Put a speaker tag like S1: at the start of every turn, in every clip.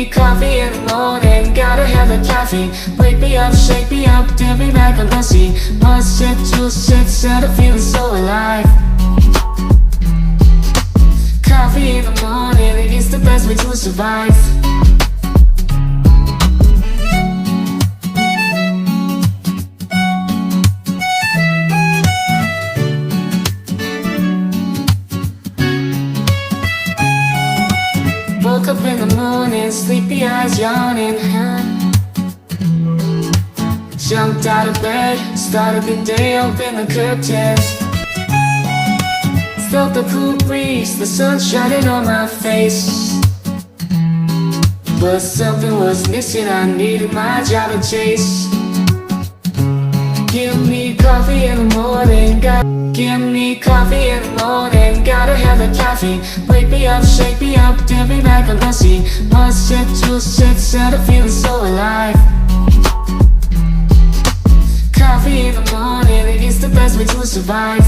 S1: coffee in the morning, gotta have the caffeine. Wake me up, shake me up, dip me back on the sea. Must shit to shit, set a feeling so alive. Coffee in the morning, it's the best way to survive. Woke up in the morning, sleepy eyes yawning. Jumped out of bed, started the day, opened the curtains. Felt the cool breeze, the sun shining on my face. But something was missing, I needed my job to chase. Give me coffee in the morning, give me coffee in the morning, gotta have the caffeine. Wake me up, shake me up, dip me back on the sea. Must shit to shit, set a feeling so alive. Coffee in the morning, it's the best way to survive.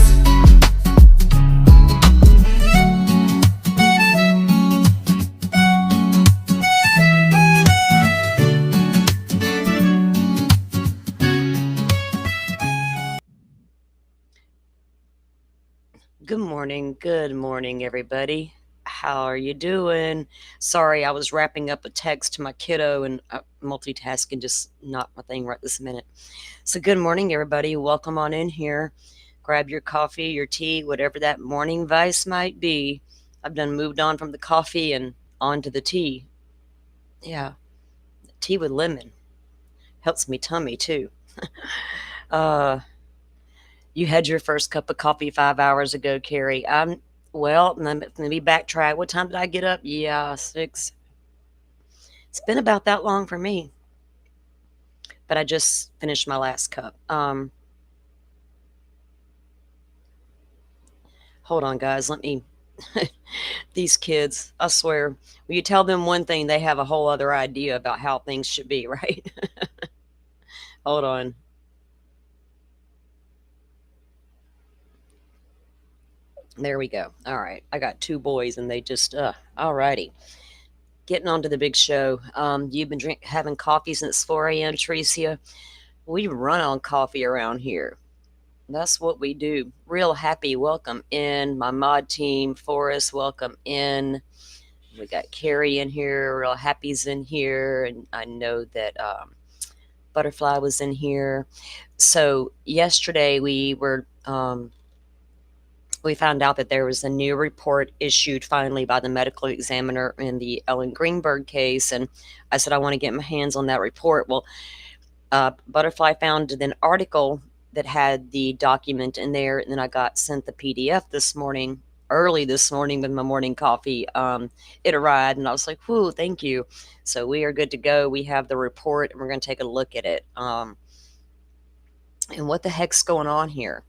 S2: Good morning, everybody. How are you doing? Sorry, I was wrapping up a text to my kiddo and multitasking, just not my thing right this minute. So good morning, everybody. Welcome on in here. Grab your coffee, your tea, whatever that morning vice might be. I've done moved on from the coffee and on to the tea. Yeah, tea with lemon. Helps me tummy, too. You had your first cup of coffee 5 hours ago, Carrie. Well, let me backtrack. What time did I get up? Yeah, 6. It's been about that long for me. But I just finished my last cup. Hold on, guys. Let me... These kids, I swear, when you tell them one thing, they have a whole other idea about how things should be, right? Hold on. There we go. All right. I got 2 boys and they just, all righty. Getting on to the big show. You've been having coffee since 4 a.m., Tricia. We run on coffee around here. That's what we do. Real happy. Welcome in. My mod team, Forrest, welcome in. We got Carrie in here. Real happy's in here. And I know that Butterfly was in here. So yesterday we were... we found out that there was a new report issued finally by the medical examiner in the Ellen Greenberg case. And I said, I want to get my hands on that report. Well, Butterfly found an article that had the document in there. And then I got sent the PDF early this morning with my morning coffee. It arrived and I was like, whoo, thank you. So we are good to go. We have the report and we're going to take a look at it. And what the heck's going on here?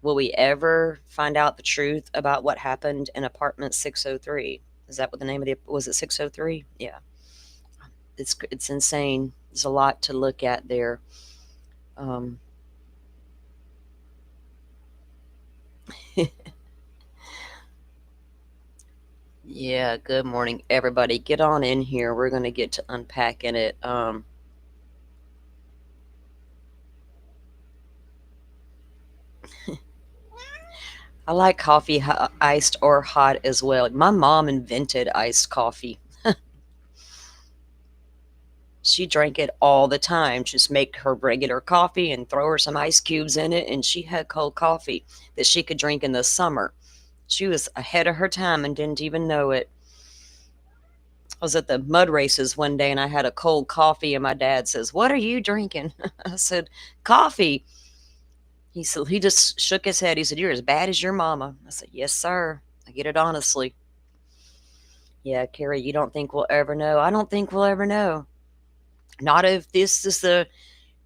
S2: Will we ever find out the truth about what happened in apartment 603? Is that what the name of was it 603? Yeah. It's insane. There's a lot to look at there. Yeah, good morning, everybody. Get on in here. We're going to get to unpacking it. I like coffee iced or hot as well. My mom invented iced coffee. She drank it all the time. Just make her regular coffee and throw her some ice cubes in it, and she had cold coffee that she could drink in the summer. She was ahead of her time and didn't even know it. I was at the mud races one day and I had a cold coffee and my dad says, "What are you drinking?" I said, "Coffee." He just shook his head. He said, "You're as bad as your mama." I said, "Yes, sir. I get it honestly." Yeah, Carrie, you don't think we'll ever know? I don't think we'll ever know. Not if this is the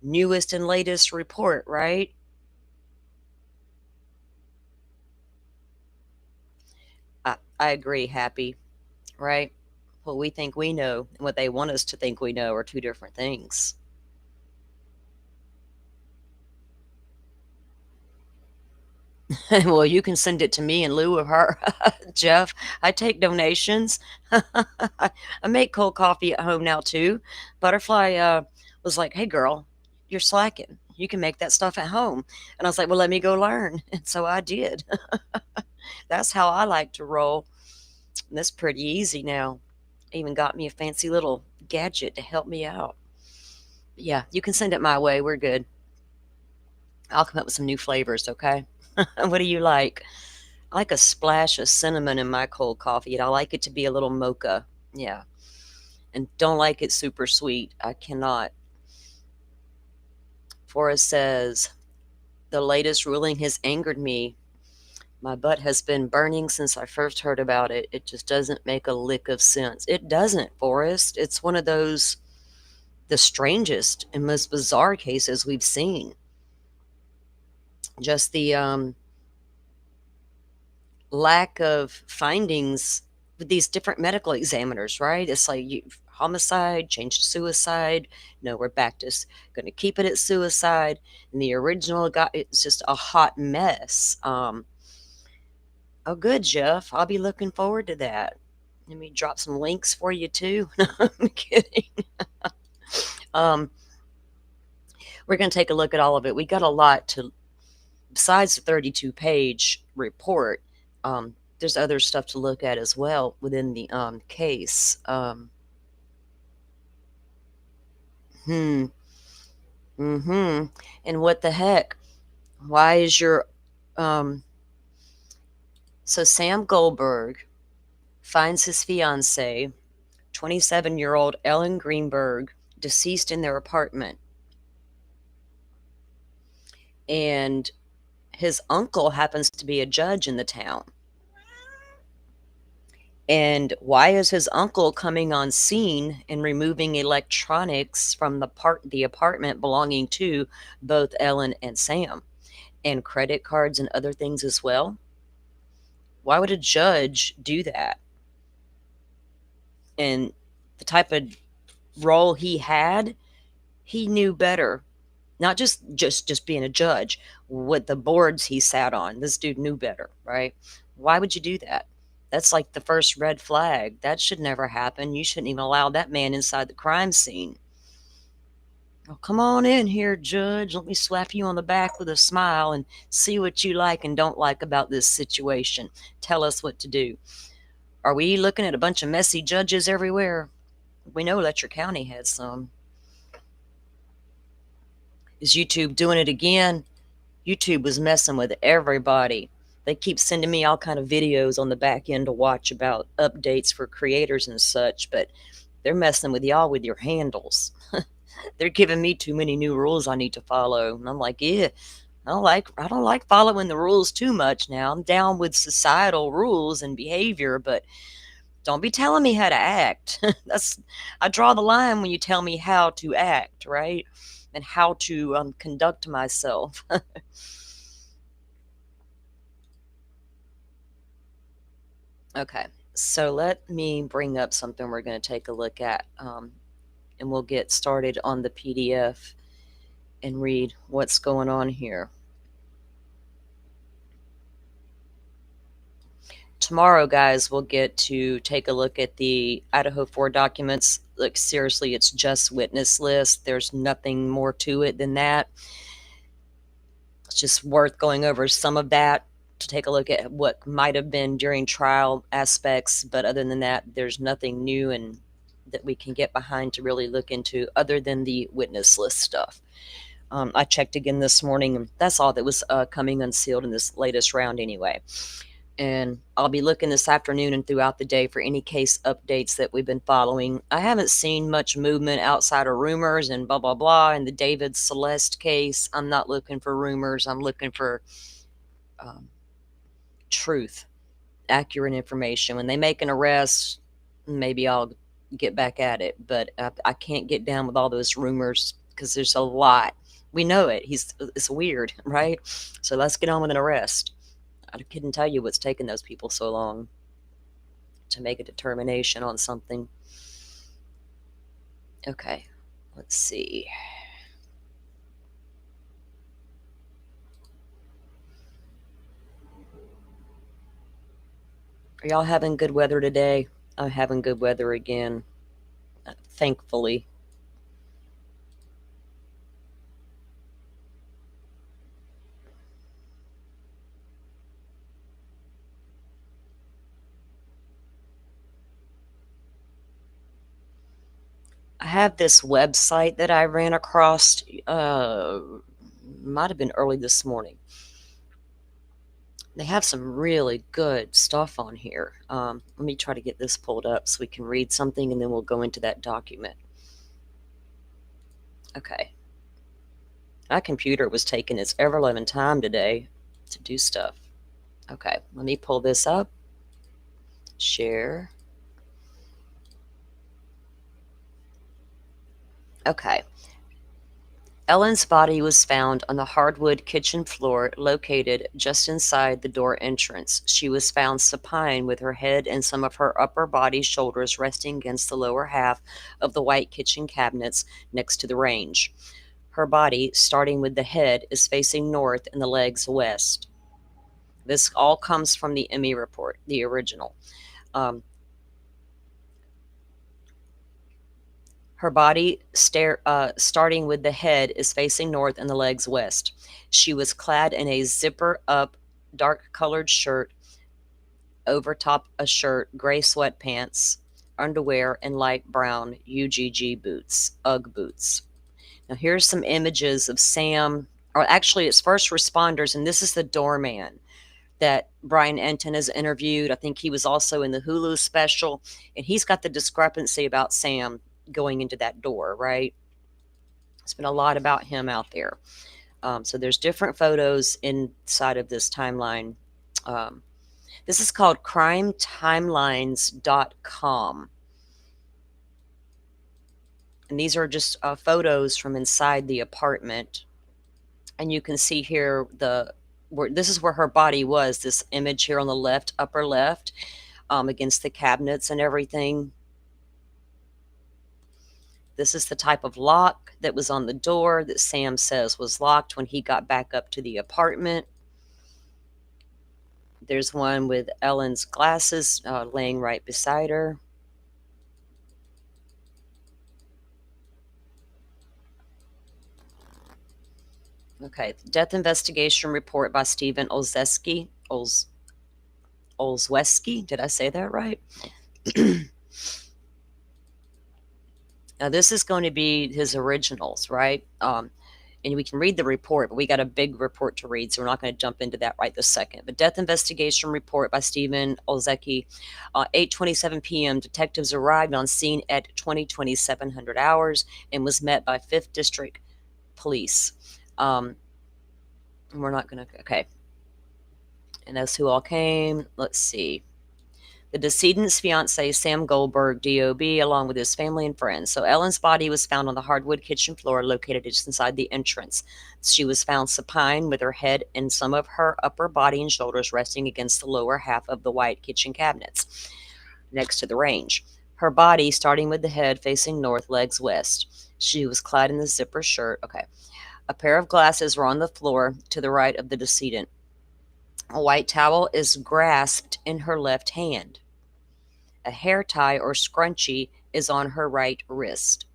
S2: newest and latest report, right? I agree, Happy, right? What we think we know and what they want us to think we know are 2 different things. Well, you can send it to me in lieu of her. Jeff, I take donations. I make cold coffee at home now too. Butterfly was like, hey girl, you're slacking. You can make that stuff at home. And I was like, well, let me go learn. And so I did. That's how I like to roll. And that's pretty easy now. Even got me a fancy little gadget to help me out. But yeah, you can send it my way. We're good. I'll come up with some new flavors, okay? What do you like? I like a splash of cinnamon in my cold coffee, and I like it to be a little mocha. Yeah. And don't like it super sweet. I cannot. Forrest says, the latest ruling has angered me. My butt has been burning since I first heard about it. It just doesn't make a lick of sense. It doesn't, Forrest. It's one of those, the strangest and most bizarre cases we've seen. Just the lack of findings with these different medical examiners, right? It's like homicide, changed to suicide. No, we're back to going to keep it at suicide. And the original got it's just a hot mess. Oh, good, Jeff. I'll be looking forward to that. Let me drop some links for you too. No, I'm kidding. um, we're going to take a look at all of it. We got a lot to, besides the 32-page report. There's other stuff to look at as well within the case. Hmm. Mm-hmm. And what the heck? Why is your um? So Sam Goldberg finds his fiance, 27-year-old Ellen Greenberg, deceased in their apartment, and his uncle happens to be a judge in the town. And why is his uncle coming on scene and removing electronics from the apartment belonging to both Ellen and Sam, and credit cards and other things as well? Why would a judge do that? And the type of role he had, he knew better. Not just being a judge, with the boards he sat on. This dude knew better, right? Why would you do that? That's like the first red flag. That should never happen. You shouldn't even allow that man inside the crime scene. Oh, come on in here, Judge. Let me slap you on the back with a smile and see what you like and don't like about this situation. Tell us what to do. Are we looking at a bunch of messy judges everywhere? We know Letcher County had some. Is YouTube doing it again? YouTube was messing with everybody. They keep sending me all kind of videos on the back end to watch about updates for creators and such, but they're messing with y'all with your handles. They're giving me too many new rules I need to follow. And I'm like, yeah, I don't like following the rules too much now. I'm down with societal rules and behavior, but don't be telling me how to act. I draw the line when you tell me how to act, right? And how to conduct myself. Okay, so let me bring up something we're going to take a look at, and we'll get started on the PDF and read what's going on here. Tomorrow, guys, we'll get to take a look at the Idaho 4 documents. Like, seriously, it's just witness list. There's nothing more to it than that. It's just worth going over some of that to take a look at what might have been during trial aspects. But other than that, there's nothing new and that we can get behind to really look into other than the witness list stuff. I checked again this morning, and that's all that was coming unsealed in this latest round anyway. And I'll be looking this afternoon and throughout the day for any case updates that we've been following. I haven't seen much movement outside of rumors and blah, blah, blah. In the David Celeste case, I'm not looking for rumors. I'm looking for truth, accurate information. When they make an arrest, maybe I'll get back at it. But I can't get down with all those rumors because there's a lot. We know it. It's weird, right? So let's get on with an arrest. I couldn't tell you what's taken those people so long to make a determination on something. Okay, let's see. Are y'all having good weather today? I'm having good weather again, thankfully. I have this website that I ran across, might have been early this morning. They have some really good stuff on here. Let me try to get this pulled up so we can read something and then we'll go into that document. Okay. My computer was taking its ever loving time today to do stuff. Okay, let me pull this up. Share. Okay. Ellen's body was found on the hardwood kitchen floor located just inside the door entrance. She was found supine with her head and some of her upper body shoulders resting against the lower half of the white kitchen cabinets next to the range. Her body, starting with the head, is facing north and the legs west. This all comes from the Emmy report, the original. Um, Her body, starting with the head, is facing north and the legs west. She was clad in a zipper up, dark colored shirt, over top a shirt, gray sweatpants, underwear, and light brown UGG boots, UGG boots. Now, here's some images of Sam, or actually, it's first responders, and this is the doorman that Brian Enton has interviewed. I think he was also in the Hulu special, and he's got the discrepancy about Sam going into that door, right? It's been a lot about him out there. So there's different photos inside of this timeline. This is called crimetimelines.com. And these are just photos from inside the apartment. And you can see here this is where her body was, this image here on the left, upper left, against the cabinets and everything. This is the type of lock that was on the door that Sam says was locked when he got back up to the apartment. There's one with Ellen's glasses laying right beside her. Okay, death investigation report by Stephen Olszewski. Olszewski, did I say that right? Now, this is going to be his originals, right? And we can read the report, but we got a big report to read, so we're not going to jump into that right this second. The death investigation report by Stephen Olszewski, 8:27 p.m. Detectives arrived on scene at 700 hours and was met by 5th District Police. We're not going to, okay. And that's who all came. Let's see. The decedent's fiance, Sam Goldberg, DOB, along with his family and friends. So Ellen's body was found on the hardwood kitchen floor located just inside the entrance. She was found supine with her head and some of her upper body and shoulders resting against the lower half of the white kitchen cabinets next to the range. Her body, starting with the head facing north, legs west. She was clad in the zipper shirt. Okay. A pair of glasses were on the floor to the right of the decedent. A white towel is grasped in her left hand. A hair tie or scrunchie is on her right wrist.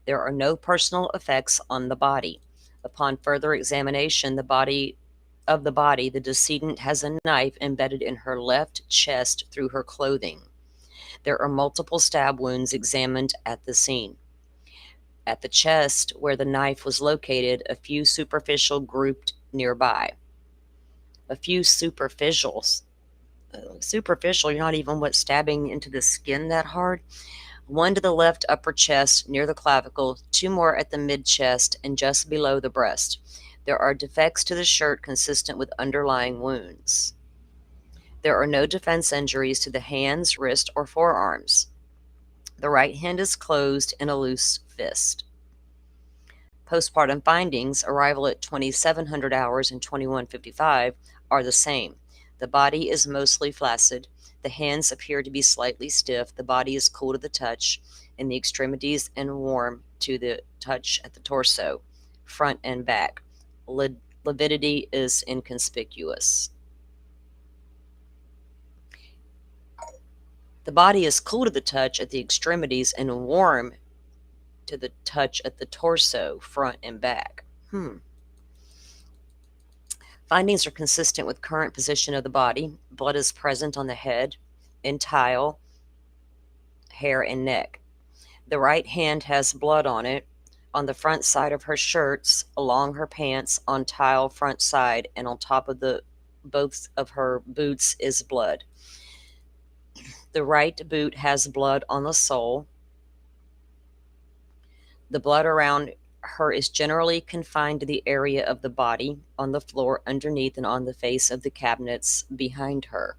S2: There are no personal effects on the body. Upon further examination, the decedent has a knife embedded in her left chest through her clothing. There are multiple stab wounds examined at the scene. At the chest, where the knife was located, a few superficial grouped nearby. A few superficials. Superficial, you're not even stabbing into the skin that hard. One to the left upper chest near the clavicle, 2 more at the mid chest and just below the breast. There are defects to the shirt consistent with underlying wounds. There are no defense injuries to the hands, wrist, or forearms. The right hand is closed in a loose fist. Postpartum findings, arrival at 2700 hours and 21:55, are the same. The body is mostly flaccid. The hands appear to be slightly stiff. The body is cool to the touch, and the extremities and warm to the touch at the torso, front and back. Lividity is inconspicuous. The body is cool to the touch at the extremities and warm to the touch at the torso, front, and back. Findings are consistent with current position of the body. Blood is present on the head, intile, hair, and neck. The right hand has blood on it, on the front side of her shirts, along her pants, on tile front side, and on top of the both of her boots is blood. The right boot has blood on the sole. The blood around her is generally confined to the area of the body, on the floor underneath, and on the face of the cabinets behind her.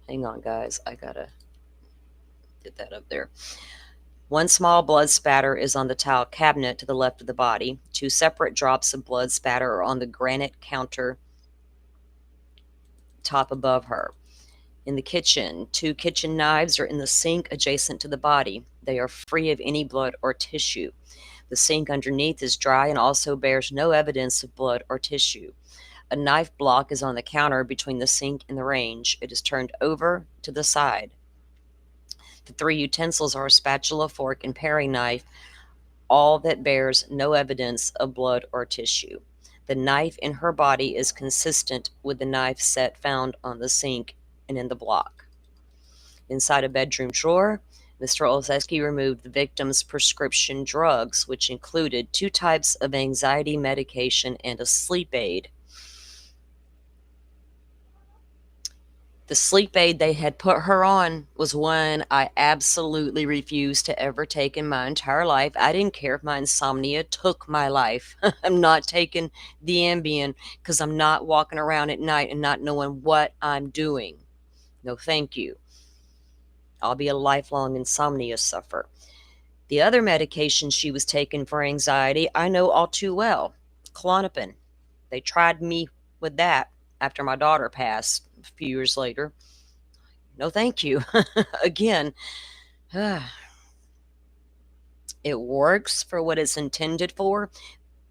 S2: Hang on, guys. I gotta get that up there. One small blood spatter is on the tile cabinet to the left of the body. Two separate drops of blood spatter are on the granite counter top above her. In the kitchen, two kitchen knives are in the sink adjacent to the body. They are free of any blood or tissue. The sink underneath is dry and also bears no evidence of blood or tissue. A knife block is on the counter between the sink and the range. It is turned over to the side. The three utensils are a spatula, fork, and paring knife, all that bears no evidence of blood or tissue. The knife in her body is consistent with the knife set found on the sink and in the block. Inside a bedroom drawer, Mr. Olszewski removed the victim's prescription drugs, which included 2 types of anxiety medication and a sleep aid. The sleep aid they had put her on was one I absolutely refused to ever take in my entire life. I didn't care if my insomnia took my life. I'm not taking the Ambien because I'm not walking around at night and not knowing what I'm doing. No, thank you. I'll be a lifelong insomnia sufferer. The other medication she was taking for anxiety, I know all too well. Klonopin. They tried me with that after my daughter passed a few years later. No, thank you. Again, it works for what it's intended for,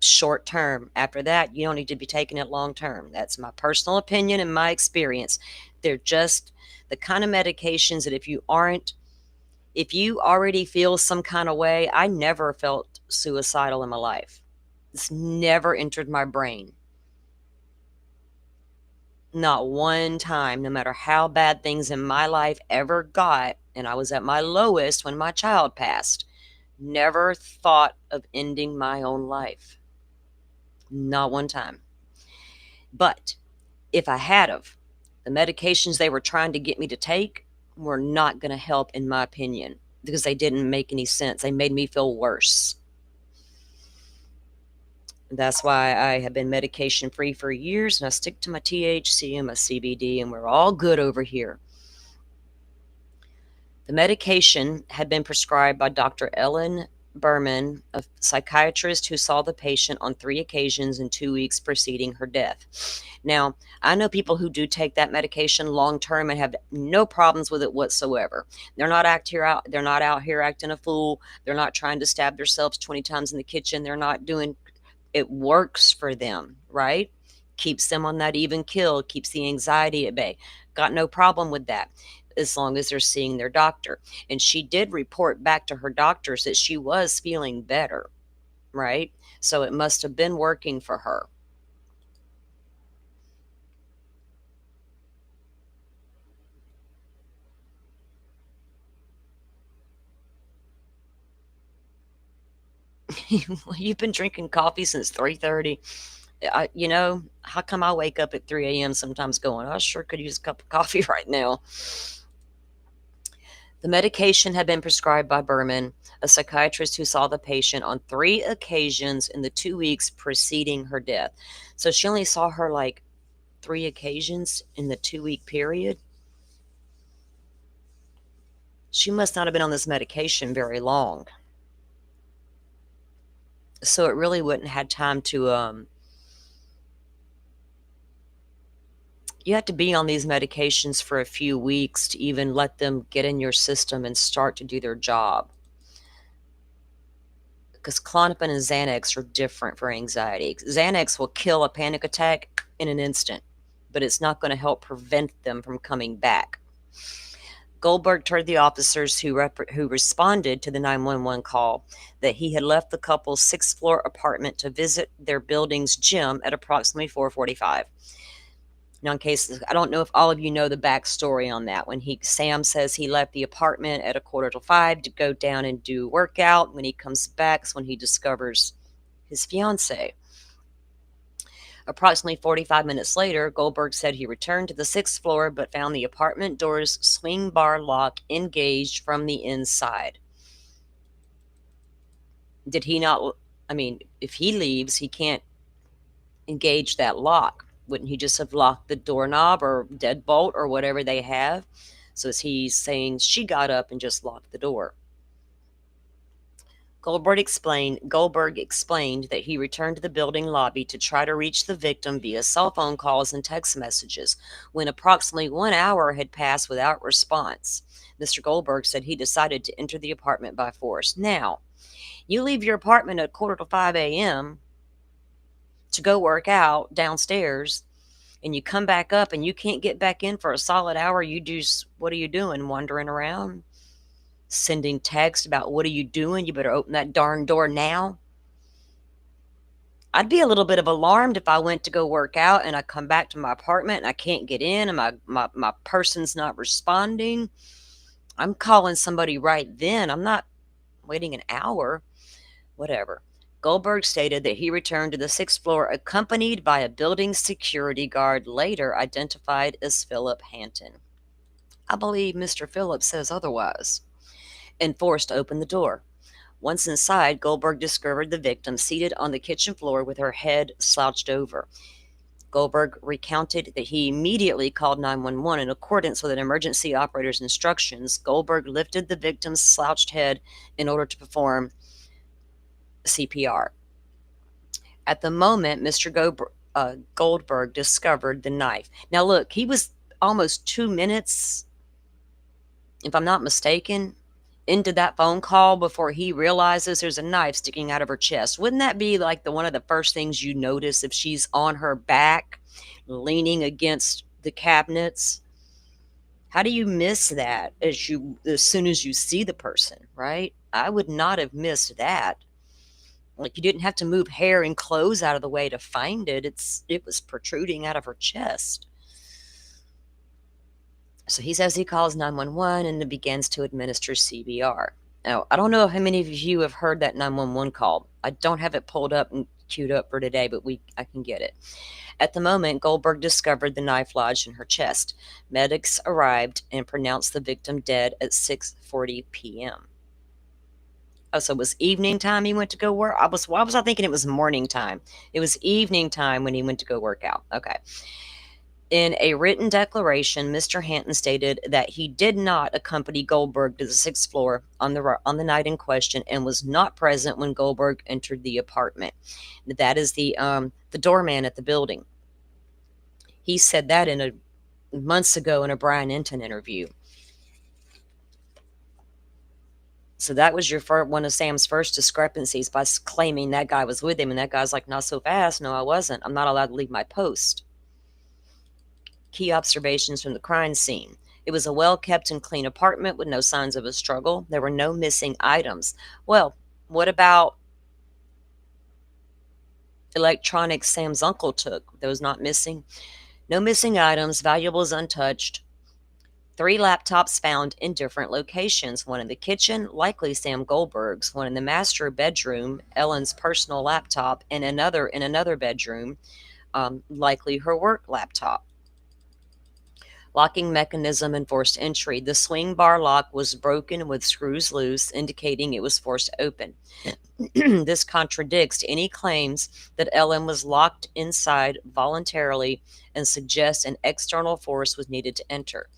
S2: short term. After that, you don't need to be taking it long term. That's my personal opinion and my experience. They're just the kind of medications that if you already feel some kind of way, I never felt suicidal in my life. It's never entered my brain. Not one time, no matter how bad things in my life ever got, and I was at my lowest when my child passed, never thought of ending my own life. Not one time. But if I had of, the medications they were trying to get me to take were not going to help, in my opinion, because they didn't make any sense. They made me feel worse. That's why I have been medication free for years, and I stick to my THC and my CBD, and we're all good over here. The medication had been prescribed by Dr. Ellen Berman, a psychiatrist who saw the patient on 3 occasions in 2 weeks preceding her death. Now, I know people who do take that medication long term and have no problems with it whatsoever. They're not out here acting a fool. They're not trying to stab themselves 20 times in the kitchen. They're not doing it. Works for them, right? Keeps them on that even kill, keeps the anxiety at bay. Got no problem with that as long as they're seeing their doctor. And she did report back to her doctors that she was feeling better, right? So it must have been working for her. You've been drinking coffee since 3:30. How come I wake up at 3 a.m. sometimes going, I sure could use a cup of coffee right now. The medication had been prescribed by Berman, a psychiatrist who saw the patient on 3 occasions in the 2 weeks preceding her death. So she only saw her like 3 occasions in the 2-week period. She must not have been on this medication very long. So it really wouldn't have had time to you have to be on these medications for a few weeks to even let them get in your system and start to do their job. Because Klonopin and Xanax are different for anxiety. Xanax will kill a panic attack in an instant, but it's not going to help prevent them from coming back. Goldberg told the officers who responded to the 911 call that he had left the couple's sixth-floor apartment to visit their building's gym at approximately 4:45. Now, in case I don't know if all of you know the backstory on that. When Sam says he left the apartment at 4:45 to go down and do workout. When he comes back, is when he discovers his fiance. Approximately 45 minutes later, Goldberg said he returned to the sixth floor but found the apartment door's swing bar lock engaged from the inside. Did he not? I mean, if he leaves, he can't engage that lock. Wouldn't he just have locked the doorknob or deadbolt or whatever they have? So is he saying she got up and just locked the door? Goldberg explained that he returned to the building lobby to try to reach the victim via cell phone calls and text messages. When approximately 1 hour had passed without response, Mr. Goldberg said he decided to enter the apartment by force. Now, you leave your apartment at 4:45 a.m. to go work out downstairs, and you come back up and you can't get back in for a solid hour. What are you doing? Wandering around? Sending text about what are you doing? You better open that darn door now. I'd be a little bit of alarmed if I went to go work out and I come back to my apartment and I can't get in and my person's not responding. I'm calling somebody right then. I'm not waiting an hour. Whatever. Goldberg stated that he returned to the sixth floor accompanied by a building security guard, later identified as Philip Hanton. I believe Mr. Phillips says otherwise. And forced to open the door. Once inside, Goldberg discovered the victim seated on the kitchen floor with her head slouched over. Goldberg recounted that he immediately called 911 in accordance with an emergency operator's instructions. Goldberg lifted the victim's slouched head in order to perform CPR. At the moment, Mr. Goldberg discovered the knife. Now look, he was almost 2 minutes, if I'm not mistaken, into that phone call before he realizes there's a knife sticking out of her chest. Wouldn't that be like one of the first things you notice if she's on her back, leaning against the cabinets? How do you miss that as soon as you see the person, right? I would not have missed that. Like, you didn't have to move hair and clothes out of the way to find it. It was protruding out of her chest. So he says he calls 911 and begins to administer CPR. Now, I don't know how many of you have heard that 911 call. I don't have it pulled up and queued up for today, but I can get it. At the moment, Goldberg discovered the knife lodged in her chest. Medics arrived and pronounced the victim dead at 6:40 p.m. Oh, so it was evening time he went to go work? Why was I thinking it was morning time? It was evening time when he went to go work out. Okay. In a written declaration, Mr. Hanton stated that he did not accompany Goldberg to the sixth floor on the night in question and was not present when Goldberg entered the apartment. That is the doorman at the building. He said that months ago in a Brian Enton interview. So that was one of Sam's first discrepancies, by claiming that guy was with him, and that guy's like, not so fast. No, I wasn't. I'm not allowed to leave my post. Key observations from the crime scene. It was a well-kept and clean apartment with no signs of a struggle. There were no missing items. Well, what about electronics Sam's uncle took? Those not missing? No missing items, valuables untouched. 3 laptops found in different locations. One in the kitchen, likely Sam Goldberg's. One in the master bedroom, Ellen's personal laptop, and another in another bedroom, likely her work laptop. Locking mechanism and forced entry. The swing bar lock was broken with screws loose, indicating it was forced open. This contradicts any claims that Ellen was locked inside voluntarily and suggests an external force was needed to enter.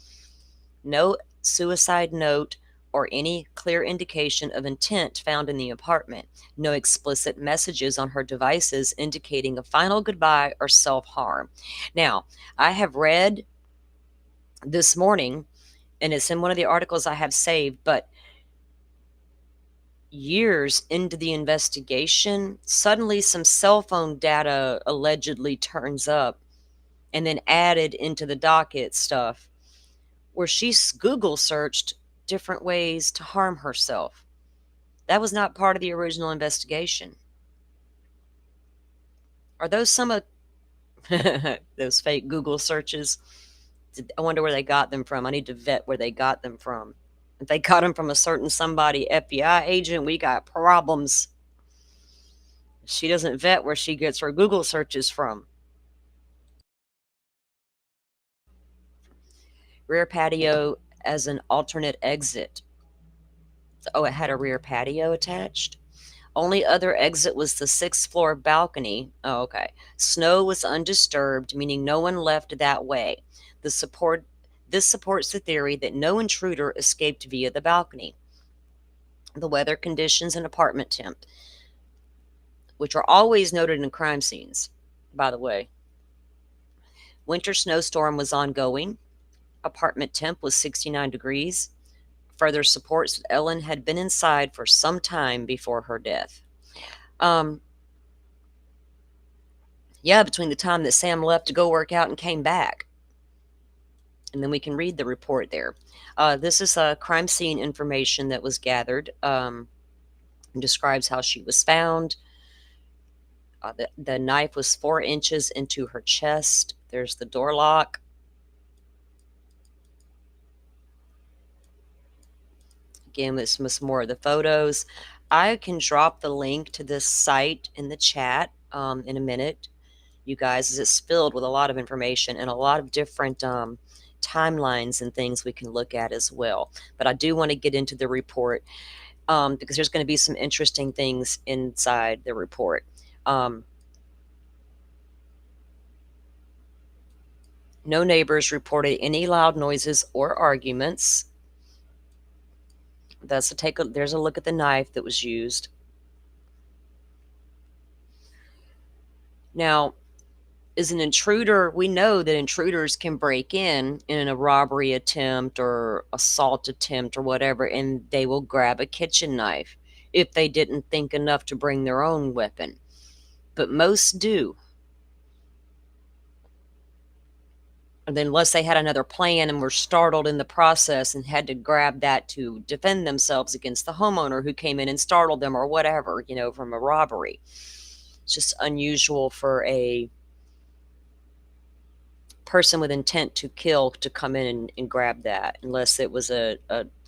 S2: No suicide note or any clear indication of intent found in the apartment. No explicit messages on her devices indicating a final goodbye or self-harm. Now, I have read this morning, and it's in one of the articles I have saved, but years into the investigation, suddenly some cell phone data allegedly turns up and then added into the docket stuff where she Google searched different ways to harm herself. That was not part of the original investigation. Are those some of those fake Google searches? I wonder where they got them from. I need to vet where they got them from. If they got them from a certain somebody FBI agent, we got problems. She doesn't vet where she gets her Google searches from. Rear patio as an alternate exit. Oh, it had a rear patio attached? Only other exit was the sixth floor balcony. Oh, okay. Snow was undisturbed, meaning no one left that way. This supports the theory that no intruder escaped via the balcony. The weather conditions and apartment temp, which are always noted in crime scenes, by the way. Winter snowstorm was ongoing. Apartment temp was 69 degrees. Further supports that Ellen had been inside for some time before her death. Yeah, between the time that Sam left to go work out and came back. And then we can read the report there. This is crime scene information that was gathered. And describes how she was found. The knife was 4 inches into her chest. There's the door lock. Again, this was more of the photos. I can drop the link to this site in the chat in a minute, you guys, as it's filled with a lot of information and a lot of different timelines and things we can look at as well. But I do want to get into the report because there's going to be some interesting things inside the report. No neighbors reported any loud noises or arguments. There's a look at the knife that was used. Now, as an intruder, we know that intruders can break in a robbery attempt or assault attempt or whatever, and they will grab a kitchen knife if they didn't think enough to bring their own weapon. But most do. And then unless they had another plan and were startled in the process and had to grab that to defend themselves against the homeowner who came in and startled them or whatever, from a robbery. It's just unusual for a person with intent to kill to come in and grab that, unless it was a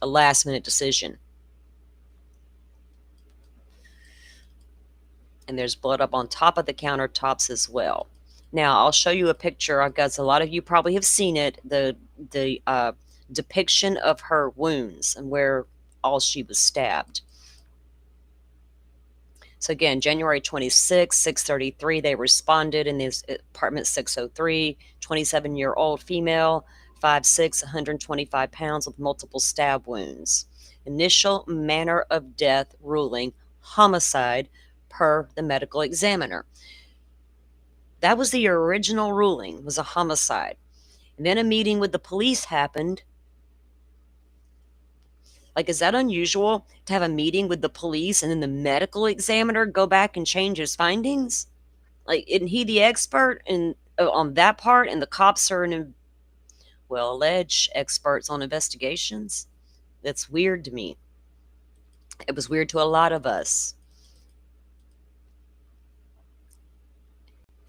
S2: last minute decision. And there's blood up on top of the countertops as well. Now I'll show you a picture. I've got a lot of you probably have seen it, the depiction of her wounds and where all she was stabbed. So again, January 26, 6:33, they responded in this apartment 603, 27-year-old female, 5'6", 125 pounds with multiple stab wounds. Initial manner of death ruling, homicide per the medical examiner. That was the original ruling, was a homicide. And then a meeting with the police happened. Like, is that unusual to have a meeting with the police and then the medical examiner go back and change his findings? Like, isn't he the expert on that part, and the cops are alleged experts on investigations? That's weird to me. It was weird to a lot of us.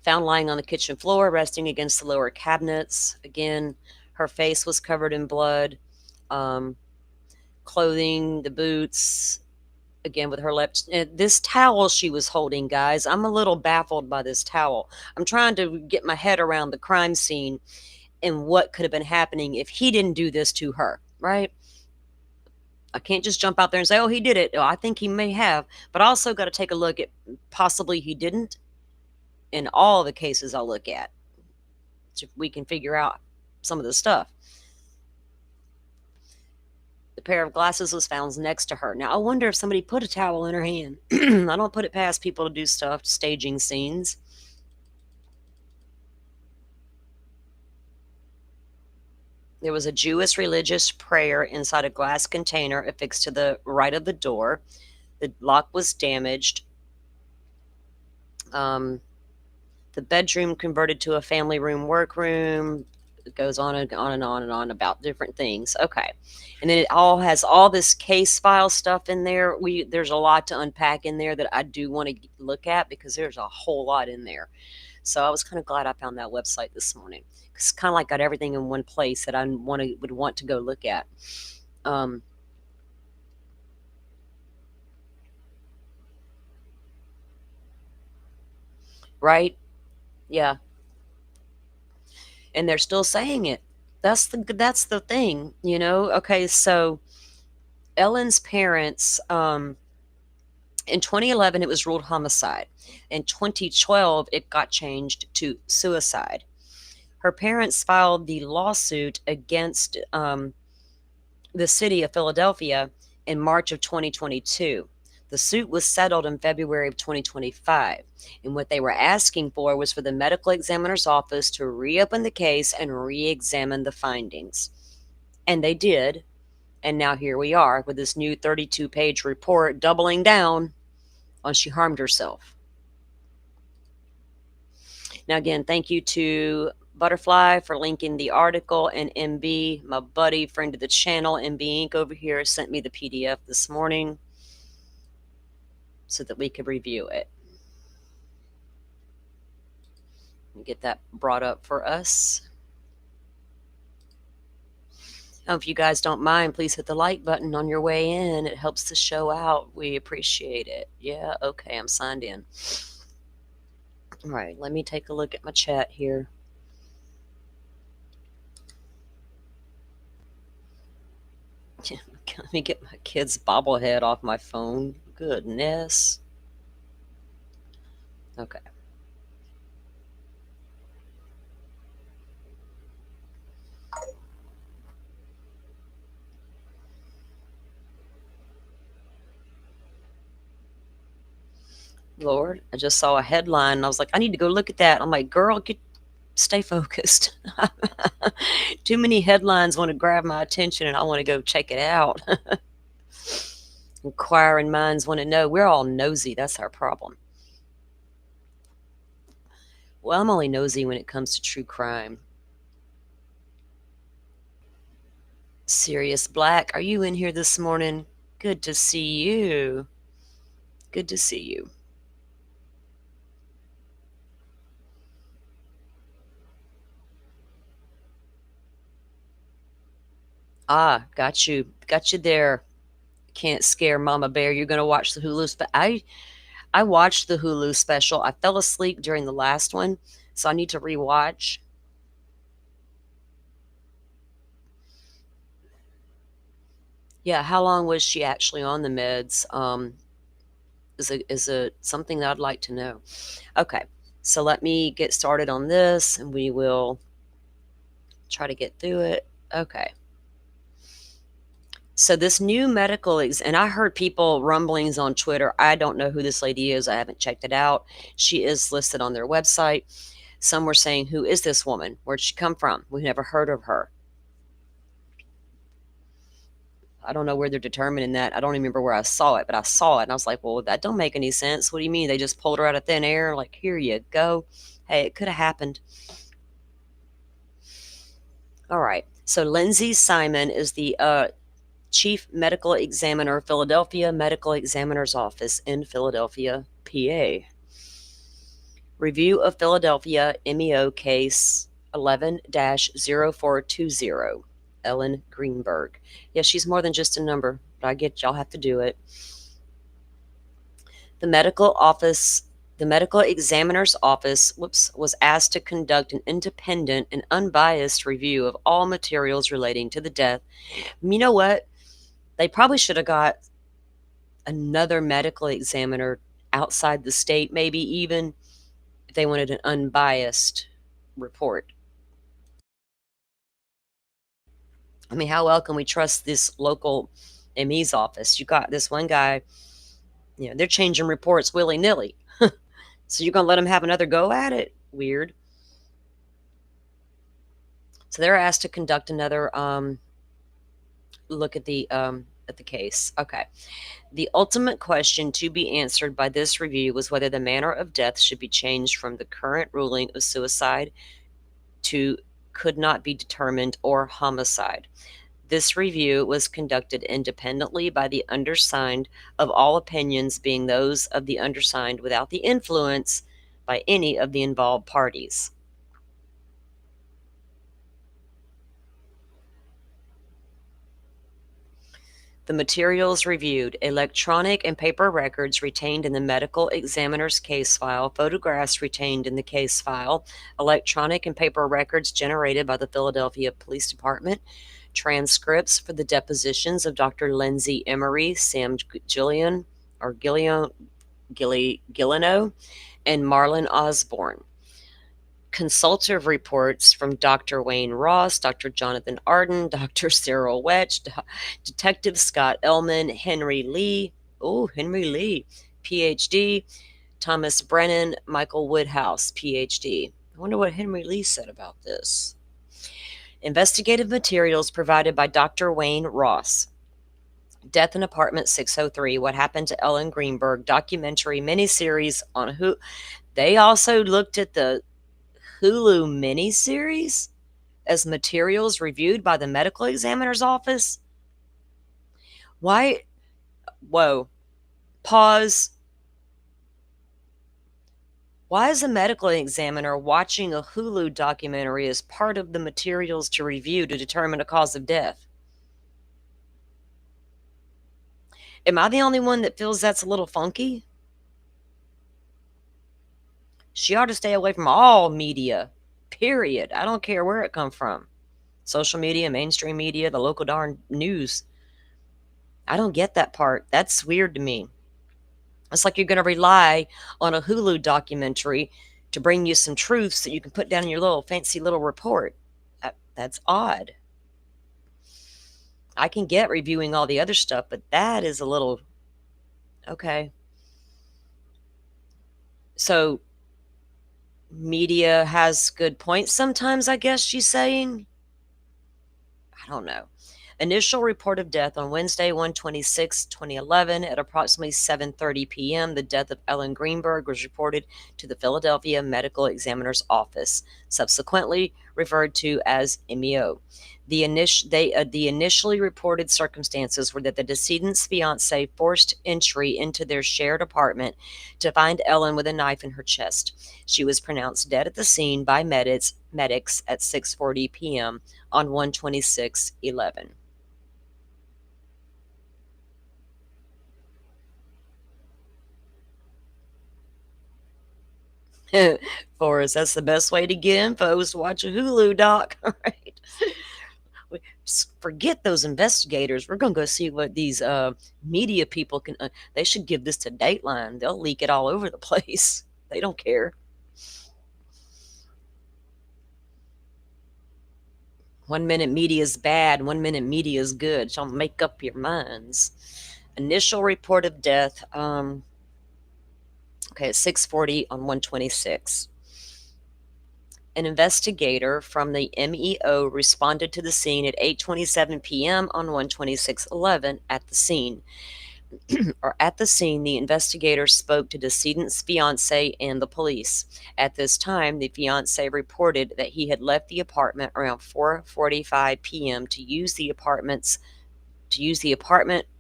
S2: Found lying on the kitchen floor, resting against the lower cabinets. Again, her face was covered in blood. Clothing, the boots, again with her left. This towel she was holding, guys, I'm a little baffled by this towel. I'm trying to get my head around the crime scene and what could have been happening if he didn't do this to her, right? I can't just jump out there and say, oh, he did it. I think he may have, but I also got to take a look at possibly he didn't in all the cases I'll look at, so we can figure out some of the stuff. The pair of glasses was found next to her. Now, I wonder if somebody put a towel in her hand. I don't put it past people to do stuff, staging scenes. There was a Jewish religious prayer inside a glass container affixed to the right of the door. The lock was damaged. The bedroom converted to a family room, workroom. It goes on and on and on and on about different things. Okay. And then it all has all this case file stuff in there. There's a lot to unpack in there that I do want to look at because there's a whole lot in there. So I was kind of glad I found that website this morning. It's kind of like got everything in one place that I would want to go look at. Um, right? Yeah. And they're still saying it. That's the thing, you know. Okay, so Ellen's parents, in 2011 it was ruled homicide. In 2012 it got changed to suicide. Her parents filed the lawsuit against the city of Philadelphia in March of 2022. The suit was settled in February of 2025, and what they were asking for was for the medical examiner's office to reopen the case and re-examine the findings. And they did, and now here we are with this new 32-page report doubling down on she harmed herself. Now, again, thank you to Butterfly for linking the article, and MB, my buddy, friend of the channel, MB Inc. over here, sent me the PDF this morning so that we could review it. Get that brought up for us. Now, if you guys don't mind, please hit the like button on your way in. It helps the show out. We appreciate it. Yeah, okay, I'm signed in. All right, let me take a look at my chat here. Let me get my kid's bobblehead off my phone. Goodness. Okay. Lord, I just saw a headline and I was like, I need to go look at that. I'm like, girl, stay focused. Too many headlines want to grab my attention and I want to go check it out. Inquiring minds want to know. We're all nosy. That's our problem. Well, I'm only nosy when it comes to true crime. Sirius Black, are you in here this morning? Good to see you. Good to see you. Ah, got you. Got you there. Can't scare Mama Bear. You're going to watch the Hulu I watched the Hulu special. I fell asleep during the last one, so I need to rewatch. Yeah, how long was she actually on the meds? Is a something that I'd like to know. Okay, so let me get started on this, and we will try to get through it. Okay. So this new medical and I heard people rumblings on Twitter. I don't know who this lady is. I haven't checked it out. She is listed on their website. Some were saying, who is this woman? Where'd she come from? We've never heard of her. I don't know where they're determining that. I don't remember where I saw it, but I saw it and I was like, well, that don't make any sense. What do you mean? They just pulled her out of thin air? Like, here you go. Hey, it could have happened. All right. So Lindsay Simon is the Chief Medical Examiner, Philadelphia Medical Examiner's Office in Philadelphia, PA. Review of Philadelphia MEO case 11-0420. Ellen Greenberg. Yeah, she's more than just a number, but I get y'all have to do it. The medical examiner's office, was asked to conduct an independent and unbiased review of all materials relating to the death. You know what? They probably should have got another medical examiner outside the state, maybe even if they wanted an unbiased report. I mean, how well can we trust this local ME's office? You got this one guy, they're changing reports willy-nilly. So you're going to let them have another go at it? Weird. So they're asked to conduct another look at the at the case. Okay. The ultimate question to be answered by this review was whether the manner of death should be changed from the current ruling of suicide to could not be determined or homicide. This review was conducted independently by the undersigned, of all opinions being those of the undersigned without the influence by any of the involved parties. The materials reviewed: electronic and paper records retained in the medical examiner's case file, photographs retained in the case file, electronic and paper records generated by the Philadelphia Police Department, transcripts for the depositions of Dr. Lindsay Emery, Sam Gilliano, and Marlon Osborne. Consultative reports from Dr. Wayne Ross, Dr. Jonathan Arden, Dr. Cyril Wetch, Detective Scott Ellman, Henry Lee, PhD, Thomas Brennan, Michael Woodhouse, PhD. I wonder what Henry Lee said about this. Investigative materials provided by Dr. Wayne Ross. Death in Apartment 603, What Happened to Ellen Greenberg, documentary miniseries on who. They also looked at the Hulu miniseries as materials reviewed by the medical examiner's office? Why? Whoa. Pause. Why is a medical examiner watching a Hulu documentary as part of the materials to review to determine a cause of death? Am I the only one that feels that's a little funky? She ought to stay away from all media, period. I don't care where it come from. Social media, mainstream media, the local darn news. I don't get that part. That's weird to me. It's like you're going to rely on a Hulu documentary to bring you some truths that you can put down in your little fancy little report. That's odd. I can get reviewing all the other stuff, but that is a little okay. So media has good points sometimes, I guess she's saying. I don't know. Initial report of death on Wednesday, 1/26/2011 at approximately 7:30 p.m. The death of Ellen Greenberg was reported to the Philadelphia Medical Examiner's Office, subsequently referred to as MEO. The initially reported circumstances were that the decedent's fiance forced entry into their shared apartment to find Ellen with a knife in her chest. She was pronounced dead at the scene by medics at 6:40 p.m. on 1/26/11. Forrest, that's the best way to get info is to watch a Hulu doc. All right. Forget those investigators. We're going to go see what these media people can. They should give this to Dateline. They'll leak it all over the place. They don't care. One minute media is bad, 1 minute media is good. So make up your minds. Initial report of death. Okay, at 6:40 on 1/26. An investigator from the MEO responded to the scene at 8:27 p.m. on 1/26/11 at the scene. At the scene, the investigator spoke to decedent's fiance and the police. At this time, the fiance reported that he had left the apartment around 4:45 p.m. to use the apartment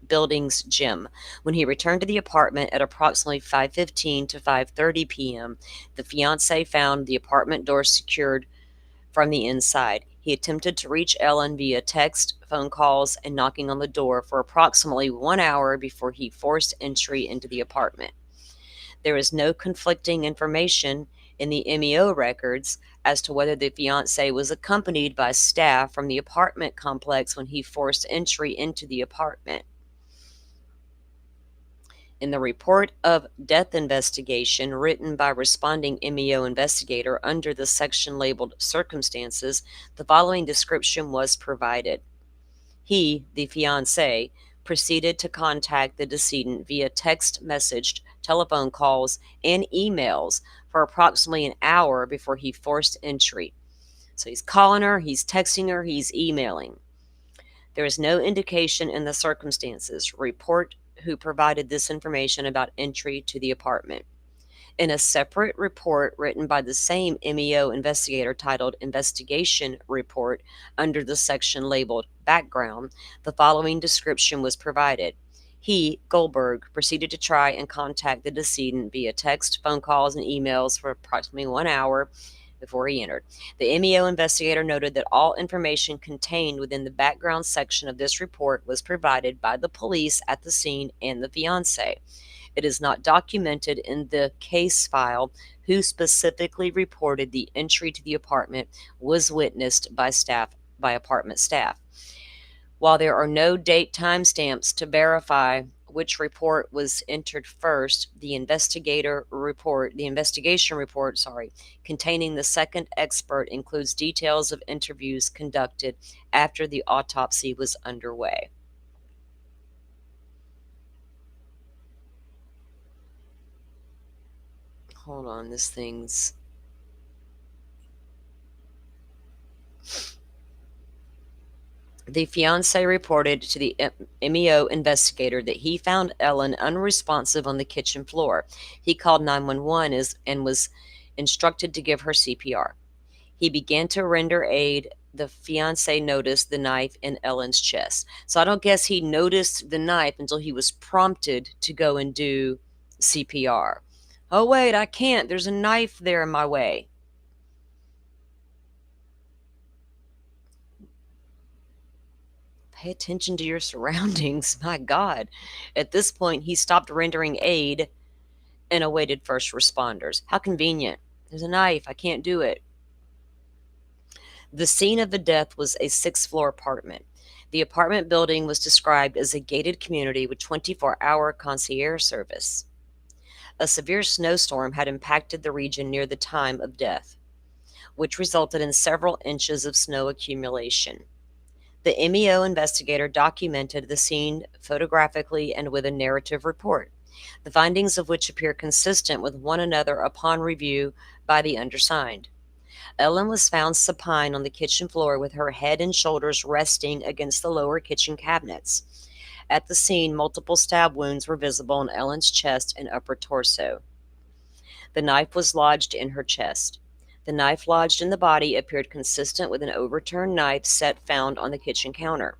S2: building's gym. When he returned to the apartment at approximately 5:15 to 5:30 p.m., the fiancé found the apartment door secured from the inside. He attempted to reach Ellen via text, phone calls, and knocking on the door for approximately 1 hour before he forced entry into the apartment. There is no conflicting information in the MEO records as to whether the fiancé was accompanied by staff from the apartment complex when he forced entry into the apartment. In the report of death investigation written by responding MEO investigator under the section labeled circumstances, the following description was provided. He, the fiancé, proceeded to contact the decedent via text message, telephone calls, and emails for approximately an hour before he forced entry. So he's calling her, he's texting her, he's emailing. There is no indication in the circumstances. Report who provided this information about entry to the apartment. In a separate report written by the same MEO investigator titled Investigation Report under the section labeled Background, the following description was provided. He, Goldberg, proceeded to try and contact the decedent via text, phone calls, and emails for approximately 1 hour before he entered. The MEO investigator noted that all information contained within the background section of this report was provided by the police at the scene and the fiance. It is not documented in the case file who specifically reported the entry to the apartment was witnessed by apartment staff. While there are no date timestamps to verify which report was entered first, the investigation report, containing the second expert includes details of interviews conducted after the autopsy was underway. Hold on, this thing's... The fiance reported to the MEO investigator that he found Ellen unresponsive on the kitchen floor. He called 911 and was instructed to give her CPR. He began to render aid. The fiance noticed the knife in Ellen's chest. So I don't guess he noticed the knife until he was prompted to go and do CPR. Oh, wait, I can't. There's a knife there in my way. Pay attention to your surroundings. My God. At this point, he stopped rendering aid and awaited first responders. How convenient. There's a knife. I can't do it. The scene of the death was a 6th-floor apartment. The apartment building was described as a gated community with 24-hour concierge service. A severe snowstorm had impacted the region near the time of death, which resulted in several inches of snow accumulation. The MEO investigator documented the scene photographically and with a narrative report, the findings of which appear consistent with one another upon review by the undersigned. Ellen was found supine on the kitchen floor with her head and shoulders resting against the lower kitchen cabinets. At the scene, multiple stab wounds were visible on Ellen's chest and upper torso. The knife was lodged in her chest. The knife lodged in the body appeared consistent with an overturned knife set found on the kitchen counter.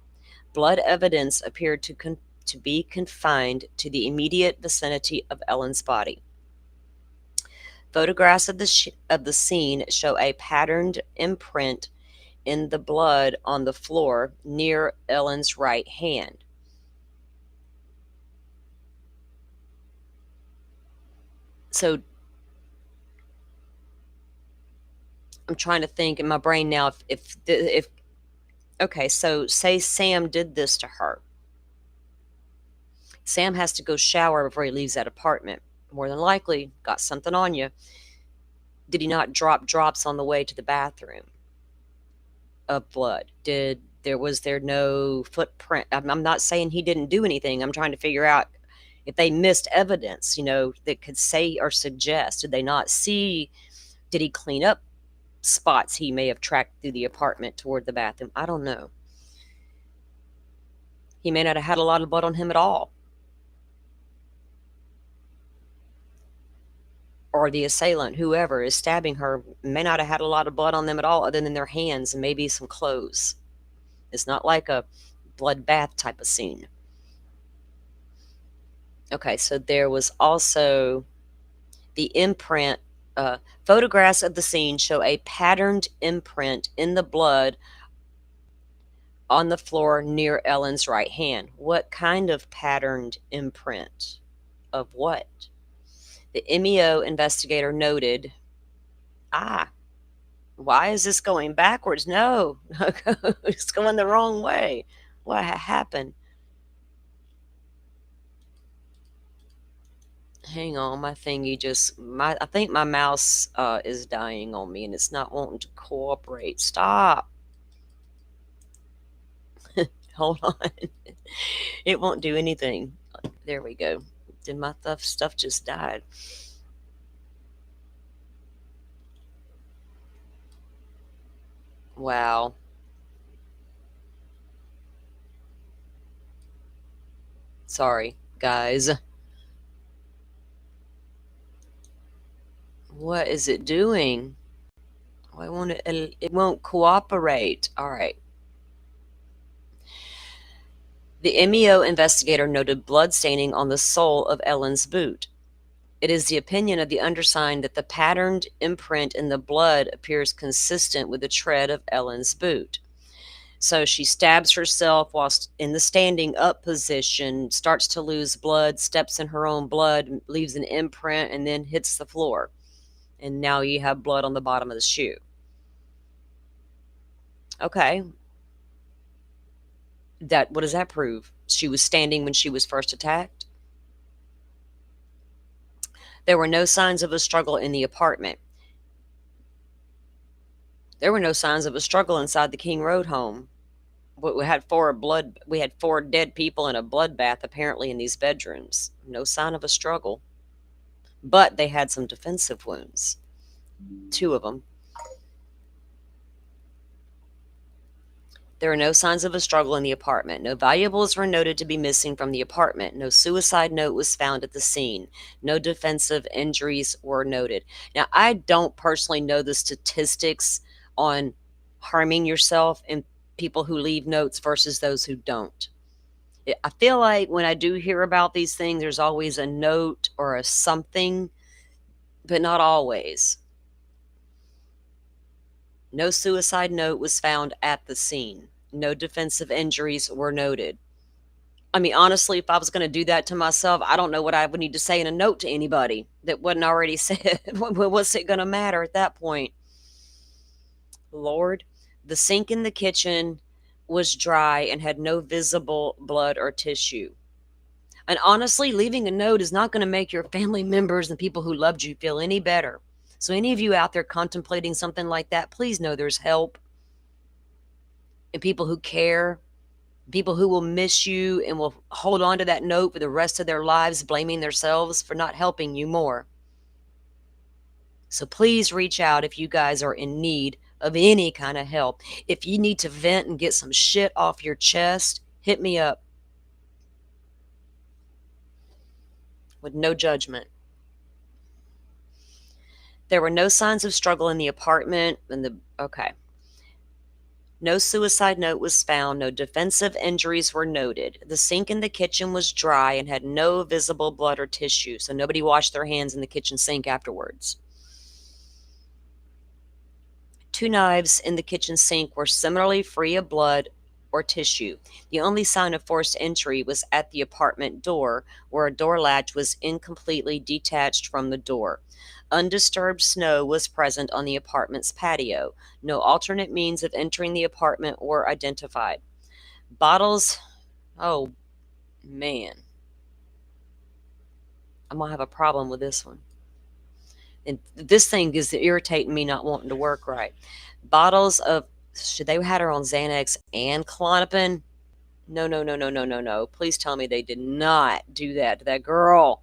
S2: Blood evidence appeared to be confined to the immediate vicinity of Ellen's body. Photographs of the scene show a patterned imprint in the blood on the floor near Ellen's right hand. So I'm trying to think in my brain now if okay, so say Sam did this to her. Sam has to go shower before he leaves that apartment. More than likely, got something on you. Did he not drop drops on the way to the bathroom of blood? Was there no footprint? I'm not saying he didn't do anything. I'm trying to figure out if they missed evidence, that could say or suggest. Did they not see? Did he clean up spots he may have tracked through the apartment toward the bathroom? I don't know. He may not have had a lot of blood on him at all. Or the assailant, whoever is stabbing her, may not have had a lot of blood on them at all other than their hands and maybe some clothes. It's not like a bloodbath type of scene. Okay, so there was also the imprint. Photographs of the scene show a patterned imprint in the blood on the floor near Ellen's right hand. What kind of patterned imprint? Of what? The MEO investigator noted, why is this going backwards? No, it's going the wrong way. What happened? Hang on, my thingy I think my mouse is dying on me and it's not wanting to cooperate. Stop. Hold on. It won't do anything. There we go. Did my stuff just died? Wow. Sorry, guys. What is it doing? Why won't it won't cooperate. All right. The MEO investigator noted blood staining on the sole of Ellen's boot. It is the opinion of the undersigned that the patterned imprint in the blood appears consistent with the tread of Ellen's boot. So she stabs herself whilst in the standing up position, starts to lose blood, steps in her own blood, leaves an imprint, and then hits the floor. And now you have blood on the bottom of the shoe. Okay. What does that prove? She was standing when she was first attacked? There were no signs of a struggle in the apartment. There were no signs of a struggle inside the King Road home. We had four dead people in a bloodbath apparently in these bedrooms. No sign of a struggle. But they had some defensive wounds. 2 of them. There were no signs of a struggle in the apartment. No valuables were noted to be missing from the apartment. No suicide note was found at the scene. No defensive injuries were noted. Now, I don't personally know the statistics on harming yourself and people who leave notes versus those who don't. I feel like when I do hear about these things, there's always a note or a something, but not always. No suicide note was found at the scene. No defensive injuries were noted. I mean, honestly, if I was going to do that to myself, I don't know what I would need to say in a note to anybody that wasn't already said. What's it going to matter at that point? Lord, the sink in the kitchen was dry and had no visible blood or tissue. And honestly, leaving a note is not going to make your family members and people who loved you feel any better. So any of you out there contemplating something like that, please know there's help. And people who care, people who will miss you and will hold on to that note for the rest of their lives, blaming themselves for not helping you more. So please reach out if you guys are in need of any kind of help. If you need to vent and get some shit off your chest, hit me up. With no judgment. There were no signs of struggle in the apartment. Okay. No suicide note was found. No defensive injuries were noted. The sink in the kitchen was dry and had no visible blood or tissue, so nobody washed their hands in the kitchen sink afterwards. 2 knives in the kitchen sink were similarly free of blood or tissue. The only sign of forced entry was at the apartment door, where a door latch was incompletely detached from the door. Undisturbed snow was present on the apartment's patio. No alternate means of entering the apartment were identified. Bottles, oh man. I'm going to have a problem with this one. And this thing is irritating me not wanting to work right. Bottles of, should they had her on Xanax and Klonopin? No, no, no, no, no, no, no. Please tell me they did not do that to that girl.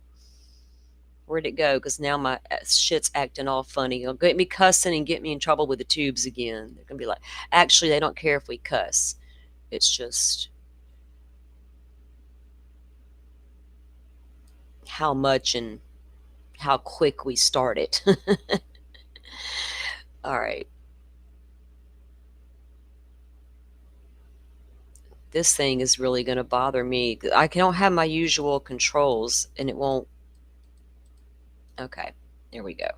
S2: Where'd it go? Because now my shit's acting all funny. It'll get me cussing and get me in trouble with the tubes again. They're going to be like, actually, they don't care if we cuss. It's just how much and how quick we start it. All right. This thing is really going to bother me. I don't have my usual controls and it won't. Okay, there we go.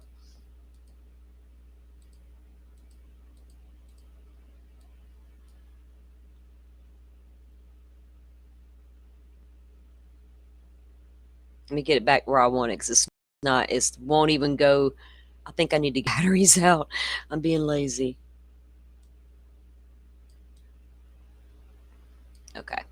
S2: Let me get it back where I want it because it won't even go. I think I need to get batteries out. I'm being lazy. Okay.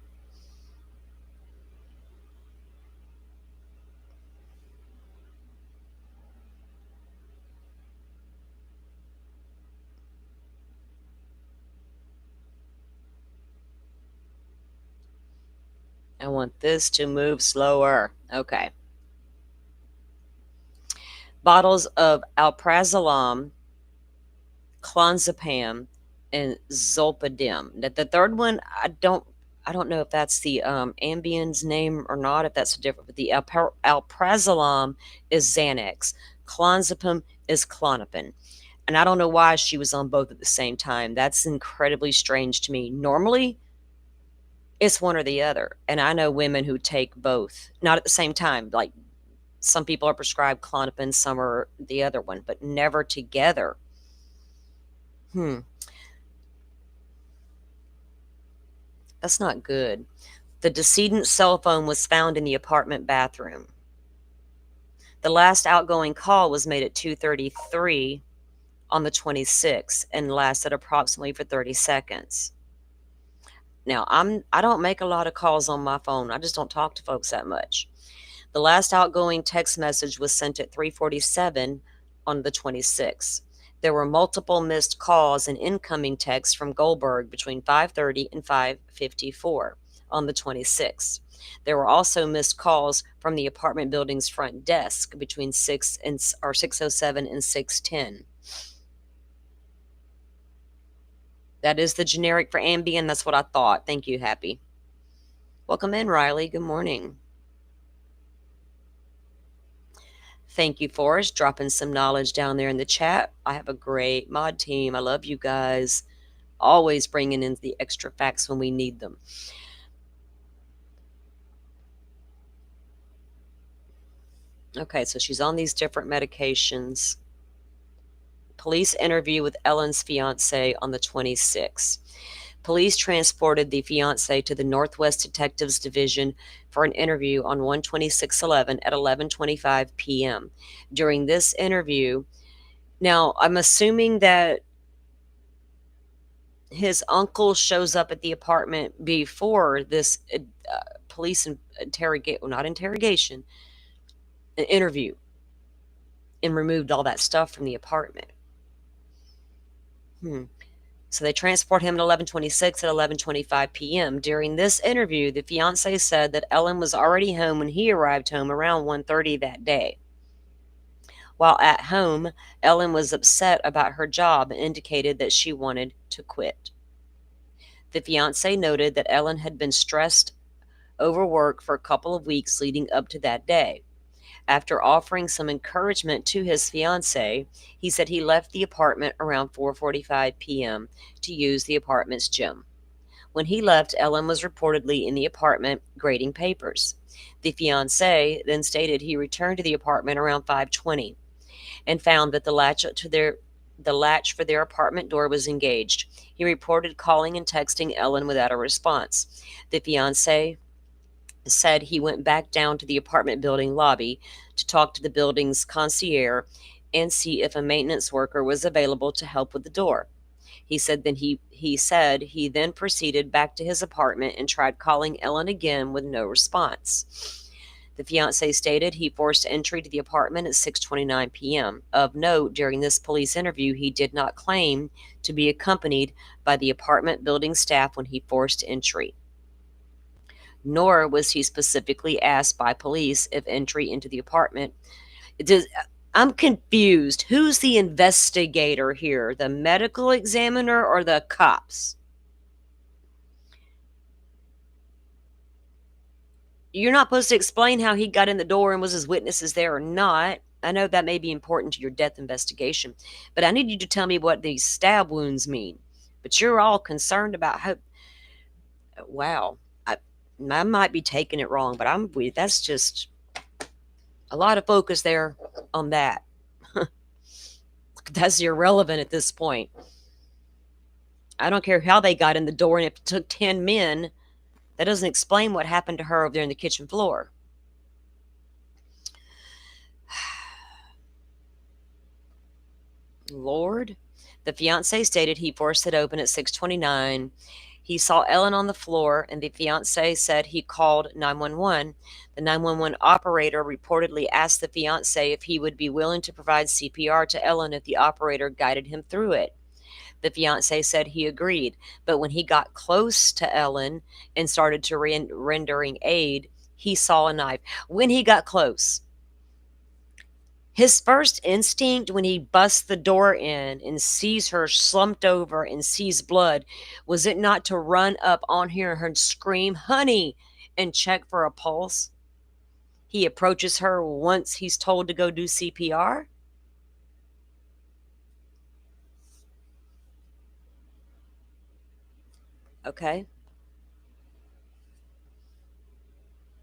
S2: I want this to move slower. Okay. Bottles of alprazolam, clonazepam, and zolpidem. The third one, I don't know if that's the Ambien's name or not, if that's different, but the alprazolam is Xanax. Clonazepam is Klonopin. And I don't know why she was on both at the same time. That's incredibly strange to me. Normally, it's one or the other. And I know women who take both, not at the same time. Like some people are prescribed Klonopin, some are the other one, but never together. That's not good. The decedent's cell phone was found in the apartment bathroom. The last outgoing call was made at 2:33 on the 26th and lasted approximately for 30 seconds. Now, I don't make a lot of calls on my phone. I just don't talk to folks that much. The last outgoing text message was sent at 3:47 on the 26th. There were multiple missed calls and incoming texts from Goldberg between 5:30 and 5:54 on the 26th. There were also missed calls from the apartment building's front desk between 6:07 and 6:10. That is the generic for Ambien. That's what I thought. Thank you, Happy. Welcome in, Riley. Good morning. Thank you, Forrest, dropping some knowledge down there in the chat. I have a great mod team. I love you guys. Always bringing in the extra facts when we need them. Okay, so she's on these different medications. Police interview with Ellen's fiance on the 26th. Police transported the fiance to the Northwest Detectives Division for an interview on 1/26/11 at 11:25 p.m. During this interview, now I'm assuming that his uncle shows up at the apartment before this police not interrogation, an interview, and removed all that stuff from the apartment. So they transport him at 11:26 at 11:25 p.m. During this interview, the fiance said that Ellen was already home when he arrived home around 1:30 that day. While at home, Ellen was upset about her job and indicated that she wanted to quit. The fiance noted that Ellen had been stressed over work for a couple of weeks leading up to that day. After offering some encouragement to his fiancée, he said he left the apartment around 4:45 p.m. to use the apartment's gym. When he left, Ellen was reportedly in the apartment grading papers. The fiancé then stated he returned to the apartment around 5:20 and found that the latch for their apartment door was engaged. He reported calling and texting Ellen without a response. The fiancé said he went back down to the apartment building lobby to talk to the building's concierge and see if a maintenance worker was available to help with the door. He said he then proceeded back to his apartment and tried calling Ellen again with no response. The fiancé stated he forced entry to the apartment at 6:29 p.m. Of note, during this police interview, he did not claim to be accompanied by the apartment building staff when he forced entry, nor was he specifically asked by police if entry into the apartment. I'm confused. Who's the investigator here? The medical examiner or the cops? You're not supposed to explain how he got in the door and was his witnesses there or not. I know that may be important to your death investigation, but I need you to tell me what these stab wounds mean. But you're all concerned about how... Wow. I might be taking it wrong, but that's just a lot of focus there on that. That's irrelevant at this point. I don't care how they got in the door, and if it took 10 men, that doesn't explain what happened to her over there on the kitchen floor. Lord. The fiancé stated he forced it open at 6:29. He saw Ellen on the floor, and the fiancé said he called 911. The 911 operator reportedly asked the fiancé if he would be willing to provide CPR to Ellen if the operator guided him through it. The fiancé said he agreed, but when he got close to Ellen and started to rendering aid, he saw a knife. When he got close, His first instinct when he busts the door in and sees her slumped over and sees blood, was it not to run up on her and scream, "Honey," and check for a pulse? He approaches her once he's told to go do CPR. Okay.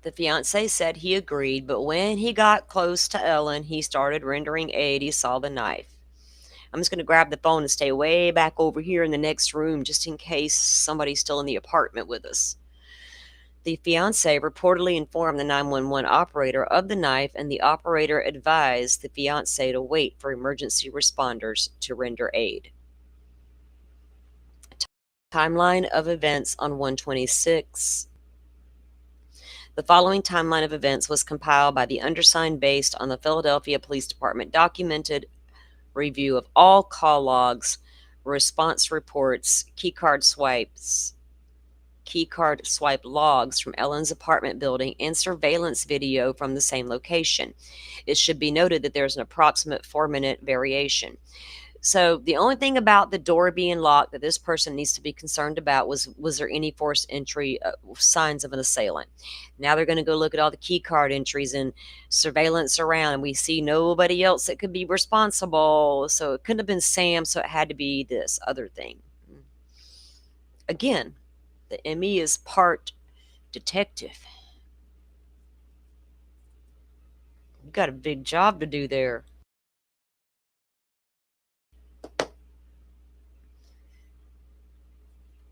S2: The fiance said he agreed, but when he got close to Ellen, he started rendering aid. He saw the knife. I'm just going to grab the phone and stay way back over here in the next room just in case somebody's still in the apartment with us. The fiance reportedly informed the 911 operator of the knife, and the operator advised the fiance to wait for emergency responders to render aid. Timeline of events on 126. The following timeline of events was compiled by the undersigned based on the Philadelphia Police Department documented review of all call logs, response reports, keycard swipe logs from Ellen's apartment building, and surveillance video from the same location. It should be noted that there's an approximate 4-minute variation. So the only thing about the door being locked that this person needs to be concerned about was there any forced entry signs of an assailant. Now they're going to go look at all the key card entries and surveillance around, and we see nobody else that could be responsible. So it couldn't have been Sam, so it had to be this other thing. Again, the ME is part detective. You got a big job to do there.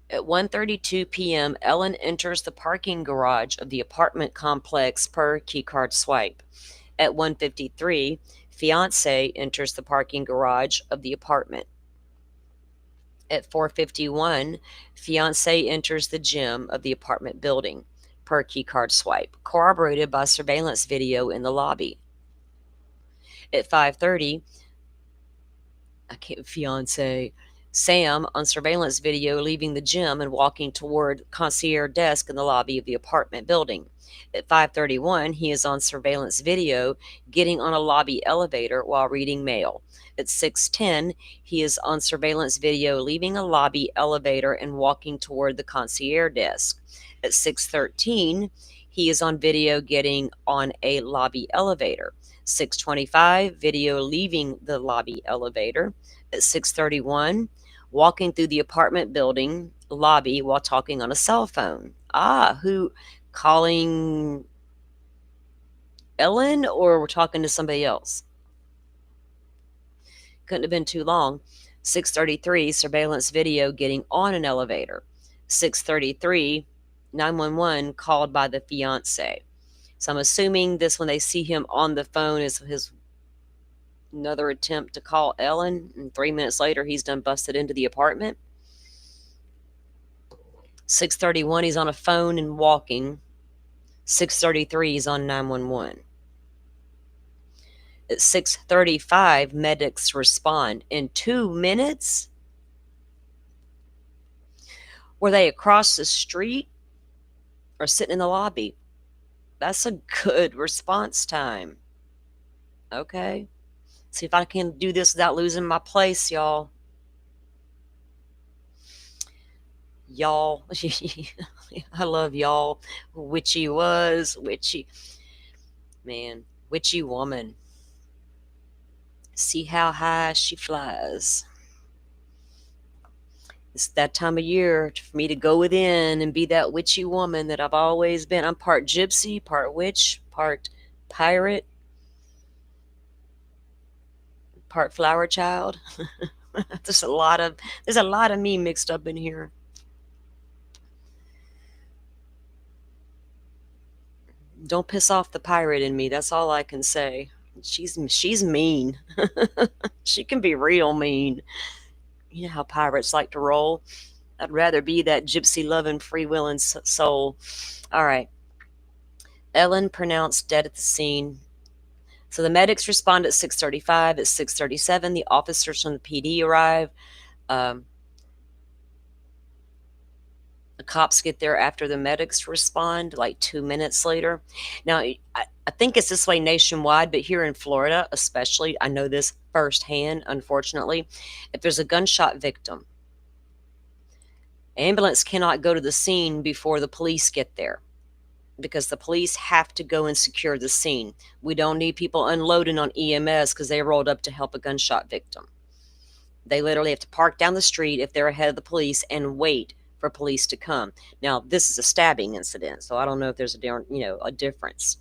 S2: At 1:32 p.m., Ellen enters the parking garage of the apartment complex per keycard swipe. At 1:53, fiance enters the parking garage of the apartment. At 4:51, fiance enters the gym of the apartment building per keycard swipe, corroborated by surveillance video in the lobby. At 5:30, fiance Sam on surveillance video leaving the gym and walking toward concierge desk in the lobby of the apartment building. At 5:31, he is on surveillance video getting on a lobby elevator while reading mail. At 6:10, he is on surveillance video leaving a lobby elevator and walking toward the concierge desk. At 6:13, he is on video getting on a lobby elevator. 6:25, video leaving the lobby elevator. At 6:31, walking through the apartment building lobby while talking on a cell phone. Who calling Ellen, or we're talking to somebody else? Couldn't have been too long. 6:33, surveillance video getting on an elevator. 6:33, 911 called by the fiance. So I'm assuming this, when they see him on the phone, is his another attempt to call Ellen, and 3 minutes later he's done busted into the apartment. 6:31, he's on a phone and walking. 6:33, he's on 911. At 6:35, medics respond. In 2 minutes? Were they across the street or sitting in the lobby? That's a good response time. Okay. See if I can do this without losing my place, y'all. Y'all. I love y'all. Witchy was. Witchy. Man. Witchy woman. See how high she flies. It's that time of year for me to go within and be that witchy woman that I've always been. I'm part gypsy, part witch, part pirate, part flower child. there's a lot of me mixed up in here. Don't piss off the pirate in me. That's all I can say. She's mean. She can be real mean. You know how pirates like to roll. I'd rather be that gypsy loving, free willing soul. All right. Ellen pronounced dead at the scene. So the medics respond at 6:35. At 6:37, the officers from the PD arrive. The cops get there after the medics respond, like 2 minutes later. Now, I think it's this way nationwide, but here in Florida, especially, I know this firsthand, unfortunately. If there's a gunshot victim, ambulance cannot go to the scene before the police get there because the police have to go and secure the scene. We don't need people unloading on EMS because they rolled up to help a gunshot victim. They literally have to park down the street if they're ahead of the police and wait for police to come. Now, this is a stabbing incident, so I don't know if there's a difference.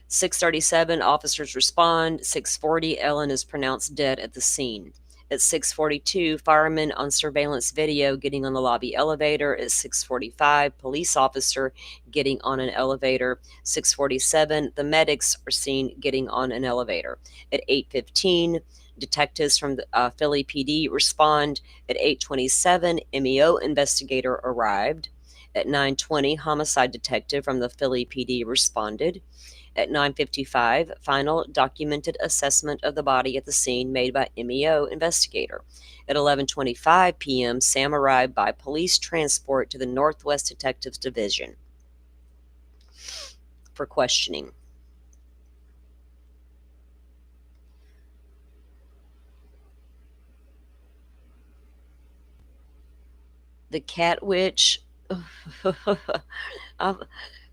S2: 6:37, officers respond. 6:40, Ellen is pronounced dead at the scene. At 6:42, firemen on surveillance video getting on the lobby elevator. At 6:45, police officer getting on an elevator. 6:47, the medics are seen getting on an elevator. At 8:15, detectives from the Philly PD respond. At 8:27, MEO investigator arrived. At 9:20, homicide detective from the Philly PD responded. At 9:55, final documented assessment of the body at the scene made by MEO investigator. At 11:25 p.m., Sam arrived by police transport to the Northwest Detectives Division for questioning. The cat witch. I'm,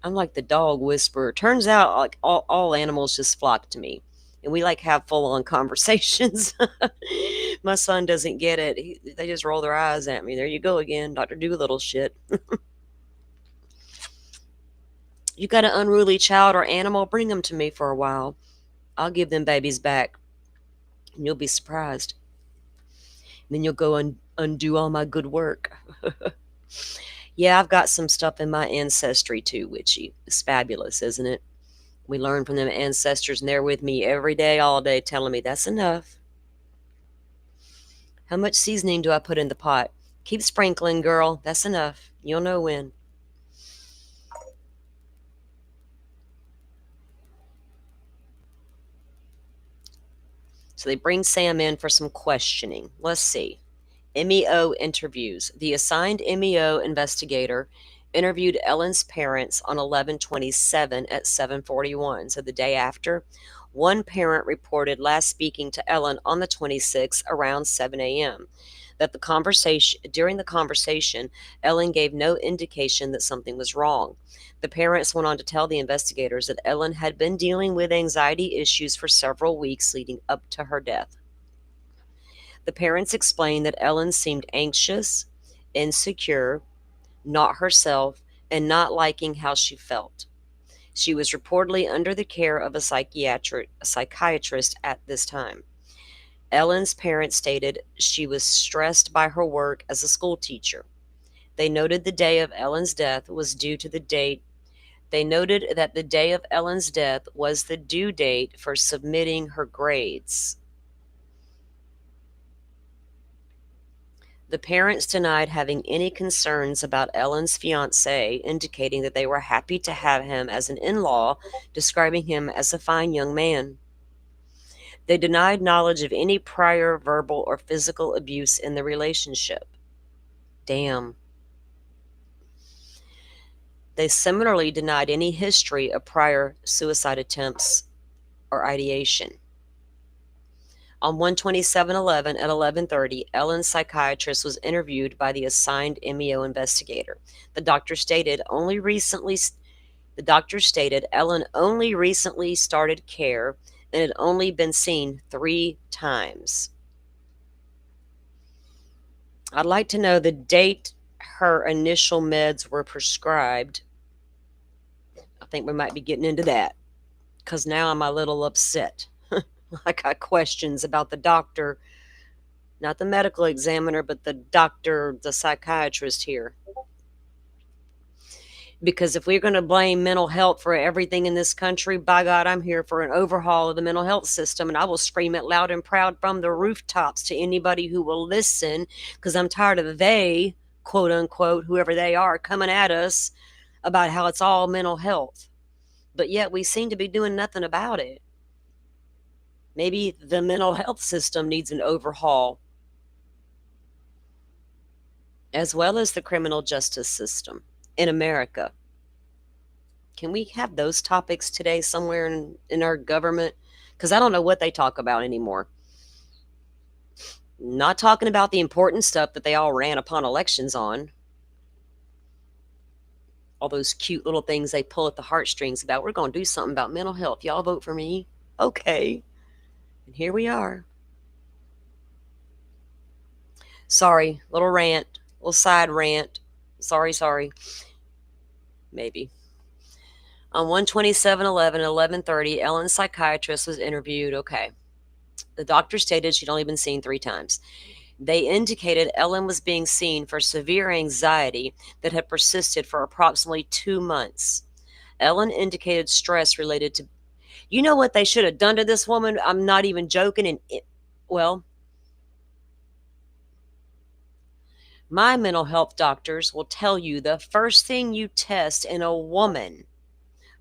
S2: I'm like the dog whisperer. Turns out, like all animals just flock to me, and we like have full on conversations. My son doesn't get it. They just roll their eyes at me. There you go again, Dr. Doolittle shit. You got an unruly child or animal, bring them to me for a while. I'll give them babies back, and you'll be surprised. And then you'll go and undo all my good work. Yeah, I've got some stuff in my ancestry too, Witchy. It's fabulous, isn't it? We learn from them ancestors, and they're with me every day, all day, telling me that's enough. How much seasoning do I put in the pot? Keep sprinkling, girl. That's enough. You'll know when. So they bring Sam in for some questioning. Let's see. MEO interviews. The assigned MEO investigator interviewed Ellen's parents on 11/27 at 7:41, so the day after. One parent reported last speaking to Ellen on the 26th around 7 a.m. During the conversation, Ellen gave no indication that something was wrong. The parents went on to tell the investigators that Ellen had been dealing with anxiety issues for several weeks leading up to her death. The parents explained that Ellen seemed anxious, insecure, not herself, and not liking how she felt. She was reportedly under the care of a psychiatrist at this time. Ellen's parents stated she was stressed by her work as a school teacher. They noted the day of Ellen's death was due to the date. They noted that the day of Ellen's death was the due date for submitting her grades. The parents denied having any concerns about Ellen's fiance, indicating that they were happy to have him as an in-law, describing him as a fine young man. They denied knowledge of any prior verbal or physical abuse in the relationship. Damn. They similarly denied any history of prior suicide attempts or ideation. On 1/27/11 at 11:30, Ellen's psychiatrist was interviewed by the assigned MEO investigator. The doctor stated Ellen only recently started care and had only been seen 3 times. I'd like to know the date her initial meds were prescribed. I think we might be getting into that because now I'm a little upset. I got questions about the doctor, not the medical examiner, but the doctor, the psychiatrist here. Because if we're going to blame mental health for everything in this country, by God, I'm here for an overhaul of the mental health system, and I will scream it loud and proud from the rooftops to anybody who will listen, because I'm tired of they, quote unquote, whoever they are, coming at us about how it's all mental health. But yet we seem to be doing nothing about it. Maybe the mental health system needs an overhaul, as well as the criminal justice system in America. Can we have those topics today somewhere in our government? Because I don't know what they talk about anymore. Not talking about the important stuff that they all ran upon elections on. All those cute little things they pull at the heartstrings about. We're going to do something about mental health. Y'all vote for me. Okay. And here we are. Sorry, little rant, little side rant. Sorry. Maybe. On 1/27/11 at 11:30, Ellen's psychiatrist was interviewed. Okay. The doctor stated she'd only been seen 3 times. They indicated Ellen was being seen for severe anxiety that had persisted for approximately 2 months. Ellen indicated stress related to, you know what they should have done to this woman? I'm not even joking. Well, my mental health doctors will tell you the first thing you test in a woman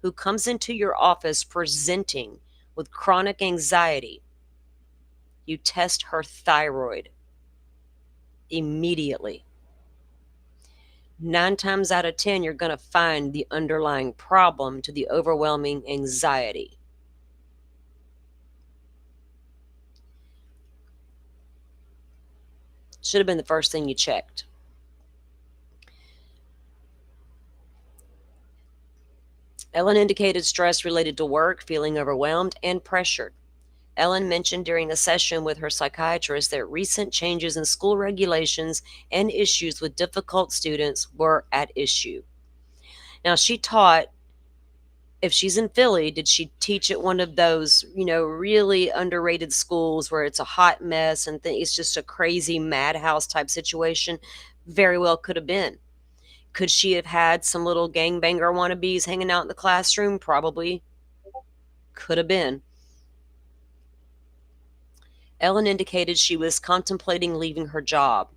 S2: who comes into your office presenting with chronic anxiety, you test her thyroid immediately. 9 times out of 10, you're going to find the underlying problem to the overwhelming anxiety. Should have been the first thing you checked. Ellen indicated stress related to work, feeling overwhelmed, and pressured. Ellen mentioned during the session with her psychiatrist that recent changes in school regulations and issues with difficult students were at issue. Now, she taught, if she's in Philly, did she teach at one of those, really underrated schools where it's a hot mess and it's just a crazy madhouse type situation? Very well could have been. Could she have had some little gangbanger wannabes hanging out in the classroom? Probably. Could have been. Ellen indicated she was contemplating leaving her job.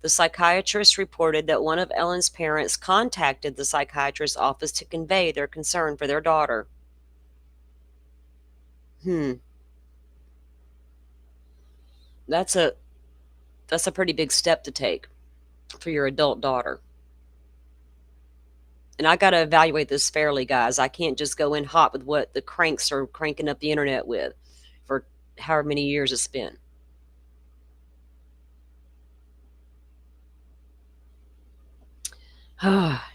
S2: The psychiatrist reported that one of Ellen's parents contacted the psychiatrist's office to convey their concern for their daughter. That's a pretty big step to take for your adult daughter. And I got to evaluate this fairly, guys. I can't just go in hot with what the cranks are cranking up the internet with for however many years it's been.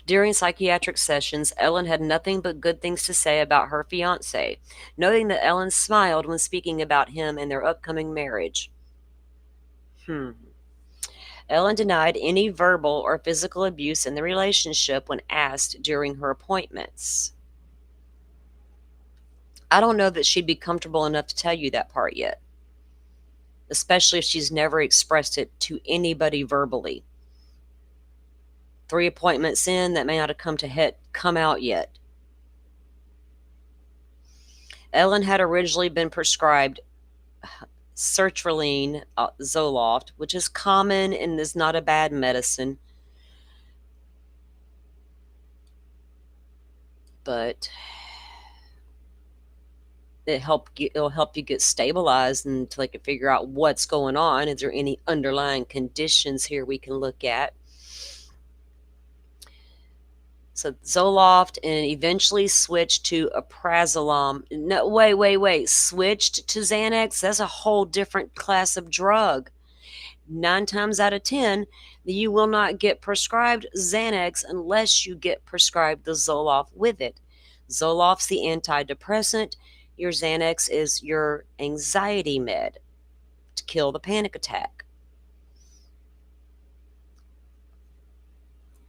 S2: During psychiatric sessions, Ellen had nothing but good things to say about her fiance, noting that Ellen smiled when speaking about him and their upcoming marriage. Ellen denied any verbal or physical abuse in the relationship when asked during her appointments. I don't know that she'd be comfortable enough to tell you that part yet, especially if she's never expressed it to anybody verbally. 3 appointments in, that may not have come out yet. Ellen had originally been prescribed sertraline, Zoloft, which is common and is not a bad medicine. But it'll help you get stabilized until they can figure out what's going on. Is there any underlying conditions here we can look at? So Zoloft, and eventually switched to Aprazolam. No, wait. Switched to Xanax? That's a whole different class of drug. 9 times out of 10, you will not get prescribed Xanax unless you get prescribed the Zoloft with it. Zoloft's the antidepressant. Your Xanax is your anxiety med to kill the panic attack.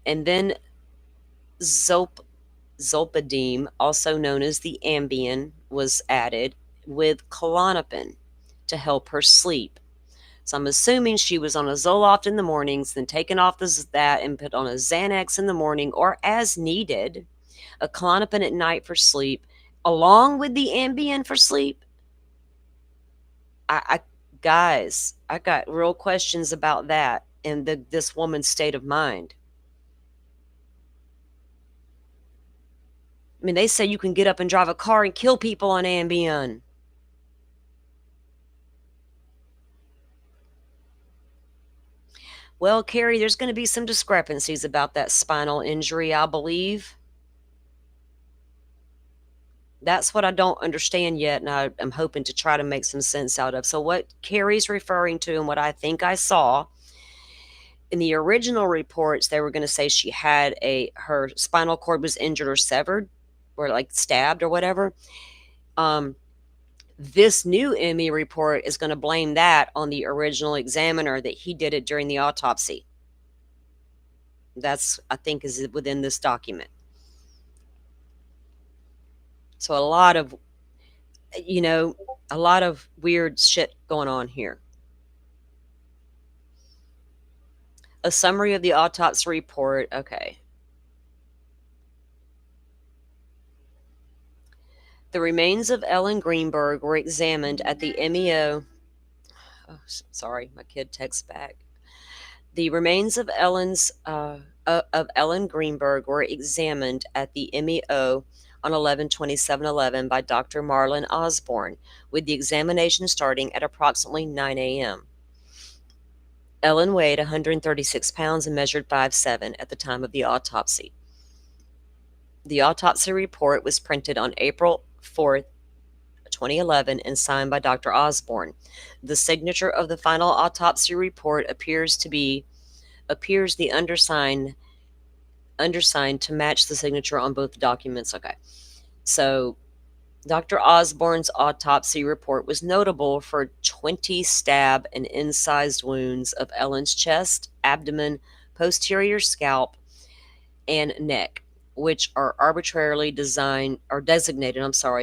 S2: And then Zolpidem, also known as the Ambien, was added with Klonopin to help her sleep. So I'm assuming she was on a Zoloft in the mornings, then taken off that and put on a Xanax in the morning, or as needed, a Klonopin at night for sleep, along with the Ambien for sleep. Guys, I got real questions about that and this woman's state of mind. I mean, they say you can get up and drive a car and kill people on Ambien. Well, Carrie, there's going to be some discrepancies about that spinal injury, I believe. That's what I don't understand yet, and I'm hoping to try to make some sense out of. So, what Carrie's referring to, and what I think I saw in the original reports, they were going to say she had her spinal cord was injured or severed, or like stabbed or whatever. This new ME report is going to blame that on the original examiner, that he did it during the autopsy. That's, I think, is within this document. So a lot of weird shit going on here. A summary of the autopsy report. Okay. The remains of Ellen Greenberg were examined at the MEO. Oh, sorry, my kid texts back. The remains of Ellen Greenberg were examined at the MEO on 11/27/11 by Dr. Marlon Osborne, with the examination starting at approximately 9 a.m. Ellen weighed 136 pounds and measured 5'7" at the time of the autopsy. The autopsy report was printed on April 4th, 2011, and signed by Dr. Osborne. The signature of the final autopsy report appears the undersigned to match the signature on both documents. Okay. So Dr. Osborne's autopsy report was notable for 20 stab and incised wounds of Ellen's chest, abdomen, posterior scalp, and neck, which are arbitrarily designated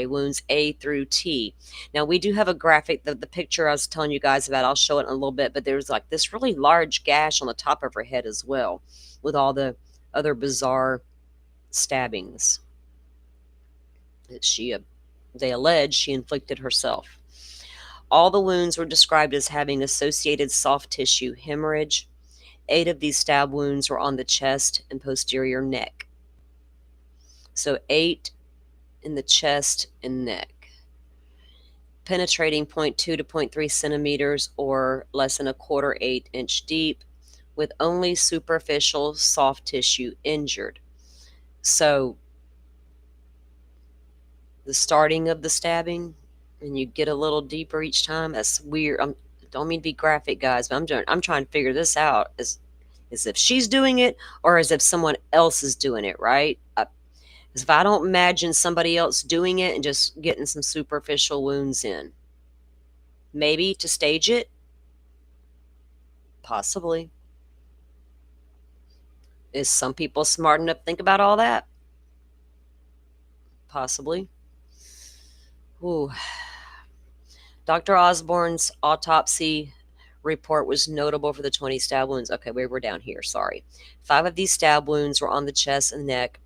S2: wounds A through T. Now, we do have a graphic, the picture I was telling you guys about, I'll show it in a little bit, but there's like this really large gash on the top of her head as well, with all the other bizarre stabbings that they allege she inflicted herself. All the wounds were described as having associated soft tissue hemorrhage. 8 of these stab wounds were on the chest and posterior neck. So 8 in the chest and neck, penetrating 0.2 to 0.3 centimeters or less than 1/4 inch deep, with only superficial soft tissue injured. So the starting of the stabbing, and you get a little deeper each time. That's weird. I don't mean to be graphic, guys, but I'm trying to figure this out as if she's doing it or as if someone else is doing it, right? Because if I don't imagine somebody else doing it and just getting some superficial wounds in, maybe to stage it, possibly. Is some people smart enough to think about all that? Possibly. Ooh. Dr. Osborne's autopsy report was notable for the 20 stab wounds. Okay, we're down here. Sorry. 5 of these stab wounds were on the chest and neck.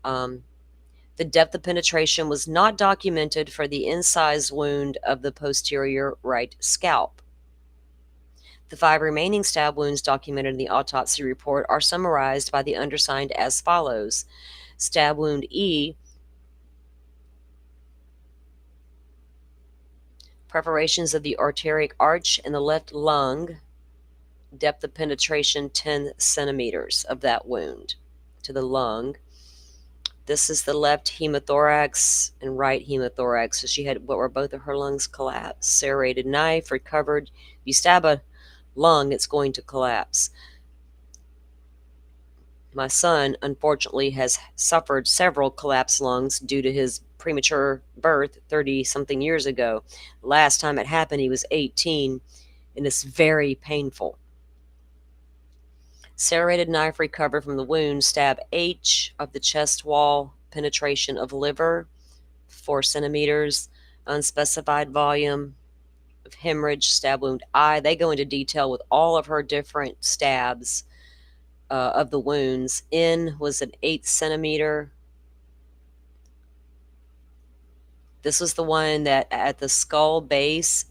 S2: The depth of penetration was not documented for the incised wound of the posterior right scalp. The 5 remaining stab wounds documented in the autopsy report are summarized by the undersigned as follows. Stab wound E, perforations of the arterial arch in the left lung, depth of penetration 10 centimeters of that wound to the lung. This is the left hemothorax and right hemothorax. So she had both of her lungs collapsed. Serrated knife recovered. If you stab a lung, it's going to collapse. My son, unfortunately, has suffered several collapsed lungs due to his premature birth 30-something years ago. Last time it happened, he was 18, and it's very painful. Serrated knife recovered from the wound. Stab H of the chest wall. Penetration of liver, 4 centimeters. Unspecified volume of hemorrhage. Stab wound I. They go into detail with all of her different stabs of the wounds. N was an 8 centimeter. This was the one that at the skull base,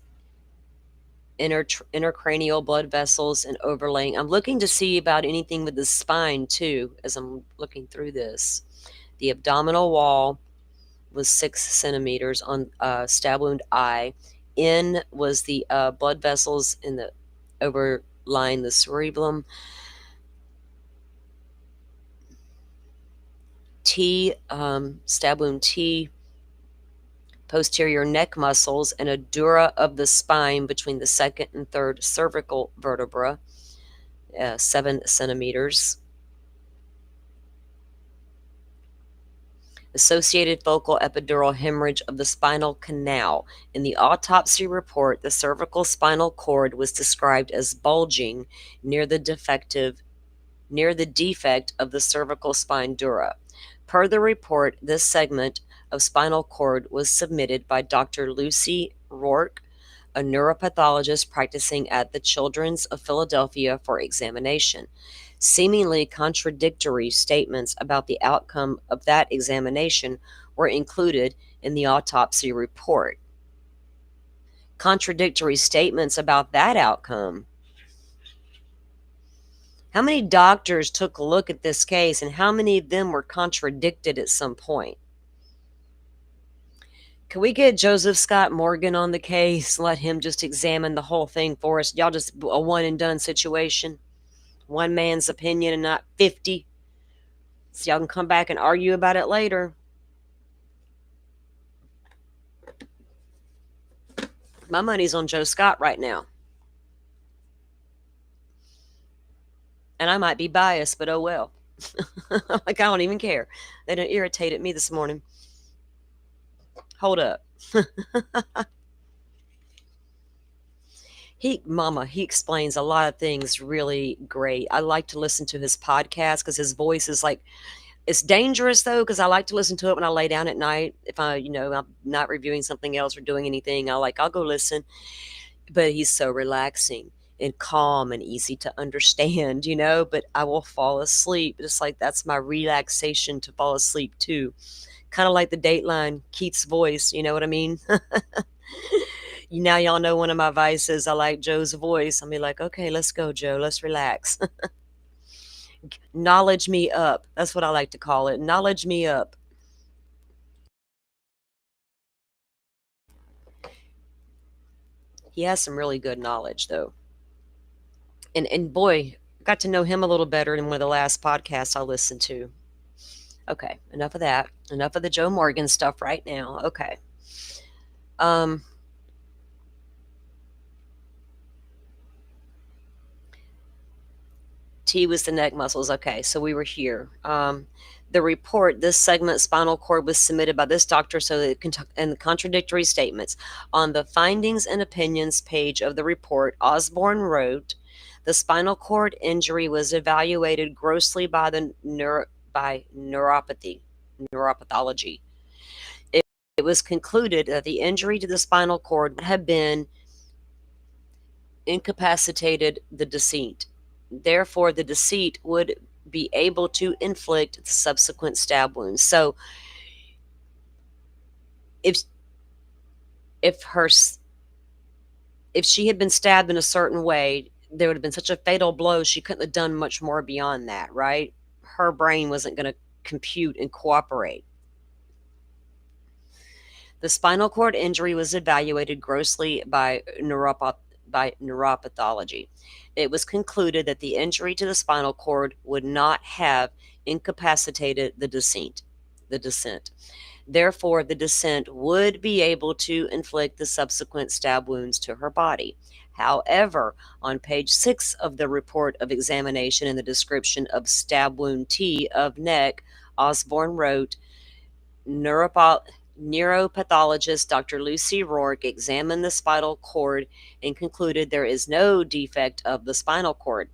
S2: intercranial blood vessels and overlaying. I'm looking to see about anything with the spine too as I'm looking through this. The abdominal wall was 6 centimeters on stab wound I. N was the blood vessels in the overlying the cerebellum. T, stab wound T, posterior neck muscles, and a dura of the spine between the second and third cervical vertebra, 7 centimeters. Associated focal epidural hemorrhage of the spinal canal. In the autopsy report, the cervical spinal cord was described as bulging near the defect of the cervical spine dura. Per the report, this segment of spinal cord was submitted by Dr. Lucy Rourke, a neuropathologist practicing at the Children's of Philadelphia, for examination. Seemingly contradictory statements about the outcome of that examination were included in the autopsy report. Contradictory statements about that outcome. How many doctors took a look at this case, and how many of them were contradicted at some point? Can we get Joseph Scott Morgan on the case? Let him just examine the whole thing for us. Y'all just a one and done situation. One man's opinion and not 50. So y'all can come back and argue about it later. My money's on Joe Scott right now. And I might be biased, but oh well. Like, I don't even care. They done irritated me this morning. Hold up. He explains a lot of things really great. I like to listen to his podcast because his voice is like, it's dangerous though, because I like to listen to it when I lay down at night. If I'm not reviewing something else or doing anything, I'll go listen. But he's so relaxing and calm and easy to understand, but I will fall asleep. It's like, that's my relaxation, to fall asleep too. Kind of like the Dateline Keith's voice, you know what I mean? Now y'all know one of my vices. I like Joe's voice. I'll be like, okay, let's go, Joe. Let's relax. Knowledge me up. That's what I like to call it. Knowledge me up. He has some really good knowledge, though. And boy, got to know him a little better in one of the last podcasts I listened to. Okay, enough of that. Enough of the Joe Morgan stuff right now. Okay. T was the neck muscles. Okay, so we were here. The report, this segment spinal cord, was submitted by this doctor, so it and the contradictory statements. On the findings and opinions page of the report, Osborne wrote, the spinal cord injury was evaluated grossly by the neuropathology. It was concluded that the injury to the spinal cord had been incapacitated the decedent. Therefore, the decedent would be able to inflict the subsequent stab wounds. So, if she had been stabbed in a certain way, there would have been such a fatal blow, she couldn't have done much more beyond that, right? Her brain wasn't going to compute and cooperate. The spinal cord injury was evaluated grossly by neuropathology. It was concluded that the injury to the spinal cord would not have incapacitated the decedent. Therefore, the decedent would be able to inflict the subsequent stab wounds to her body. However, on page 6 of the report of examination, in the description of stab wound T of neck, Osborne wrote, neuropathologist Dr. Lucy Rourke examined the spinal cord and concluded there is no defect of the spinal cord.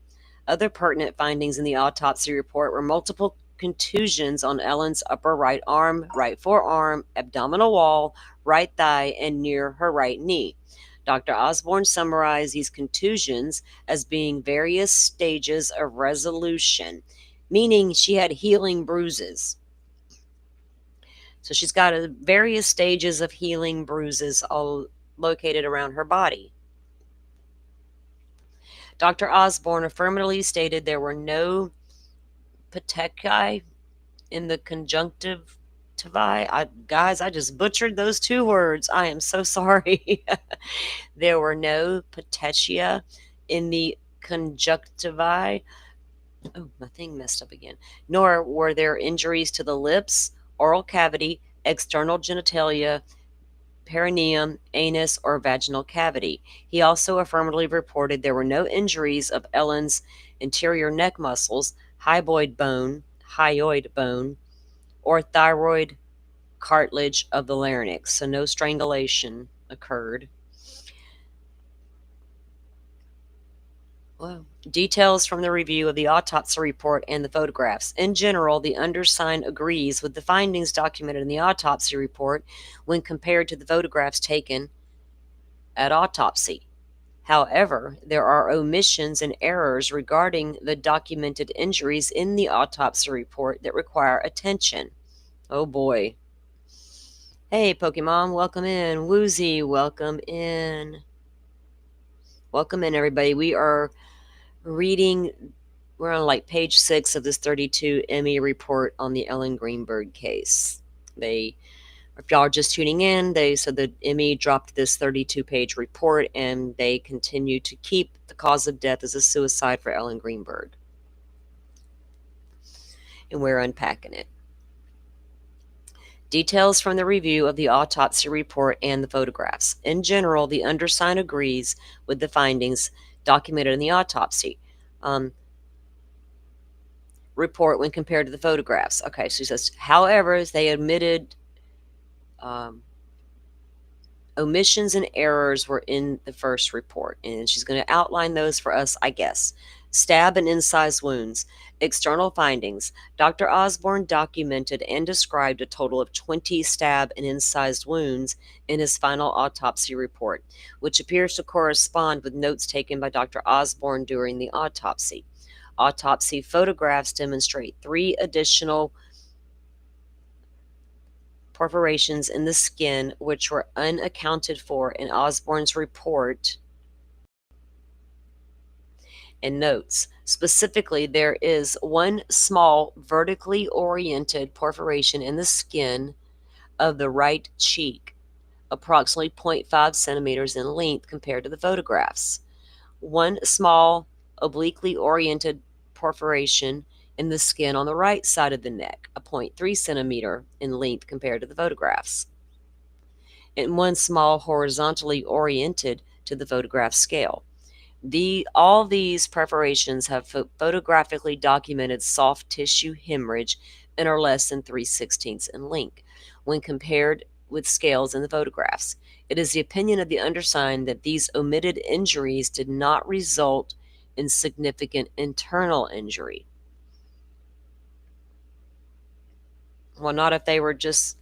S2: Other pertinent findings in the autopsy report were multiple contusions on Ellen's upper right arm, right forearm, abdominal wall, right thigh, and near her right knee. Dr. Osborne summarized these contusions as being various stages of resolution, meaning she had healing bruises. So she's got various stages of healing bruises all located around her body. Dr. Osborne affirmatively stated there were no petechiae in the conjunctivae. Guys, I just butchered those two words. I am so sorry. There were no petechia in the conjunctivae. Oh, my thing messed up again. Nor were there injuries to the lips, oral cavity, external genitalia, perineum, anus, or vaginal cavity. He also affirmatively reported there were no injuries of Ellen's interior neck muscles, hyoid bone, or thyroid cartilage of the larynx, so no strangulation occurred. Wow. Details from the review of the autopsy report and the photographs. In general, the undersigned agrees with the findings documented in the autopsy report when compared to the photographs taken at autopsy. However, there are omissions and errors regarding the documented injuries in the autopsy report that require attention. Oh boy. Hey, Pokemon, welcome in. Woozy, welcome in. Welcome in, everybody. We are reading, we're on like page 6 of this 32 ME report on the Ellen Greenberg case. If y'all are just tuning in, they said that ME dropped this 32-page report and they continue to keep the cause of death as a suicide for Ellen Greenberg. And we're unpacking it. Details from the review of the autopsy report and the photographs. In general, the undersigned agrees with the findings documented in the autopsy report when compared to the photographs. Okay, so he says, however, they admitted omissions and errors were in the first report, and she's going to outline those for us, I guess. Stab and incised wounds. External findings. Dr. Osborne documented and described a total of 20 stab and incised wounds in his final autopsy report, which appears to correspond with notes taken by Dr. Osborne during the autopsy. Autopsy photographs demonstrate 3 additional perforations in the skin, which were unaccounted for in Osborne's report and notes. Specifically, there is 1 small vertically oriented perforation in the skin of the right cheek, approximately 0.5 centimeters in length compared to the photographs. 1 small obliquely oriented perforation in the skin on the right side of the neck, a 0.3 centimeter in length compared to the photographs, and 1 small horizontally oriented to the photograph scale. All these perforations have photographically documented soft tissue hemorrhage and are less than 3/16 in length when compared with scales in the photographs. It is the opinion of the undersigned that these omitted injuries did not result in significant internal injury. Well, not if they were just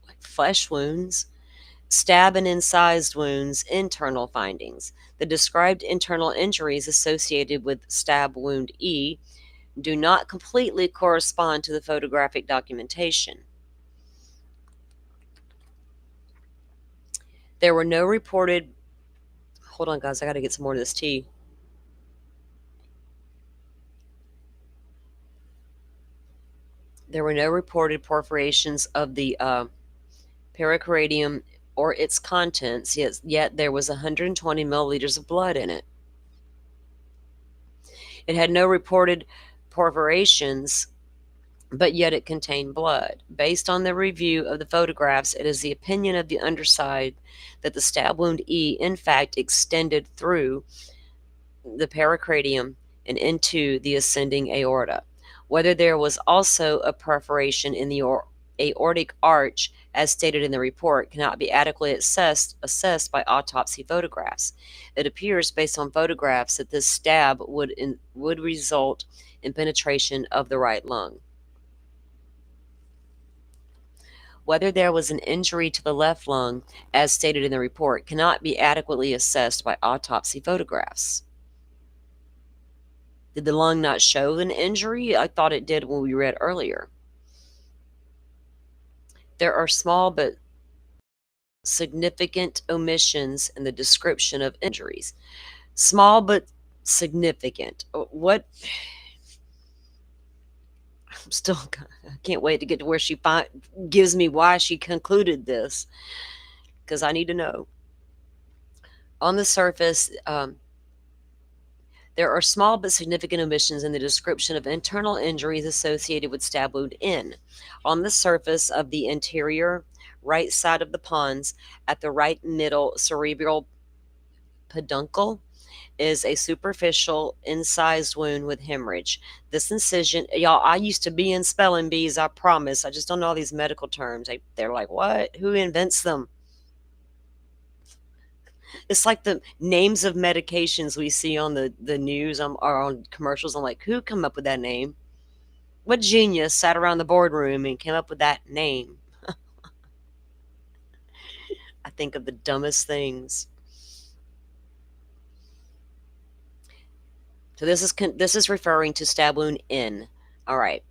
S2: like flesh wounds. Stab and incised wounds, internal findings. The described internal injuries associated with stab wound E do not completely correspond to the photographic documentation. There were no reported, hold on guys, I gotta get some more of this tea. There were no reported perforations of the pericardium or its contents, yet there was 120 milliliters of blood in it. It had no reported perforations, but yet it contained blood. Based on the review of the photographs, it is the opinion of the underside that the stab wound E, in fact, extended through the pericardium and into the ascending aorta. Whether there was also a perforation in the aortic arch, as stated in the report, cannot be adequately assessed by autopsy photographs. It appears, based on photographs, that this stab would result in penetration of the right lung. Whether there was an injury to the left lung, as stated in the report, cannot be adequately assessed by autopsy photographs. Did the lung not show an injury? I thought it did when we read earlier. There are small but significant omissions in the description of injuries. Small but significant. What? I can't wait to get to where she gives me why she concluded this, because I need to know. On the surface, There are small but significant omissions in the description of internal injuries associated with stab wound N. On the surface of the anterior right side of the pons, at the right middle cerebral peduncle, is a superficial incised wound with hemorrhage. This incision, y'all, I used to be in spelling bees, I promise. I just don't know all these medical terms. They're like, what? Who invents them? It's like the names of medications we see on the news or on commercials. I'm like, who come up with that name? What genius sat around the boardroom and came up with that name? I think of the dumbest things. So this is referring to stab wound N. All right.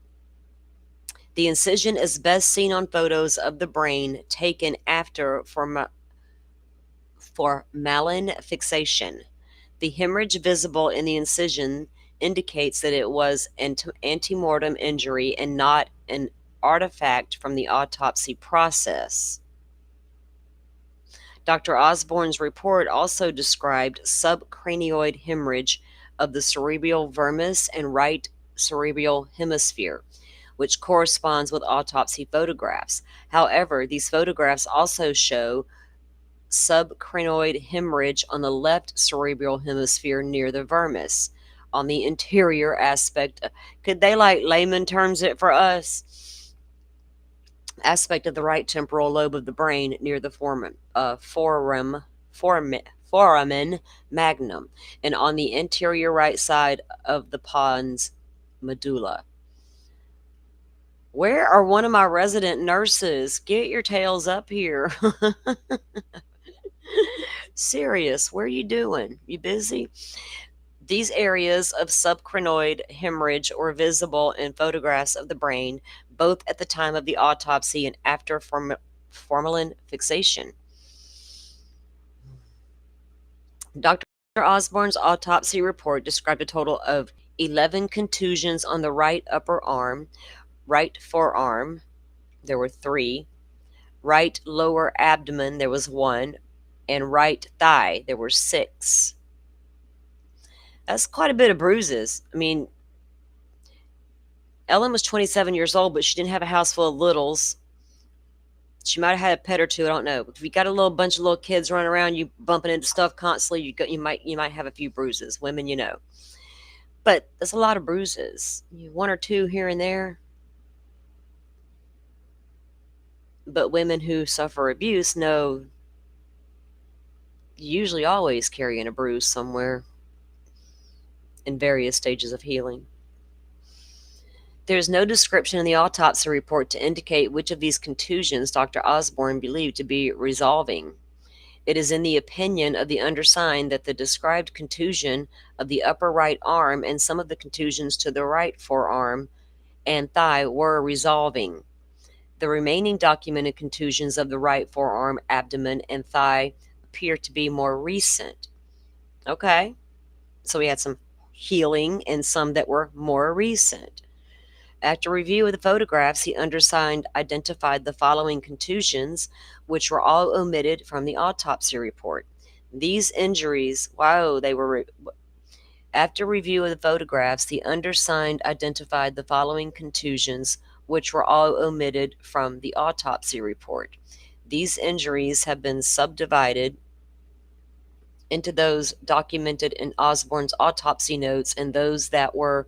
S2: The incision is best seen on photos of the brain taken after formalin fixation. The hemorrhage visible in the incision indicates that it was an antemortem injury and not an artifact from the autopsy process. Dr. Osborne's report also described subcranioid hemorrhage of the cerebral vermis and right cerebral hemisphere, which corresponds with autopsy photographs. However, these photographs also show subcranoid hemorrhage on the left cerebral hemisphere near the vermis. On the interior aspect, could they like layman terms it for us? Aspect of the right temporal lobe of the brain near the foramen magnum, and on the interior right side of the pons medulla. Where are one of my resident nurses? Get your tails up here. Serious, where are you doing? You busy? These areas of subcranoid hemorrhage were visible in photographs of the brain, both at the time of the autopsy and after formalin fixation. Dr. Osborne's autopsy report described a total of 11 contusions on the right upper arm, right forearm, there were 3, right lower abdomen, there was 1, and right thigh, there were 6. That's quite a bit of bruises. I mean, Ellen was 27 years old, but she didn't have a house full of littles. She might have had a pet or two. I don't know. If you got a little bunch of little kids running around, you bumping into stuff constantly, you might have a few bruises. Women, you know, but that's a lot of bruises. 1 or 2 here and there. But women who suffer abuse know you usually always carrying a bruise somewhere in various stages of healing. There is no description in the autopsy report to indicate which of these contusions Dr. Osborne believed to be resolving. It is in the opinion of the undersigned that the described contusion of the upper right arm and some of the contusions to the right forearm and thigh were resolving. The remaining documented contusions of the right forearm, abdomen, and thigh appear to be more recent. Okay, so we had some healing and some that were more recent. After review of the photographs, the undersigned identified the following contusions, which were all omitted from the autopsy report. These injuries, after review of the photographs, the undersigned identified the following contusions, which were all omitted from the autopsy report. These injuries have been subdivided into those documented in Osborne's autopsy notes and those that were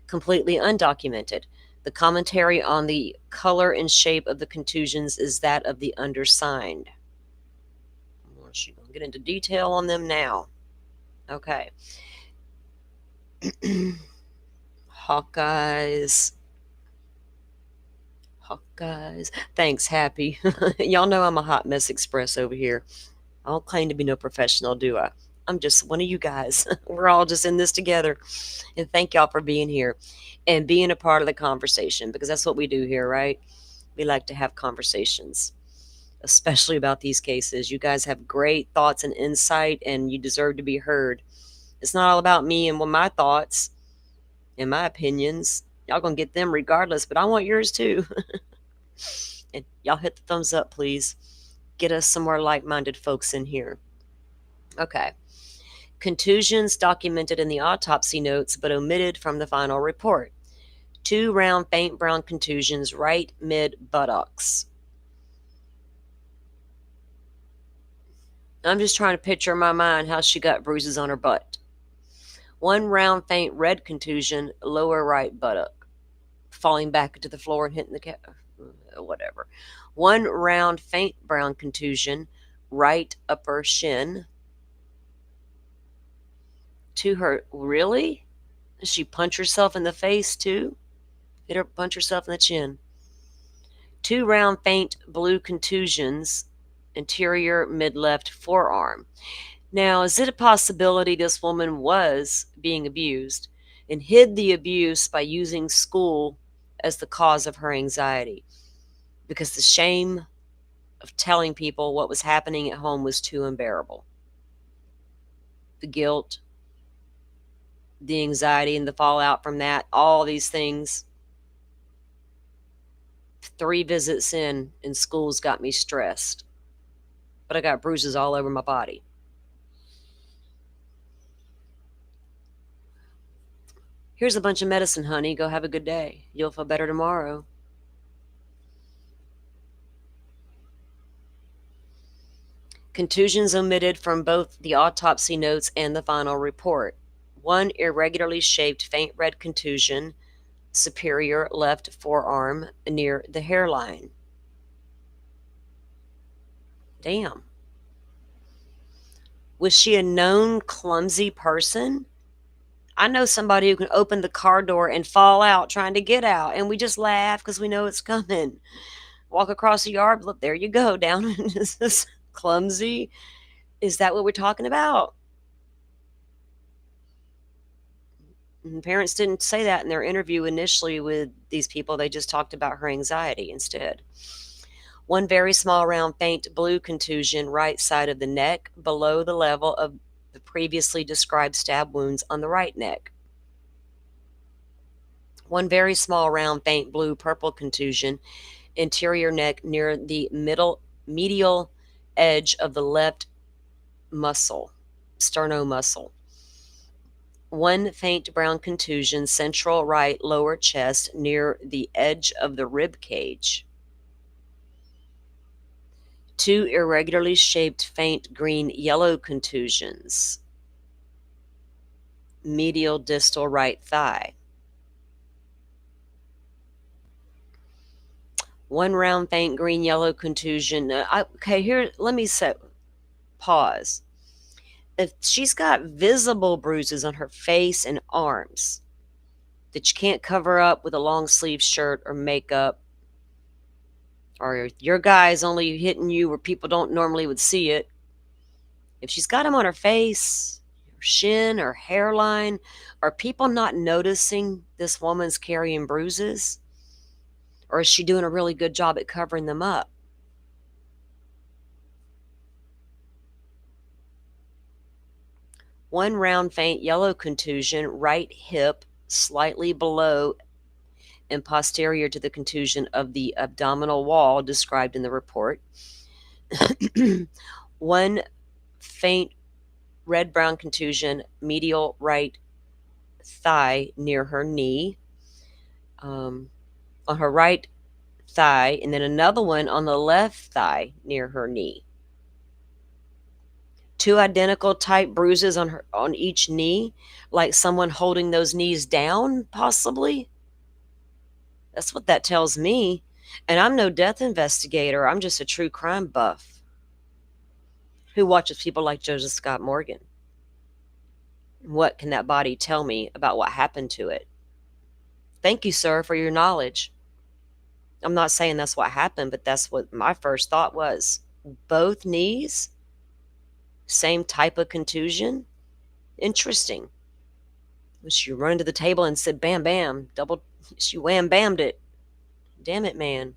S2: completely undocumented. The commentary on the color and shape of the contusions is that of the undersigned. She's going to get into detail on them now. Okay. Hawkeyes. Thanks, Happy. Y'all know I'm a hot mess express over here. I don't claim to be no professional, do I? I'm just one of you guys. We're all just in this together. And thank y'all for being here and being a part of the conversation, because that's what we do here, right? We like to have conversations, especially about these cases. You guys have great thoughts and insight, and you deserve to be heard. It's not all about me and my thoughts and my opinions. Y'all gonna get them regardless, but I want yours too. And y'all hit the thumbs up, please. Get us some more like-minded folks in here. Okay. Contusions documented in the autopsy notes but omitted from the final report. 2 round faint brown contusions right mid buttocks. I'm just trying to picture in my mind how she got bruises on her butt. 1 round faint red contusion lower right buttock, falling back into the floor and hitting the whatever. 1 round faint brown contusion right upper shin. To her, really? Did she punch herself in the face too? Hit her, punch herself in the chin. 2 round faint blue contusions, interior mid-left forearm. Now, is it a possibility this woman was being abused and hid the abuse by using school as the cause of her anxiety? Because the shame of telling people what was happening at home was too unbearable. The guilt, the anxiety, and the fallout from that, all these things. 3 visits in, and school's got me stressed. But I got bruises all over my body. Here's a bunch of medicine, honey. Go have a good day. You'll feel better tomorrow. Contusions omitted from both the autopsy notes and the final report. 1 irregularly shaped faint red contusion, superior left forearm near the hairline. Damn. Was she a known clumsy person? I know somebody who can open the car door and fall out trying to get out, and we just laugh because we know it's coming. Walk across the yard, look, there you go, down. Is this clumsy? Is that what we're talking about? And parents didn't say that in their interview initially with these people. They just talked about her anxiety instead. 1 very small round faint blue contusion right side of the neck below the level of the previously described stab wounds on the right neck. 1 very small round faint blue purple contusion interior neck near the medial edge of the left muscle, sternomuscle. 1 faint brown contusion central right lower chest near the edge of the rib cage. 2 irregularly shaped faint green yellow contusions, medial distal right thigh. 1 round faint green yellow contusion. Okay, here, let me pause. If she's got visible bruises on her face and arms that you can't cover up with a long sleeve shirt or makeup, or your guy's only hitting you where people don't normally would see it, if she's got them on her face, her shin, or hairline, are people not noticing this woman's carrying bruises? Or is she doing a really good job at covering them up? One round faint yellow contusion, right hip, slightly below and posterior to the contusion of the abdominal wall described in the report. 1 faint red-brown contusion, medial right thigh near her knee, on her right thigh, and then another one on the left thigh near her knee. 2 identical type bruises on each knee, like someone holding those knees down, possibly. That's what that tells me. And I'm no death investigator. I'm just a true crime buff who watches people like Joseph Scott Morgan. What can that body tell me about what happened to it? Thank you, sir, for your knowledge. I'm not saying that's what happened, but that's what my first thought was. Both knees? Same type of contusion? Interesting. She run to the table and said, bam, bam, she wham-bammed it. Damn it, man.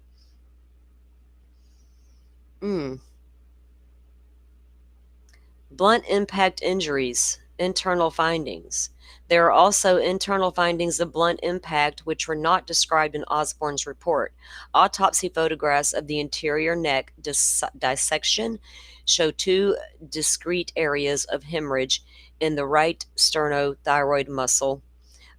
S2: Blunt impact injuries, internal findings. There are also internal findings of blunt impact which were not described in Osborne's report. Autopsy photographs of the interior neck dissection show 2 discrete areas of hemorrhage in the right sternothyroid muscle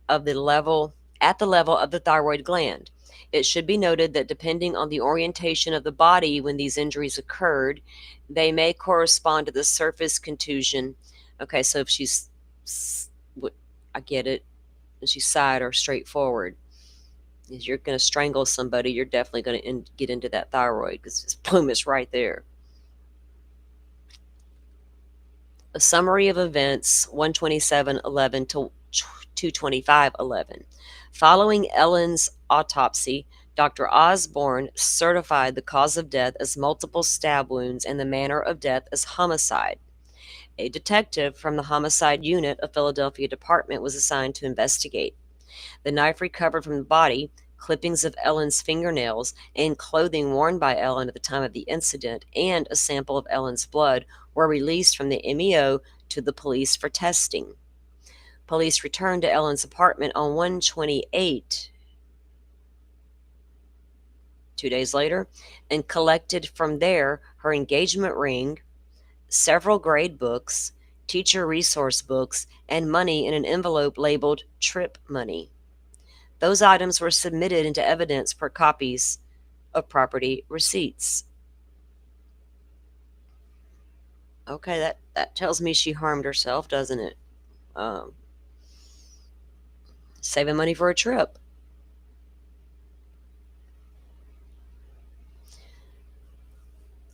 S2: of the level at the level of the thyroid gland. It should be noted that depending on the orientation of the body when these injuries occurred, they may correspond to the surface contusion. Okay, so if she's, I get it, and she's side or straight forward, if you're going to strangle somebody, you're definitely going to get into that thyroid because this plume is right there. A summary of events 127:11 to 225:11. Following Ellen's autopsy, Dr. Osborne certified the cause of death as multiple stab wounds and the manner of death as homicide. A detective from the homicide unit of Philadelphia Department was assigned to investigate. The knife recovered from the body, clippings of Ellen's fingernails, and clothing worn by Ellen at the time of the incident, and a sample of Ellen's blood were released from the MEO to the police for testing. Police returned to Ellen's apartment on 1/28, 2 days later, and collected from there her engagement ring, several grade books, teacher resource books, and money in an envelope labeled trip money. Those items were submitted into evidence for copies of property receipts. Okay, that tells me she harmed herself, doesn't it? Saving money for a trip.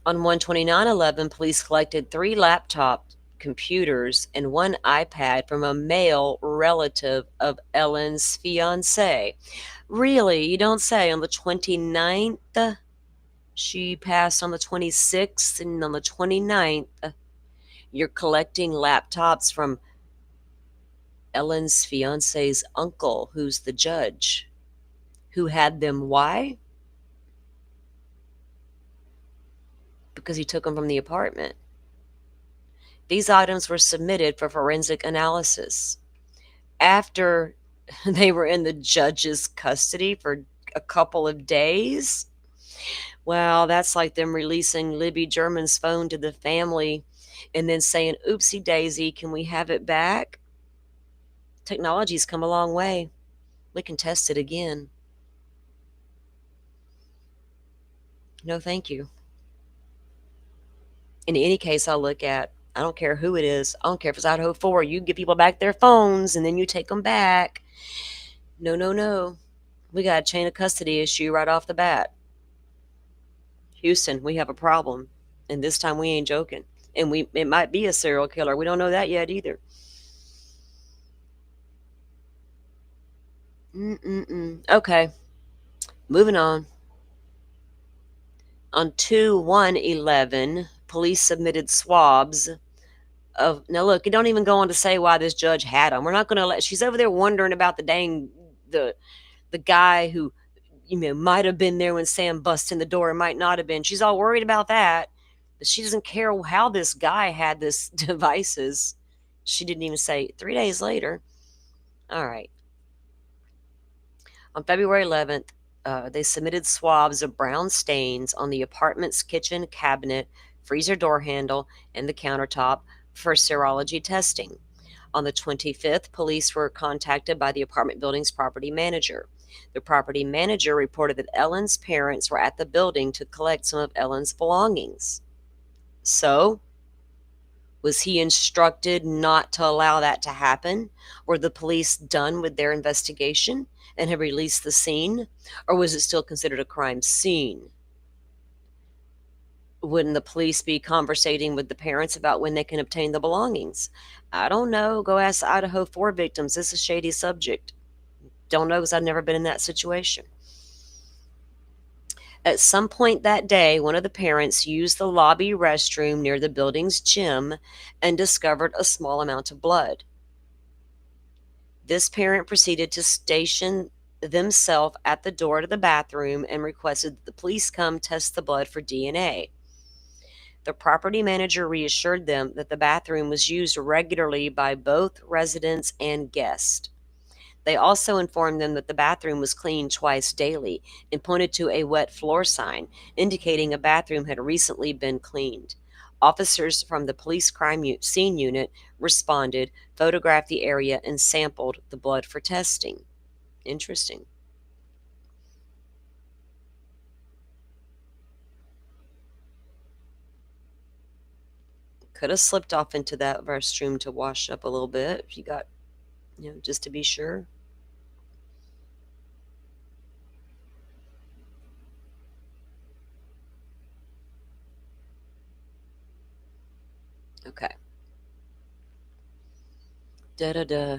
S2: On 129/11, police collected 3 laptop computers and 1 iPad from a male relative of Ellen's fiance. Really? You don't say. On the 29th, she passed on the 26th, and on the 29th, you're collecting laptops from Ellen's fiance's uncle, who's the judge, who had them. Why? Because he took them from the apartment. These items were submitted for forensic analysis. After they were in the judge's custody for a couple of days, well, that's like them releasing Libby German's phone to the family and then saying, oopsie daisy, can we have it back? Technology's come a long way. We can test it again. No, thank you. In any case, I look at, I don't care who it is. I don't care if it's Idaho 4. You give people back their phones and then you take them back. No, no, no. We got a chain of custody issue right off the bat. Houston, we have a problem. And this time we ain't joking. And it might be a serial killer. We don't know that yet either. Okay. Moving on. On 2/1/11, police submitted swabs of, now look, it don't even go on to say why this judge had them. We're not going to let, she's over there wondering about the guy who, might have been there when Sam busted in the door and might not have been. She's all worried about that, but she doesn't care how this guy had this devices. She didn't even say 3 days later. All right. On February 11th, they submitted swabs of brown stains on the apartment's kitchen cabinet, freezer door handle, and the countertop for serology testing. On the 25th, police were contacted by the apartment building's property manager. The property manager reported that Ellen's parents were at the building to collect some of Ellen's belongings. So, was he instructed not to allow that to happen? Were the police done with their investigation and had released the scene? Or was it still considered a crime scene? Wouldn't the police be conversating with the parents about when they can obtain the belongings? I don't know. Go ask the Idaho 4 victims. This is a shady subject. Don't know because I've never been in that situation. At some point that day, one of the parents used the lobby restroom near the building's gym and discovered a small amount of blood. This parent proceeded to station themselves at the door to the bathroom and requested that the police come test the blood for DNA. The property manager reassured them that the bathroom was used regularly by both residents and guests. They also informed them that the bathroom was cleaned twice daily and pointed to a wet floor sign, indicating a bathroom had recently been cleaned. Officers from the police scene unit responded, photographed the area, and sampled the blood for testing. Interesting. Could have slipped off into that restroom to wash up a little bit if you got, just to be sure. Okay. Da da da.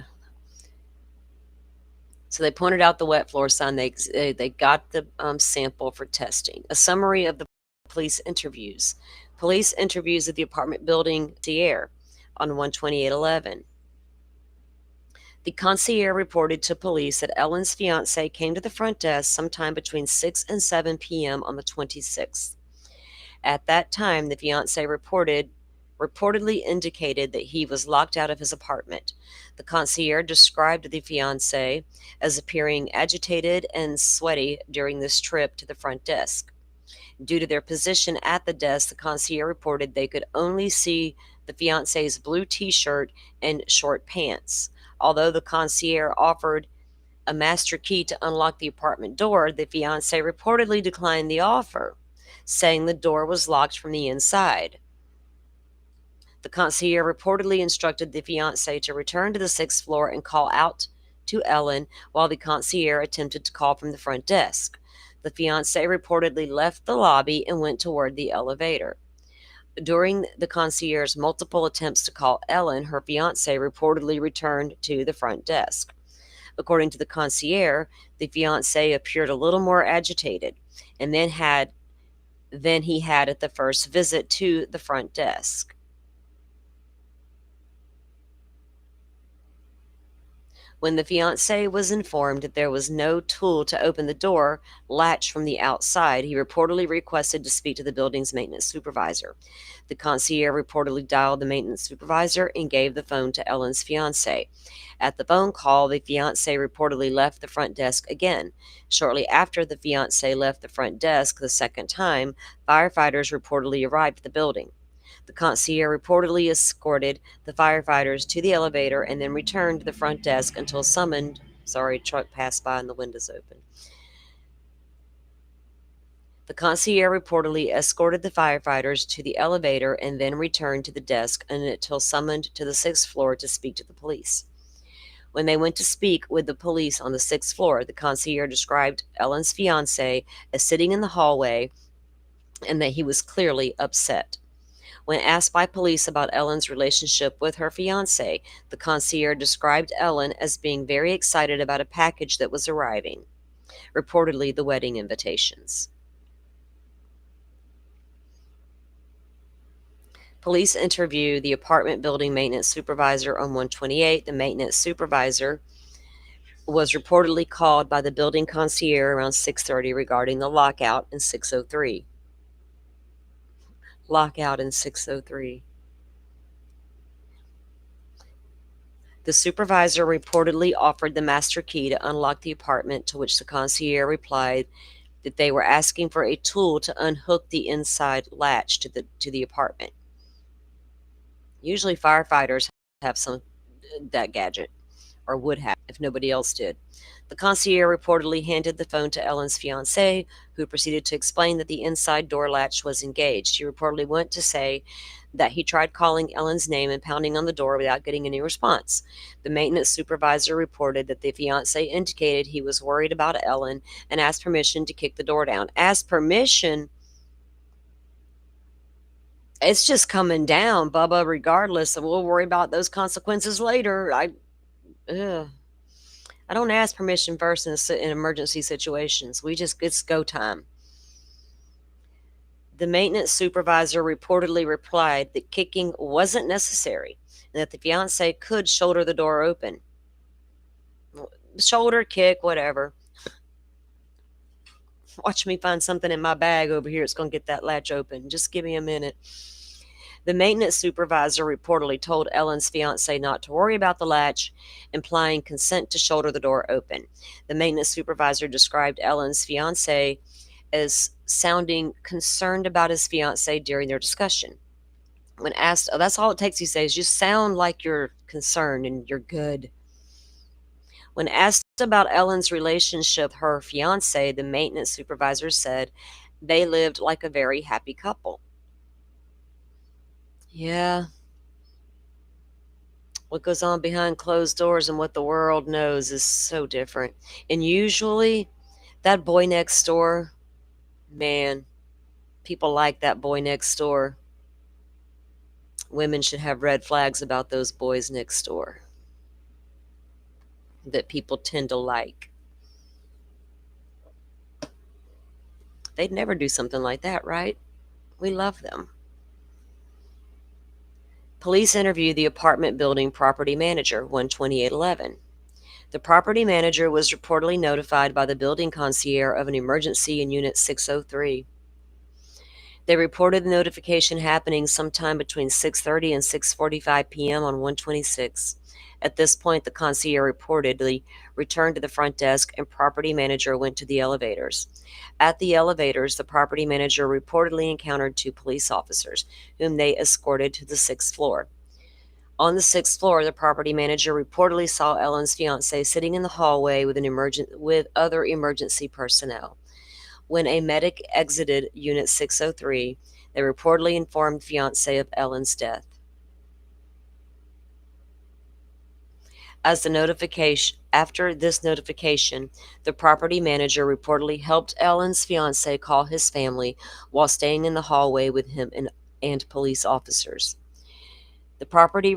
S2: So they pointed out the wet floor sign. They got the sample for testing. A summary of the police interviews. Police interviews at the apartment building Sierra on 12811. The concierge reported to police that Ellen's fiance came to the front desk sometime between 6 and 7 p.m. on the 26th. At that time, the fiance reportedly indicated that he was locked out of his apartment. The concierge described the fiancé as appearing agitated and sweaty during this trip to the front desk. Due to their position at the desk, the concierge reported they could only see the fiancé's blue t-shirt and short pants. Although the concierge offered a master key to unlock the apartment door, the fiancé reportedly declined the offer, saying the door was locked from the inside. The concierge reportedly instructed the fiancé to return to the 6th floor and call out to Ellen while the concierge attempted to call from the front desk. The fiancé reportedly left the lobby and went toward the elevator. During the concierge's multiple attempts to call Ellen, her fiancé reportedly returned to the front desk. According to the concierge, the fiancé appeared a little more agitated and than he had at the first visit to the front desk. When the fiancé was informed that there was no tool to open the door latch from the outside, he reportedly requested to speak to the building's maintenance supervisor. The concierge reportedly dialed the maintenance supervisor and gave the phone to Ellen's fiancé. At the phone call, the fiancé reportedly left the front desk again. Shortly after the fiancé left the front desk the second time, firefighters reportedly arrived at the building. The concierge reportedly escorted the firefighters to the elevator and then returned to the front desk until summoned. Sorry, truck passed by and the windows open. The concierge reportedly escorted the firefighters to the elevator and then returned to the desk until summoned to the 6th floor to speak to the police. When they went to speak with the police on the 6th floor, the concierge described Ellen's fiancé as sitting in the hallway and that he was clearly upset. When asked by police about Ellen's relationship with her fiancé, the concierge described Ellen as being very excited about a package that was arriving, reportedly the wedding invitations. Police interviewed the apartment building maintenance supervisor on 128. The maintenance supervisor was reportedly called by the building concierge around 6:30 regarding the lockout in 603. Lockout in 603. The supervisor reportedly offered the master key to unlock the apartment, to which the concierge replied that they were asking for a tool to unhook the inside latch to the apartment. Usually firefighters have that gadget, or would have if nobody else did. The concierge reportedly handed the phone to Ellen's fiancé, who proceeded to explain that the inside door latch was engaged. He reportedly went to say that he tried calling Ellen's name and pounding on the door without getting any response. The maintenance supervisor reported that the fiancé indicated he was worried about Ellen and asked permission to kick the door down. Asked permission? It's just coming down, Bubba, regardless. We'll worry about those consequences later. I don't ask permission first in emergency situations. It's go time. The maintenance supervisor reportedly replied that kicking wasn't necessary and that the fiancé could shoulder the door open. Shoulder, kick, whatever. Watch me find something in my bag over here. It's going to get that latch open. Just give me a minute. The maintenance supervisor reportedly told Ellen's fiancé not to worry about the latch, implying consent to shoulder the door open. The maintenance supervisor described Ellen's fiancé as sounding concerned about his fiancé during their discussion. When asked, oh, that's all it takes, he says, just sound like you're concerned and you're good. When asked about Ellen's relationship with her fiance, the maintenance supervisor said they lived like a very happy couple. Yeah, what goes on behind closed doors and what the world knows is so different. And usually, that boy next door, man, people like that boy next door. Women should have red flags about those boys next door that people tend to like. They'd never do something like that, right? We love them. Police interviewed the apartment building property manager, 12811. The property manager was reportedly notified by the building concierge of an emergency in Unit 603. They reported the notification happening sometime between 6:30 and 6:45 p.m. on 126. At this point, the concierge reportedly returned to the front desk and property manager went to the elevators. At the elevators, the property manager reportedly encountered two police officers, whom they escorted to the sixth floor. On the sixth floor, the property manager reportedly saw Ellen's fiance sitting in the hallway with other emergency personnel. When a medic exited Unit 603, they reportedly informed fiance of Ellen's death. After this notification, the property manager reportedly helped Ellen's fiance call his family while staying in the hallway with him and police officers. The property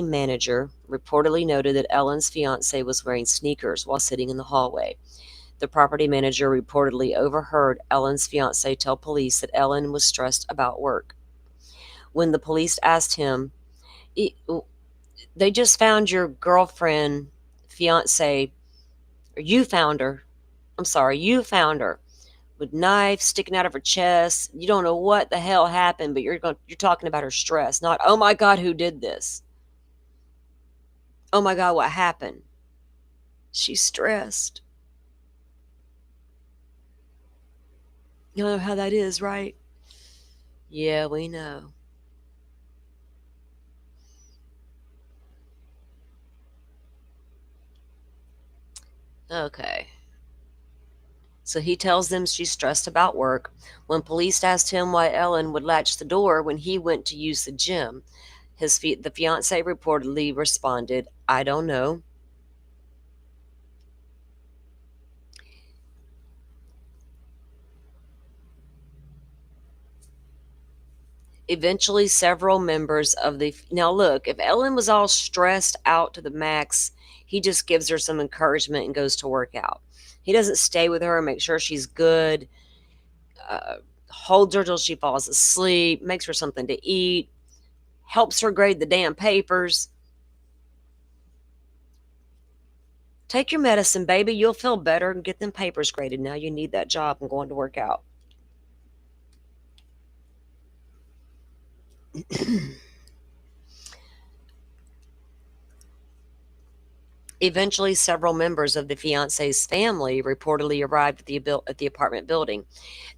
S2: manager reportedly noted that Ellen's fiance was wearing sneakers while sitting in the hallway. The property manager reportedly overheard Ellen's fiance tell police that Ellen was stressed about work. When the police asked him, they just found your girlfriend, fiance, or you found her. You found her with knives sticking out of her chest. You don't know what the hell happened, but you're talking about her stress, not, oh my God, who did this? Oh my God, what happened? She's stressed. You know how that is, right? Yeah, we know. Okay. So he tells them she's stressed about work. When police asked him why Ellen would latch the door when he went to use the gym, the fiance reportedly responded, I don't know. Eventually, several members of the. Now, look, if Ellen was all stressed out to the max, he just gives her some encouragement and goes to work out. He doesn't stay with her and make sure she's good, holds her till she falls asleep, makes her something to eat, helps her grade the damn papers. Take your medicine, baby. You'll feel better and get them papers graded. Now you need that job and going to work out. Eventually, several members of the fiance's family reportedly arrived at the apartment building.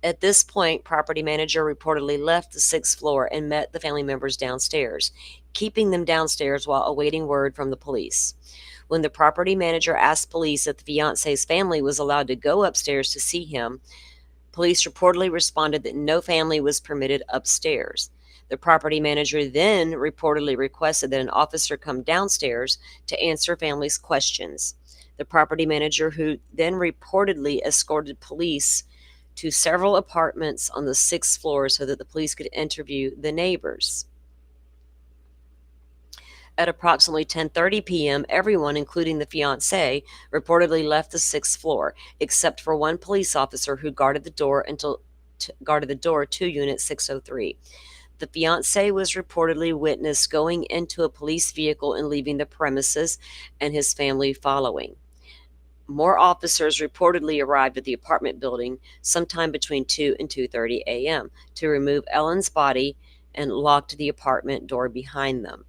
S2: At this point, property manager reportedly left the sixth floor and met the family members downstairs, keeping them downstairs while awaiting word from the police. When the property manager asked police if the fiance's family was allowed to go upstairs to see him, police reportedly responded that no family was permitted upstairs. The property manager then reportedly requested that an officer come downstairs to answer families' questions. The property manager, who then reportedly escorted police to several apartments on the sixth floor so that the police could interview the neighbors. At approximately 10:30 p.m., everyone, including the fiancé, reportedly left the sixth floor, except for one police officer who guarded the door to Unit 603. The fiancé was reportedly witnessed going into a police vehicle and leaving the premises, and his family following. More officers reportedly arrived at the apartment building sometime between 2 and 2:30 a.m. to remove Ellen's body and locked the apartment door behind them.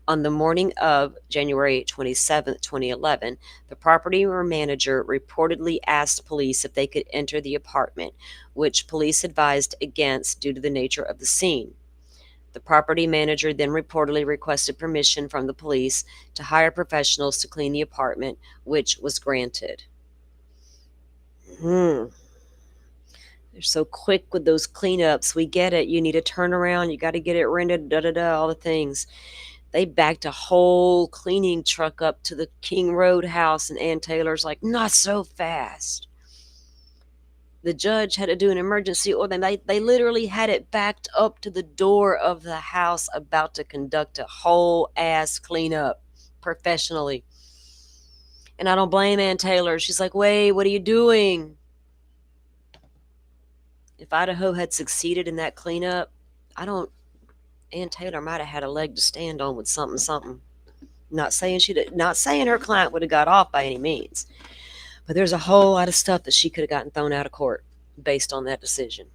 S2: On the morning of January 27, 2011, the property manager reportedly asked police if they could enter the apartment, which police advised against due to the nature of the scene. The property manager then reportedly requested permission from the police to hire professionals to clean the apartment, which was granted. Hmm. They're so quick with those cleanups. We get it. You need to turn around. You got to get it rented. Da da da. All the things. They backed a whole cleaning truck up to the King Road house, and Ann Taylor's like, not so fast. The judge had to do an emergency order. They literally had it backed up to the door of the house, about to conduct a whole ass cleanup professionally. And I don't blame Ann Taylor. She's like, wait, what are you doing? If Idaho had succeeded in that cleanup, I don't. Ann Taylor might have had a leg to stand on with something, something. Not saying not saying her client would have got off by any means, but there's a whole lot of stuff that she could have gotten thrown out of court based on that decision.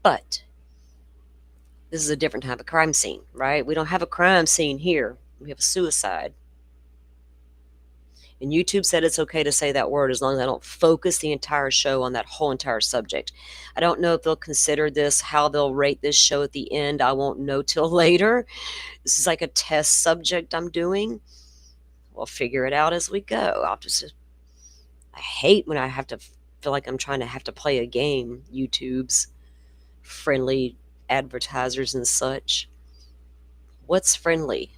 S2: But this is a different type of crime scene, right? We don't have a crime scene here. We have a suicide. And YouTube said it's okay to say that word as long as I don't focus the entire show on that whole entire subject. I don't know if they'll consider this, how they'll rate this show at the end. I won't know till later. This is like a test subject I'm doing. We'll figure it out as we go. I hate when I have to feel like I'm trying to have to play a game. YouTube's friendly advertisers and such. What's friendly?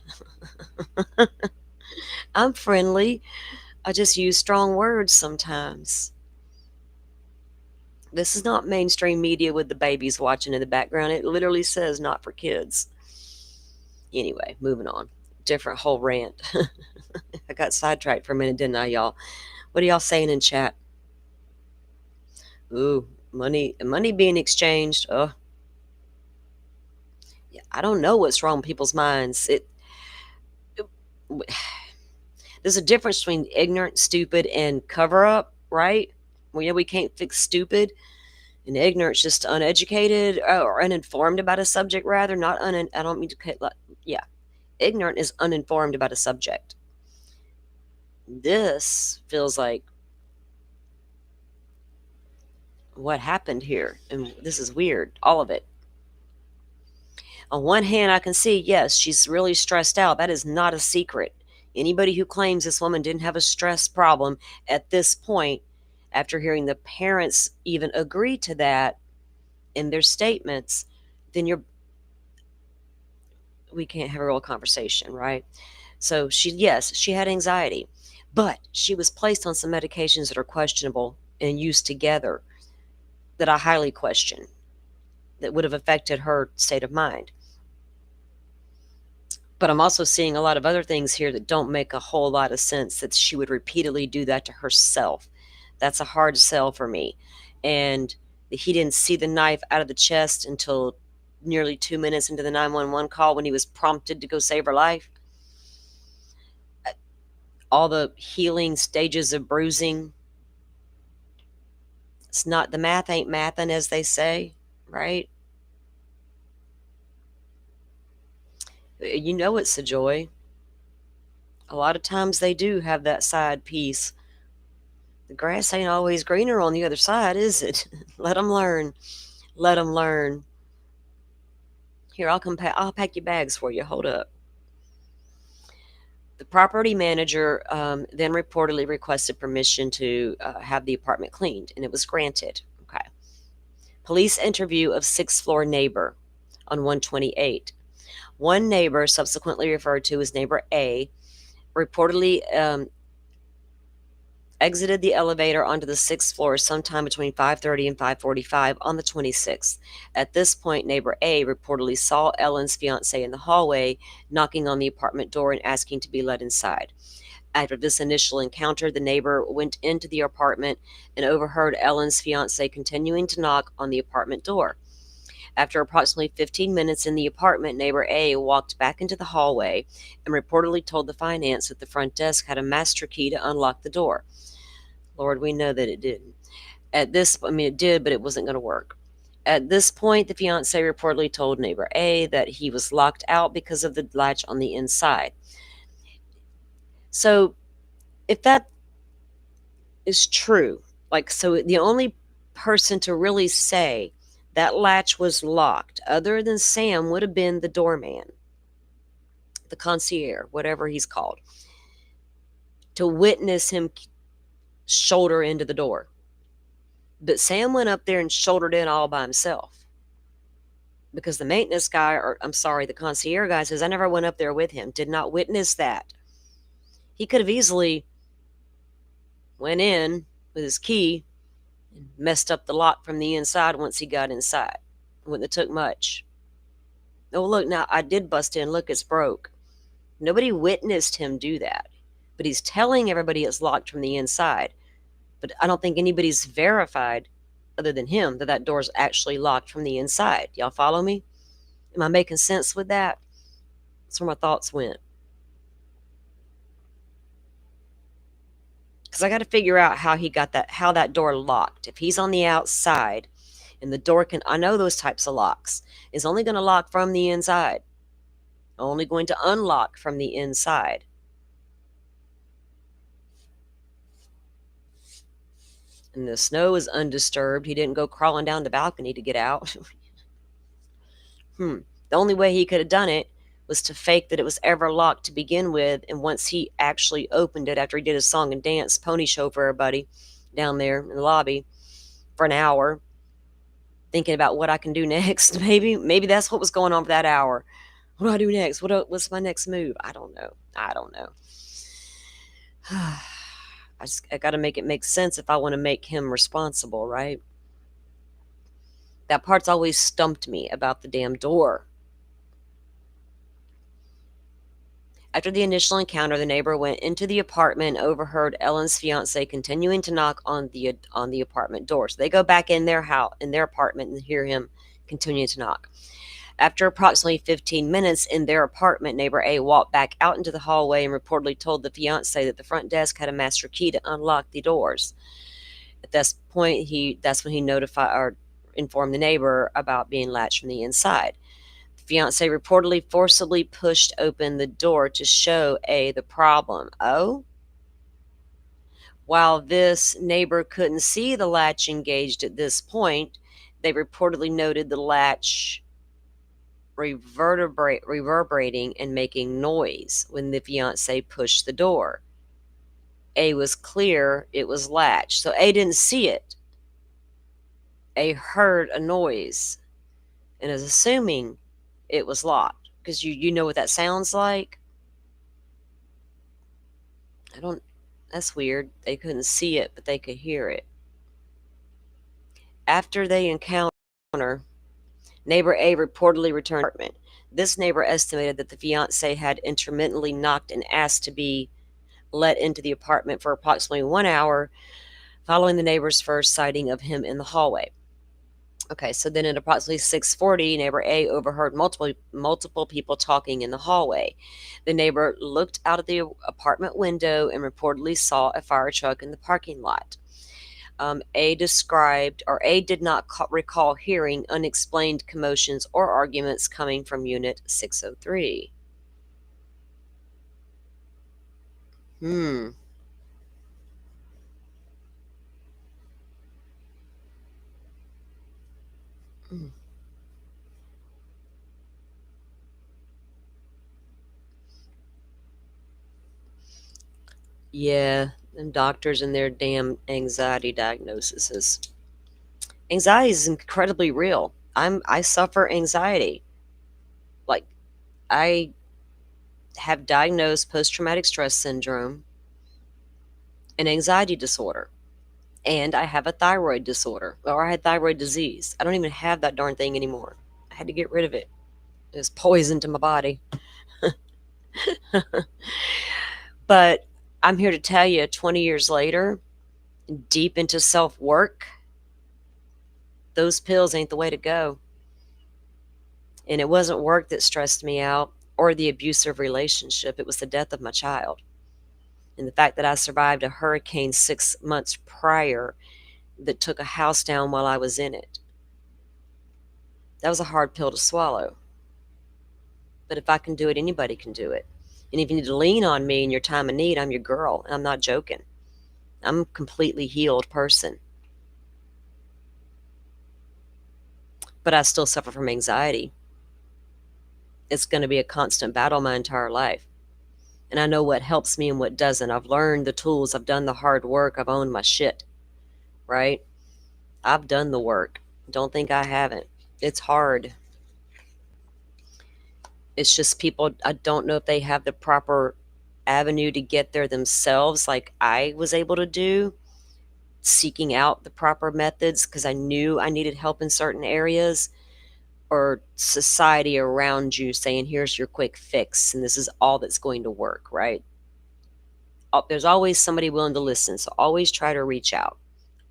S2: I'm friendly. I just use strong words sometimes. This is not mainstream media with the babies watching in the background. It literally says not for kids. Anyway, moving on. Different whole rant. I got sidetracked for a minute, didn't I, y'all? What are y'all saying in chat? Ooh, money being exchanged. Oh, yeah, I don't know what's wrong with people's minds. There's a difference between ignorant, stupid, and cover up, right? Well, we can't fix stupid, and ignorance just uneducated or uninformed about a subject. Rather, not I don't mean to. Yeah, ignorant is uninformed about a subject. This feels like what happened here, and this is weird. All of it. On one hand, I can see, yes, she's really stressed out. That is not a secret. Anybody who claims this woman didn't have a stress problem at this point, after hearing the parents even agree to that in their statements, then we can't have a real conversation, right? So yes, she had anxiety, but she was placed on some medications that are questionable and used together that I highly question, that would have affected her state of mind. But I'm also seeing a lot of other things here that don't make a whole lot of sense, that she would repeatedly do that to herself. That's a hard sell for me. And he didn't see the knife out of the chest until nearly 2 minutes into the 911 call, when he was prompted to go save her life. All the healing stages of bruising. It's not, the math ain't mathin', as they say, right? You know it's a joy. A lot of times they do have that side piece. The grass ain't always greener on the other side, is it? Let them learn. Let them learn. Here, I'll pack your bags for you. Hold up. The property manager then reportedly requested permission to have the apartment cleaned, and it was granted. Okay. Police interview of sixth floor neighbor on 128. One neighbor, subsequently referred to as neighbor A, reportedly exited the elevator onto the sixth floor sometime between 5:30 and 5:45 on the 26th. At this point, neighbor A reportedly saw Ellen's fiance in the hallway, knocking on the apartment door and asking to be let inside. After this initial encounter, the neighbor went into the apartment and overheard Ellen's fiance continuing to knock on the apartment door. After approximately 15 minutes in the apartment, neighbor A walked back into the hallway and reportedly told the finance that the front desk had a master key to unlock the door. Lord, we know that it didn't. It did, but it wasn't going to work. At this point, the fiance reportedly told neighbor A that he was locked out because of the latch on the inside. So, if that is true, so the only person to really say That latch was locked. Other than Sam would have been the doorman, the concierge, whatever he's called, to witness him shoulder into the door. But Sam went up there and shouldered in all by himself because the maintenance guy, or I'm sorry, the concierge guy says, I never went up there with him, did not witness that. He could have easily went in with his key and messed up the lock from the inside once he got inside. It wouldn't have took much. Oh, look, now I did bust in. Look, it's broke. Nobody witnessed him do that. But he's telling everybody it's locked from the inside. But I don't think anybody's verified, other than him, that that door's actually locked from the inside. Y'all follow me? Am I making sense with that? That's where my thoughts went. Because I got to figure out how he got that, how that door locked. If he's on the outside and the door can, I know those types of locks, is only going to lock from the inside. Only going to unlock from the inside. And the snow is undisturbed. He didn't go crawling down the balcony to get out. The only way he could have done it was to fake that it was ever locked to begin with, and once he actually opened it after he did his song and dance pony show for everybody down there in the lobby for an hour, thinking about what I can do next. Maybe that's what was going on for that hour. What do I do next? What's my next move? I don't know. I got to make it make sense if I want to make him responsible, right? That part's always stumped me about the damn door. After the initial encounter, the neighbor went into the apartment and overheard Ellen's fiance continuing to knock on the apartment door. So they go back in their house, in their apartment, and hear him continuing to knock. After approximately 15 minutes in their apartment, neighbor A walked back out into the hallway and reportedly told the fiance that the front desk had a master key to unlock the doors. At this point, that's when he notified or informed the neighbor about being latched from the inside. The fiance reportedly forcibly pushed open the door to show A the problem. Oh? While this neighbor couldn't see the latch engaged at this point, they reportedly noted the latch reverberating and making noise when the fiance pushed the door. A was clear it was latched, so A didn't see it. A heard a noise and is assuming it was locked, because you know what that sounds like. That's weird. They couldn't see it, but they could hear it. After they encounter, neighbor A reportedly returned to the apartment. This neighbor estimated that the fiance had intermittently knocked and asked to be let into the apartment for approximately 1 hour following the neighbor's first sighting of him in the hallway. Okay, so then at approximately 6:40, neighbor A overheard multiple people talking in the hallway. The neighbor looked out of the apartment window and reportedly saw a fire truck in the parking lot. A did not recall hearing unexplained commotions or arguments coming from Unit 603. Yeah, and doctors and their damn anxiety diagnoses. Anxiety is incredibly real. I suffer anxiety. Like, I have diagnosed post-traumatic stress syndrome, an anxiety disorder, and I have a thyroid disorder, or I had thyroid disease. I don't even have that darn thing anymore. I had to get rid of it. It was poison to my body. But I'm here to tell you, 20 years later, deep into self-work, those pills ain't the way to go. And it wasn't work that stressed me out or the abusive relationship. It was the death of my child. And the fact that I survived a hurricane 6 months prior that took a house down while I was in it. That was a hard pill to swallow. But if I can do it, anybody can do it. And if you need to lean on me in your time of need, I'm your girl. And I'm not joking. I'm a completely healed person. but I still suffer from anxiety. It's going to be a constant battle my entire life. And I know what helps me and what doesn't. I've learned the tools, I've done the hard work, I've owned my shit, right? I've done the work. Don't think I haven't. It's hard. It's just people, I don't know if they have the proper avenue to get there themselves, like I was able to do, seeking out the proper methods because I knew I needed help in certain areas, or society around you saying, here's your quick fix, and this is all that's going to work, right? There's always somebody willing to listen. So always try to reach out.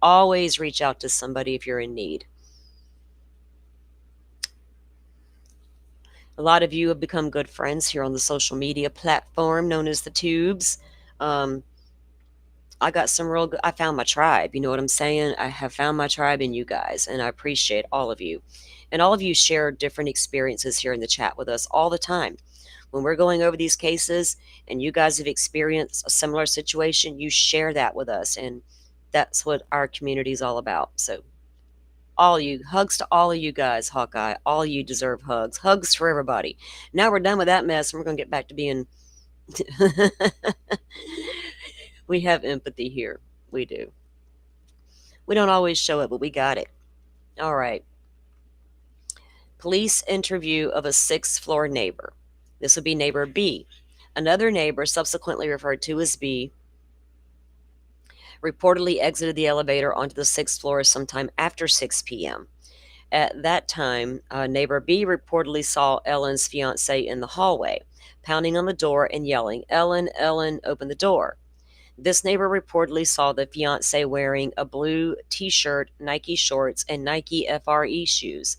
S2: Always reach out to somebody if you're in need. A lot of you have become good friends here on the social media platform known as the Tubes. Um, I got some real good, I found my tribe. You know what I'm saying? I have found my tribe in you guys, and I appreciate all of you. And all of you share different experiences here in the chat with us all the time. When we're going over these cases and you guys have experienced a similar situation, you share that with us. And that's what our community is all about. So, all you, hugs to all of you guys, Hawkeye. All of you deserve hugs. Hugs for everybody. Now we're done with that mess, and we're going to get back to being. We have empathy here. We do. We don't always show it, but we got it. All right. Police interview of a sixth floor neighbor. This would be neighbor B. Another neighbor, subsequently referred to as B, reportedly exited the elevator onto the sixth floor sometime after 6 p.m. At that time, neighbor B reportedly saw Ellen's fiance in the hallway, pounding on the door and yelling, "Ellen, Ellen, open the door." This neighbor reportedly saw the fiance wearing a blue t-shirt, Nike shorts, and Nike FRE shoes,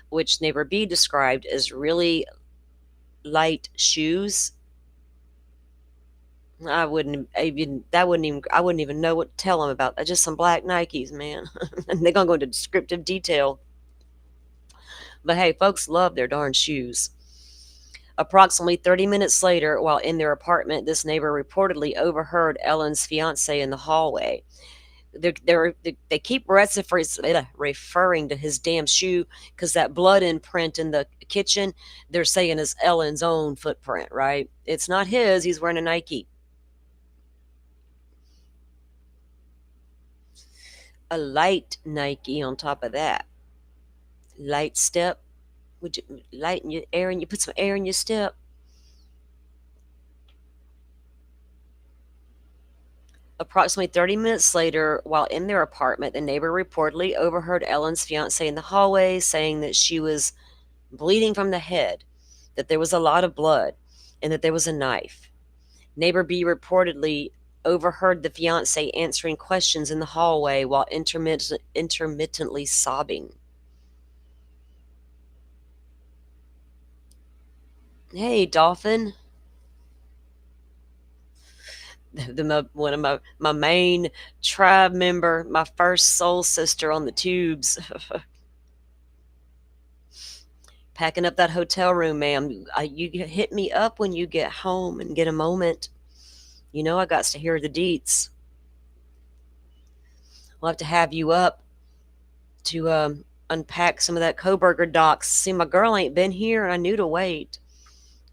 S2: which neighbor B described as really light shoes. I wouldn't even know what to tell them about that. Just some black Nikes, man. And they're gonna go into descriptive detail. But hey, folks love their darn shoes. Approximately 30 minutes later, while in their apartment, this neighbor reportedly overheard Ellen's fiance in the hallway. They keep referring to his damn shoe because that blood imprint in the kitchen, they're saying is Ellen's own footprint, right? It's not his. He's wearing a Nike. A light Nike on top of that. Light step. Would you lighten your air and you put some air in your step? Approximately 30 minutes later, while in their apartment, the neighbor reportedly overheard Ellen's fiance in the hallway saying that she was bleeding from the head, that there was a lot of blood, and that there was a knife. Neighbor B reportedly overheard the fiance answering questions in the hallway while intermittently sobbing. Hey, Dolphin. One of my main tribe member, my first soul sister on the Tubes. Packing up that hotel room, ma'am. You hit me up when you get home and get a moment. You know I got to hear the deets. We'll have to have you up to unpack some of that Coburger docs. See, my girl ain't been here, and I knew to wait.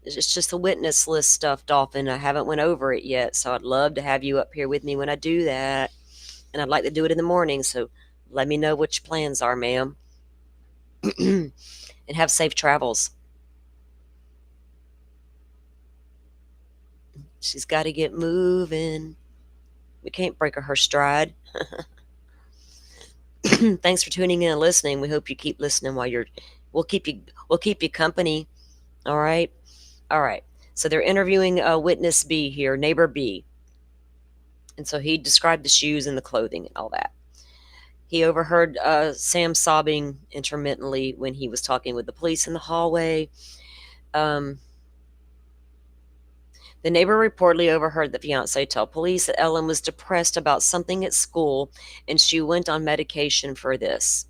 S2: It's just the witness list stuff, Dolphin. I haven't went over it yet, so I'd love to have you up here with me when I do that. And I'd like to do it in the morning, so let me know what your plans are, ma'am. And have safe travels. She's got to get moving. We can't break her stride. Thanks for tuning in and listening. We hope you keep listening while we'll keep you company. All right. So they're interviewing witness B here, neighbor B. And so he described the shoes and the clothing and all that. He overheard Sam sobbing intermittently when he was talking with the police in the hallway. The neighbor reportedly overheard the fiance tell police that Ellen was depressed about something at school and she went on medication for this.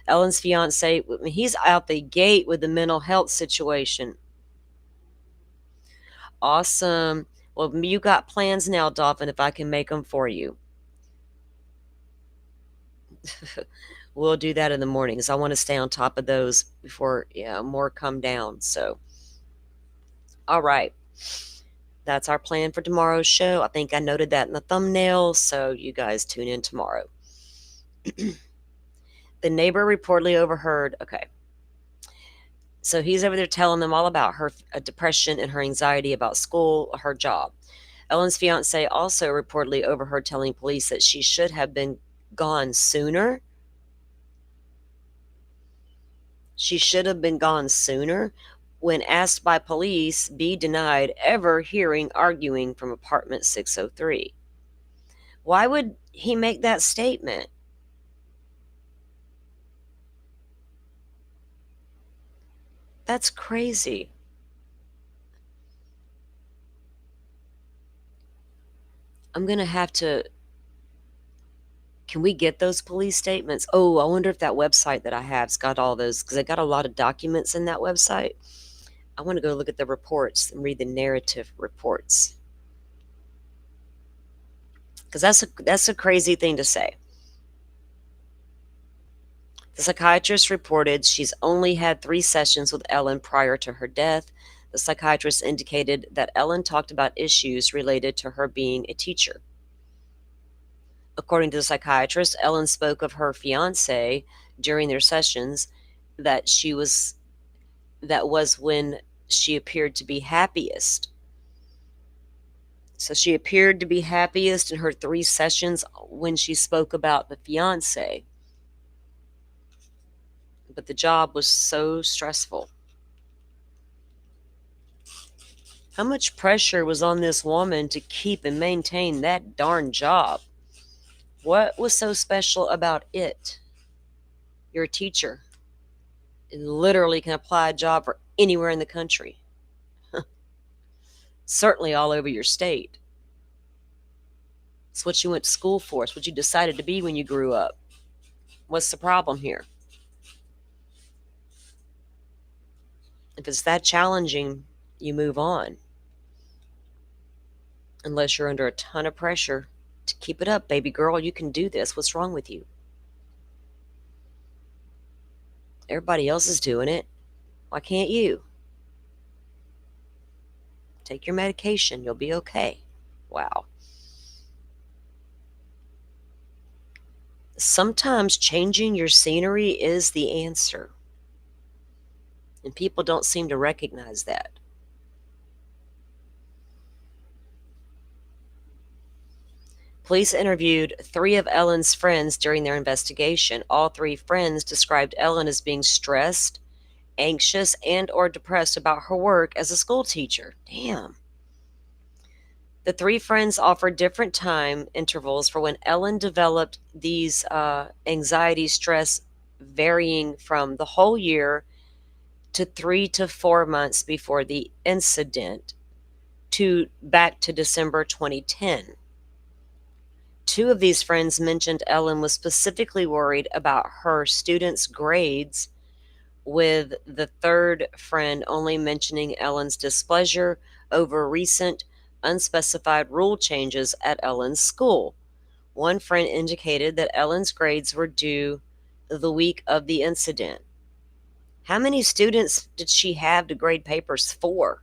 S2: Ellen's fiance, he's out the gate with the mental health situation. Awesome. Well, you got plans now, Dolphin, if I can make them for you. We'll do that in the mornings. I want to stay on top of those before more come down. So, all right. That's our plan for tomorrow's show. I think I noted that in the thumbnail, so you guys tune in tomorrow. The neighbor reportedly overheard. Okay. So he's over there telling them all about her depression and her anxiety about school, her job. Ellen's fiance also reportedly overheard telling police that she should have been gone sooner. She should have been gone sooner. When asked by police, B denied ever hearing arguing from apartment 603. Why would he make that statement? That's crazy. I'm going to have to. Can we get those police statements? Oh, I wonder if that website that I have's got all those, because I got a lot of documents in that website. I want to go look at the reports and read the narrative reports. Because that's a crazy thing to say. The psychiatrist reported she's only had 3 sessions with Ellen prior to her death. The psychiatrist indicated that Ellen talked about issues related to her being a teacher. According to the psychiatrist, Ellen spoke of her fiance during their sessions that was when she appeared to be happiest. So she appeared to be happiest in her 3 sessions when she spoke about the fiance. But the job was so stressful. How much pressure was on this woman to keep and maintain that darn job? What was so special about it? You're a teacher. You literally can apply a job for anywhere in the country. Certainly all over your state. It's what you went to school for. It's what you decided to be when you grew up. What's the problem here? If it's that challenging, you move on. Unless you're under a ton of pressure to keep it up, baby girl, you can do this. What's wrong with you? Everybody else is doing it. Why can't you? Take your medication. You'll be okay. Wow. Sometimes changing your scenery is the answer. And people don't seem to recognize that. Police interviewed 3 of Ellen's friends during their investigation. All 3 friends described Ellen as being stressed, anxious, and or depressed about her work as a school teacher. Damn. The 3 friends offered different time intervals for when Ellen developed these anxiety, stress, varying from the whole year to 3 to 4 months before the incident to back to December 2010. 2 of these friends mentioned Ellen was specifically worried about her students' grades, with the 3rd friend only mentioning Ellen's displeasure over recent unspecified rule changes at Ellen's school. One friend indicated that Ellen's grades were due the week of the incident. How many students did she have to grade papers for?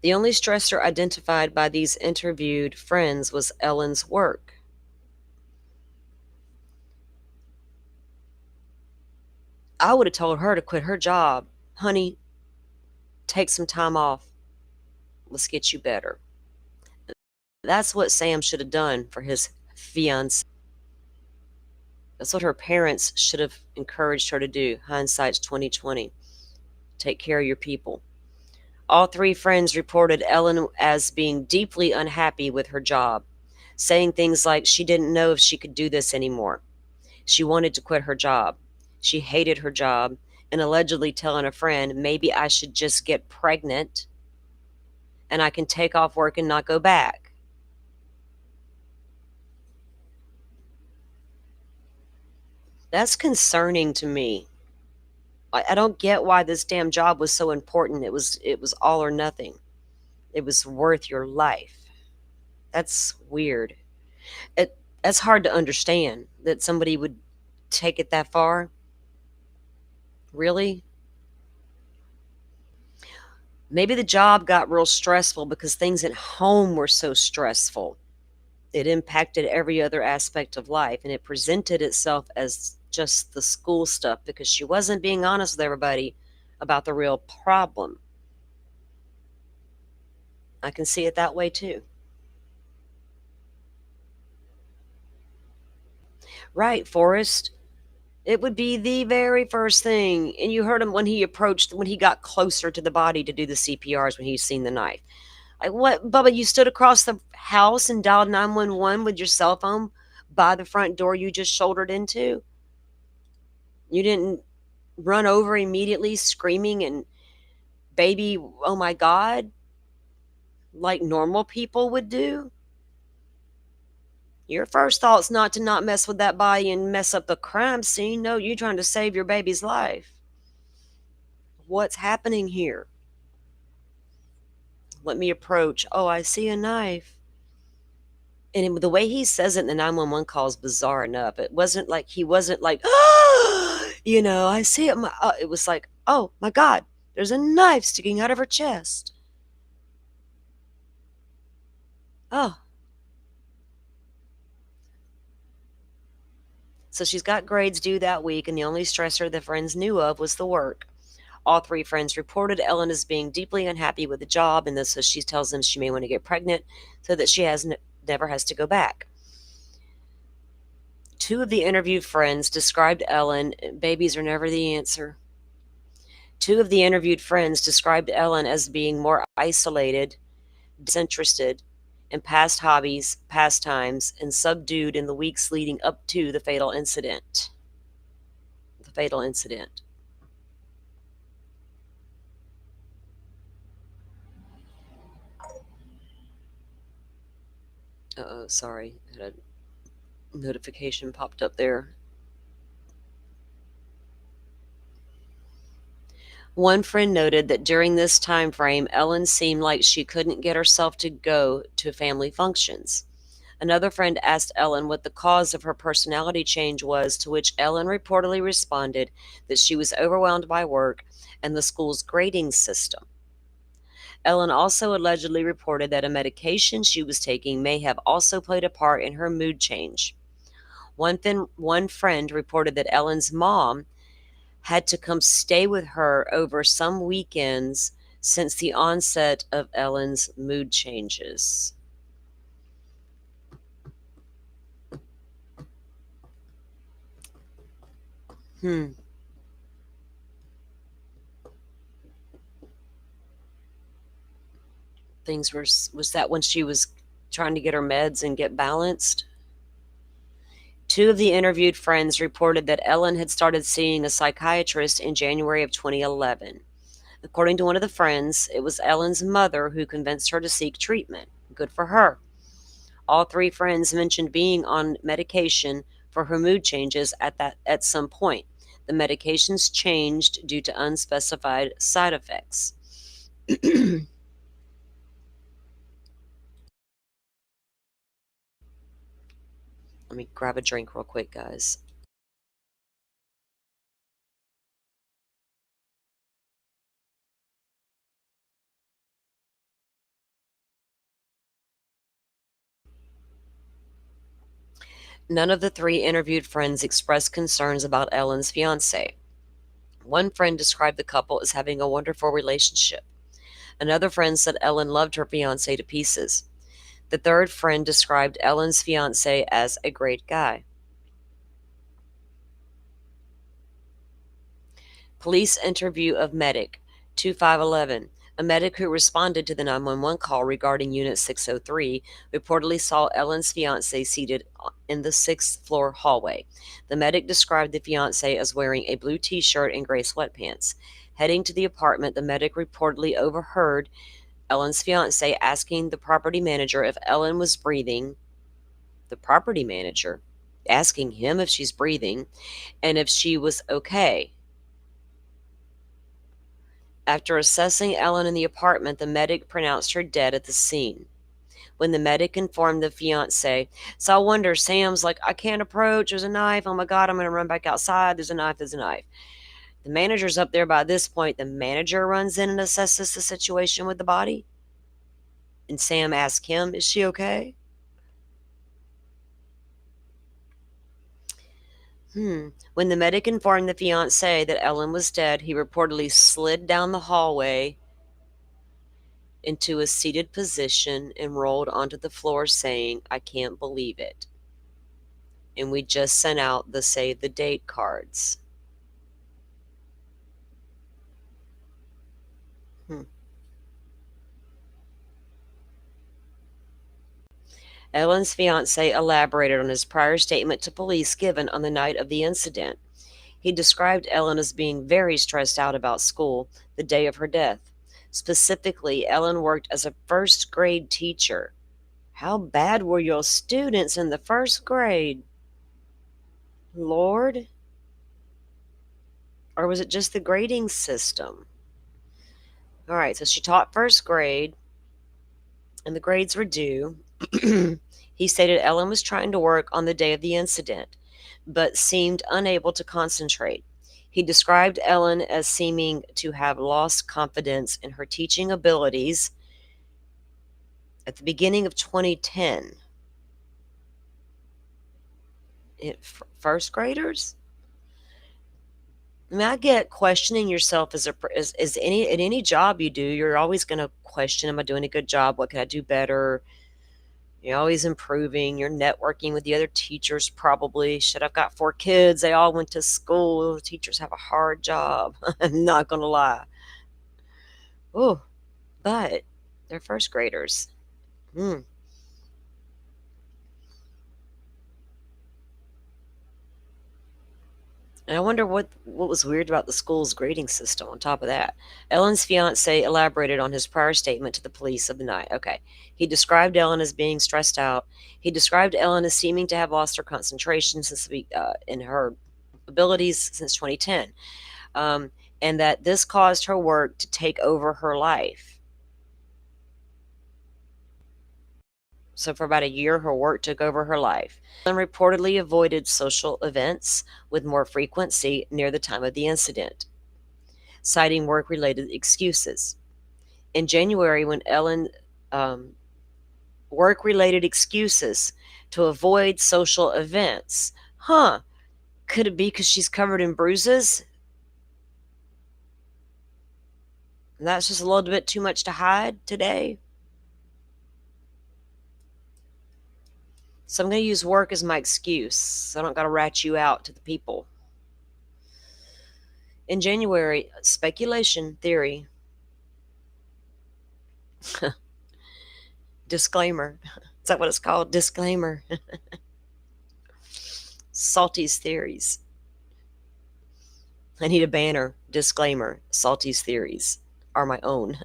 S2: The only stressor identified by these interviewed friends was Ellen's work. I would have told her to quit her job. Honey, take some time off. Let's get you better. That's what Sam should have done for his fiance. That's what her parents should have encouraged her to do. Hindsight's 2020. Take care of your people. All 3 friends reported Ellen as being deeply unhappy with her job, saying things like she didn't know if she could do this anymore. She wanted to quit her job. She hated her job, and allegedly telling a friend, maybe I should just get pregnant and I can take off work and not go back. That's concerning to me. I don't get why this damn job was so important. It was all or nothing. It was worth your life. That's weird. That's hard to understand that somebody would take it that far. Really? Maybe the job got real stressful because things at home were so stressful. It impacted every other aspect of life, and it presented itself as just the school stuff because she wasn't being honest with everybody about the real problem. I can see it that way too. Right, Forrest. It would be the very first thing. And you heard him when he got closer to the body to do the CPRs when he seen the knife. Like, what, Bubba? You stood across the house and dialed 911 with your cell phone by the front door you just shouldered into? You didn't run over immediately screaming and baby, oh my God, like normal people would do? Your first thought's not to not mess with that body and mess up the crime scene. No, you're trying to save your baby's life. What's happening here? Let me approach. Oh, I see a knife. And the way he says it in the 911 call is bizarre enough. He wasn't like, oh, I see it. It was like, oh my God, there's a knife sticking out of her chest. Oh, so she's got grades due that week, and the only stressor the friends knew of was the work. All three friends reported Ellen as being deeply unhappy with the job, and so she tells them she may want to get pregnant so that she never has to go back. Two of the interviewed friends described Ellen, babies are never the answer. Two of the interviewed friends described Ellen as being more isolated, disinterested in past hobbies, pastimes, and subdued in the weeks leading up to the fatal incident. The fatal incident. Uh-oh, sorry. Had a notification popped up there. One friend noted that during this time frame, Ellen seemed like she couldn't get herself to go to family functions. Another friend asked Ellen what the cause of her personality change was, to which Ellen reportedly responded that she was overwhelmed by work and the school's grading system. Ellen also allegedly reported that a medication she was taking may have also played a part in her mood change. One friend reported that Ellen's mom had to come stay with her over some weekends since the onset of Ellen's mood changes. Hmm. Was that when she was trying to get her meds and get balanced? Two of the interviewed friends reported that Ellen had started seeing a psychiatrist in January of 2011. According to one of the friends, it was Ellen's mother who convinced her to seek treatment. Good for her. All three friends mentioned being on medication for her mood changes at some point. The medications changed due to unspecified side effects. Let me grab a drink real quick, guys. None of the three interviewed friends expressed concerns about Ellen's fiance. One friend described the couple as having a wonderful relationship. Another friend said Ellen loved her fiance to pieces. The third friend described Ellen's fiance as a great guy. Police interview of medic 2511. A medic who responded to the 911 call regarding Unit 603 reportedly saw Ellen's fiance seated in the sixth floor hallway. The medic described the fiance as wearing a blue t-shirt and gray sweatpants. Heading to the apartment, the medic reportedly overheard Ellen's fiance asking the property manager if Ellen was breathing. The property manager asking him if she's breathing and if she was okay. After assessing Ellen in the apartment, the medic pronounced her dead at the scene. when the medic informed the fiance. So I wonder, Sam's like, I can't approach, there's a knife, oh my God, I'm going to run back outside, there's a knife. The manager's up there by this point. The manager runs in and assesses the situation with the body. And Sam asks him, is she okay? When the medic informed the fiance that Ellen was dead, he reportedly slid down the hallway into a seated position and rolled onto the floor saying, I can't believe it. And we just sent out the save the date cards. Ellen's fiance elaborated on his prior statement to police given on the night of the incident. He described Ellen as being very stressed out about school the day of her death. Specifically, Ellen worked as a first grade teacher. How bad were your students in the first grade? Lord? Or was it just the grading system? All right, so she taught first grade, and the grades were due. He stated Ellen was trying to work on the day of the incident, but seemed unable to concentrate. He described Ellen as seeming to have lost confidence in her teaching abilities at the beginning of 2010. First graders? I mean, I get questioning yourself as any at any job you do. You're always going to question: Am I doing a good job? What can I do better? You're always improving. You're networking with the other teachers. Probably, shit. I've got 4 kids. They all went to school. The teachers have a hard job. I'm not going to lie. Oh, but they're first graders. Hmm. And I wonder what was weird about the school's grading system on top of that. Ellen's fiance elaborated on his prior statement to the police of the night. Okay. He described Ellen as being stressed out. He described Ellen as seeming to have lost her concentration in her abilities since 2010, and that this caused her work to take over her life. So for about a year, her work took over her life. Ellen reportedly avoided social events with more frequency near the time of the incident, citing work-related excuses. In January, when Ellen work-related excuses to avoid social events. Could it be because she's covered in bruises? And that's just a little bit too much to hide today? So I'm going to use work as my excuse, so I don't got to rat you out to the people. In January, speculation, theory. Disclaimer. Is that what it's called? Disclaimer. Salty's theories. I need a banner. Disclaimer. Salty's theories are my own.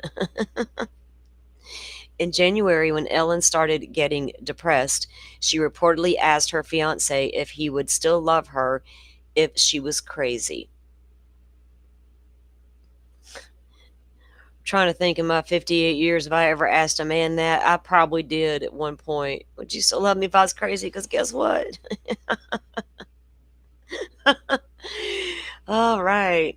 S2: In January, when Ellen started getting depressed, she reportedly asked her fiance if he would still love her if she was crazy. I'm trying to think in my 58 years if I ever asked a man that. I probably did at one point. Would you still love me if I was crazy? Because guess what? All right.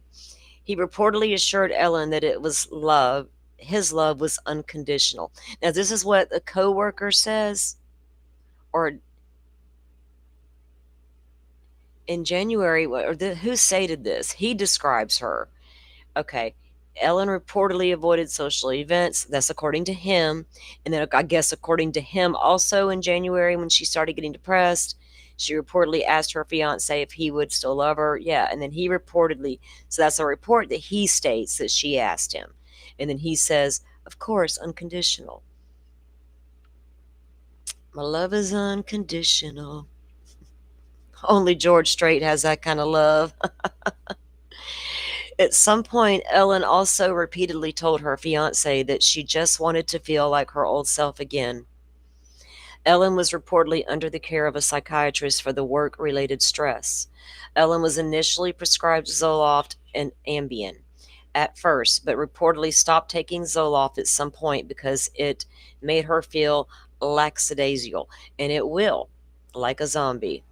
S2: He reportedly assured Ellen that it was love. His love was unconditional. Now, this is what a coworker says, or in January, who stated this? He describes her. Okay. Ellen reportedly avoided social events. That's according to him. And then I guess according to him also in January when she started getting depressed, she reportedly asked her fiance if he would still love her. Yeah. And then he reportedly, so that's a report that he states that she asked him. And then he says, of course, unconditional. My love is unconditional. Only George Strait has that kind of love. At some point, Ellen also repeatedly told her fiance that she just wanted to feel like her old self again. Ellen was reportedly under the care of a psychiatrist for the work-related stress. Ellen was initially prescribed Zoloft and Ambien. at first, but reportedly stopped taking Zoloft at some point because it made her feel lackadaisical, and it will, like a zombie.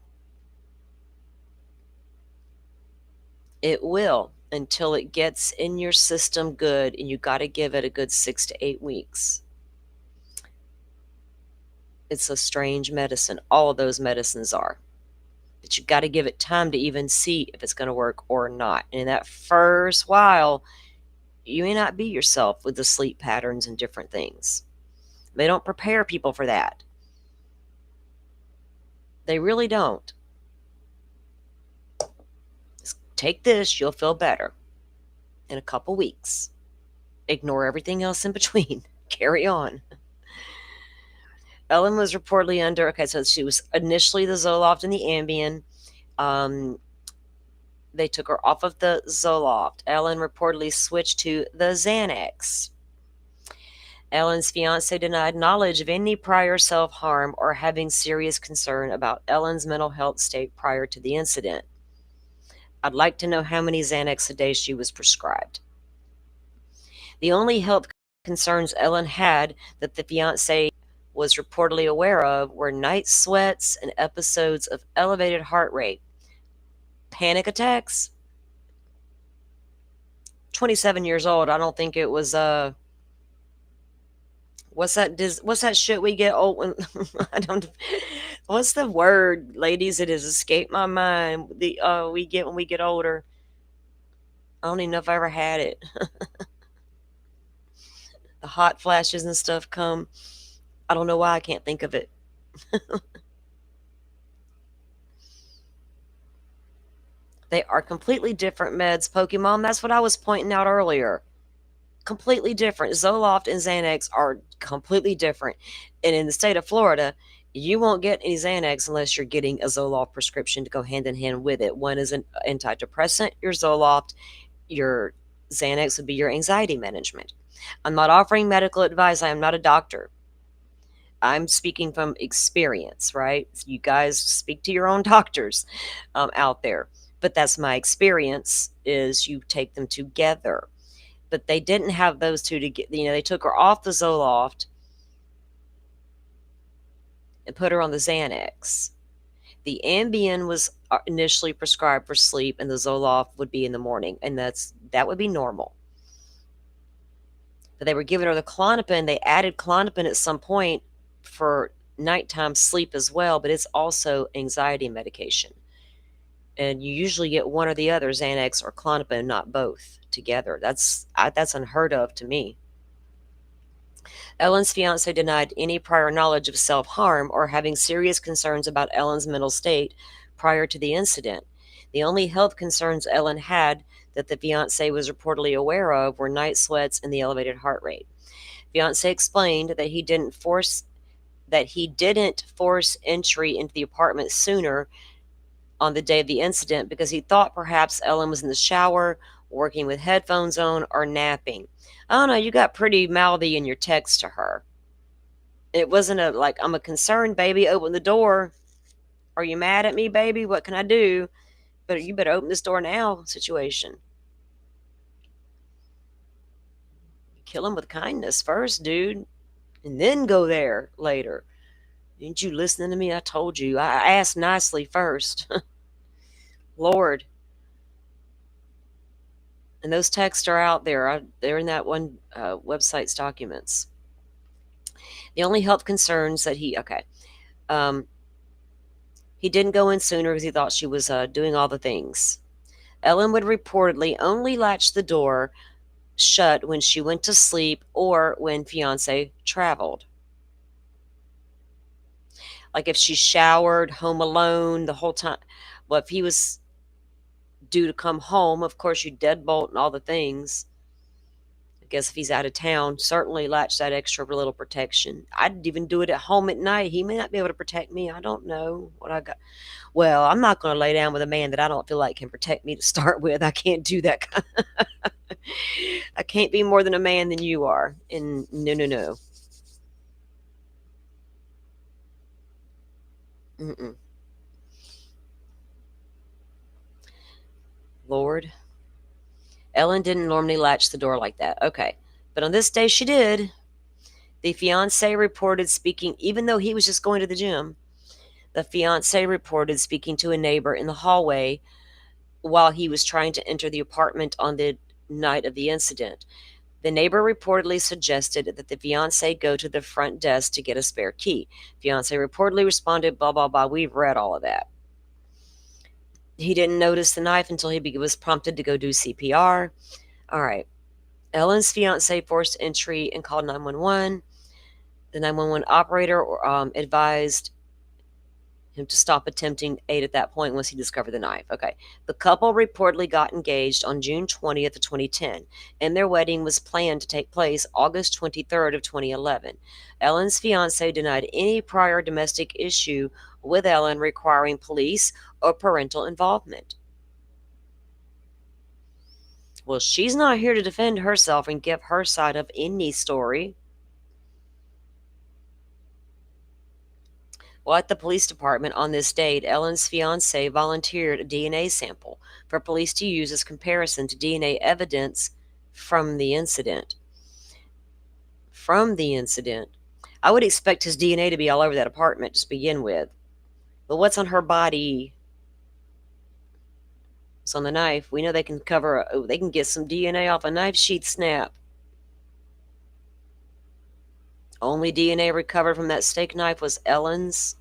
S2: It will until it gets in your system good, and you got to give it a good 6 to 8 weeks. It's a strange medicine. All of those medicines are. But you got to give it time to even see if it's going to work or not. And in that first while, you may not be yourself with the sleep patterns and different things. They don't prepare people for that. They really don't. Just take this, you'll feel better in a couple weeks. Ignore everything else in between. Carry on. Ellen was reportedly under, okay, so she was initially the Zoloft and the Ambien. They took her off of the Zoloft. Ellen reportedly switched to the Xanax. Ellen's fiance denied knowledge of any prior self-harm or having serious concern about Ellen's mental health state prior to the incident. I'd like to know how many Xanax a day she was prescribed. The only health concerns Ellen had that the fiance was reportedly aware of were night sweats and episodes of elevated heart rate. Panic attacks? 27 years old. I don't think it was what's that shit we get old when I don't what's the word, ladies? It has escaped my mind. The we get when we get older. I don't even know if I ever had it. The hot flashes and stuff come. I don't know why I can't think of it. They are completely different meds, Pokemon. That's what I was pointing out earlier. Completely different. Zoloft and Xanax are completely different. And in the state of Florida, you won't get any Xanax unless you're getting a Zoloft prescription to go hand in hand with it. One is an antidepressant, your Zoloft, your Xanax would be your anxiety management. I'm not offering medical advice. I am not a doctor. I'm speaking from experience, right? You guys speak to your own doctors out there. But that's my experience is you take them together. But they didn't have those two to get, they took her off the Zoloft and put her on the Xanax. The Ambien was initially prescribed for sleep, and the Zoloft would be in the morning, and that would be normal. But they were giving her the Klonopin. They added Klonopin at some point for nighttime sleep as well, but it's also anxiety medication. And you usually get one or the other, Xanax or Klonopin, not both together. That's unheard of to me. Ellen's fiance denied any prior knowledge of self-harm or having serious concerns about Ellen's mental state prior to the incident. The only health concerns Ellen had that the fiance was reportedly aware of were night sweats and the elevated heart rate. Fiance explained that he didn't force entry into the apartment sooner on the day of the incident because he thought perhaps Ellen was in the shower, working with headphones on, or napping. I don't know, you got pretty mouthy in your text to her. It wasn't I'm a concerned baby, open the door. Are you mad at me, baby? What can I do? But you better open this door now situation. Kill him with kindness first, dude, and then go there later. Ain't you listening to me? I told you. I asked nicely first. Lord. And those texts are out there. They're in that one website's documents. The only health concerns that he didn't go in sooner because he thought she was doing all the things. Ellen would reportedly only latch the door shut when she went to sleep or when fiance traveled. Like if she showered, home alone the whole time. Well, if he was due to come home, of course you deadbolt and all the things. I guess if he's out of town, certainly latch that extra little protection. I'd even do it at home at night. He may not be able to protect me. I don't know what I got. Well, I'm not going to lay down with a man that I don't feel like can protect me to start with. I can't do that. I can't be more than a man than you are. And no. Mm-mm. Lord. Ellen didn't normally latch the door like that. Okay. But on this day, she did. The fiance reported speaking, even though he was just going to the gym, the fiance reported speaking to a neighbor in the hallway while he was trying to enter the apartment on the night of the incident. The neighbor reportedly suggested that the fiance go to the front desk to get a spare key. Fiance reportedly responded, blah, blah, blah. We've read all of that. He didn't notice the knife until he was prompted to go do CPR. All right. Ellen's fiance forced entry and called 911. The 911 operator advised him to stop attempting aid at that point once he discovered the knife. Okay. The couple reportedly got engaged on June 20th of 2010, and their wedding was planned to take place August 23rd of 2011. Ellen's fiance denied any prior domestic issue with Ellen requiring police or parental involvement. Well, she's not here to defend herself and give her side of any story. Well, at the police department on this date, Ellen's fiance volunteered a DNA sample for police to use as comparison to DNA evidence from the incident. I would expect his DNA to be all over that apartment to begin with. But what's on her body? It's on the knife. We know they can they can get some DNA off a knife sheath snap. Only DNA recovered from that steak knife was Ellen's.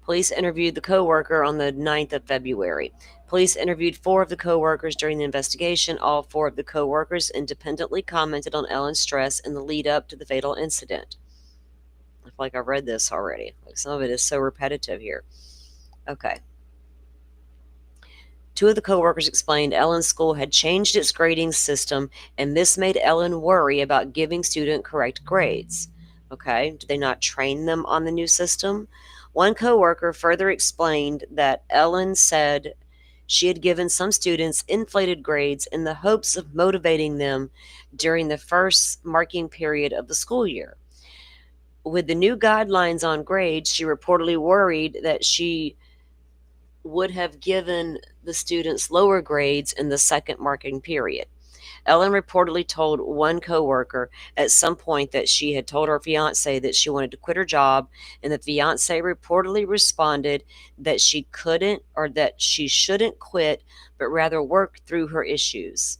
S2: Police interviewed the co-worker on the 9th of February. Police interviewed 4 of the co-workers during the investigation. All 4 of the co-workers independently commented on Ellen's stress in the lead up to the fatal incident. I feel like I've read this already. Like some of it is so repetitive here. Okay. 2 of the co-workers explained Ellen's school had changed its grading system, and this made Ellen worry about giving students correct grades. Okay, did they not train them on the new system? One co-worker further explained that Ellen said she had given some students inflated grades in the hopes of motivating them during the first marking period of the school year. With the new guidelines on grades, she reportedly worried that she would have given the students lower grades in the second marking period. Ellen reportedly told one coworker at some point that she had told her fiance that she wanted to quit her job, and the fiance reportedly responded that she couldn't or that she shouldn't quit, but rather work through her issues.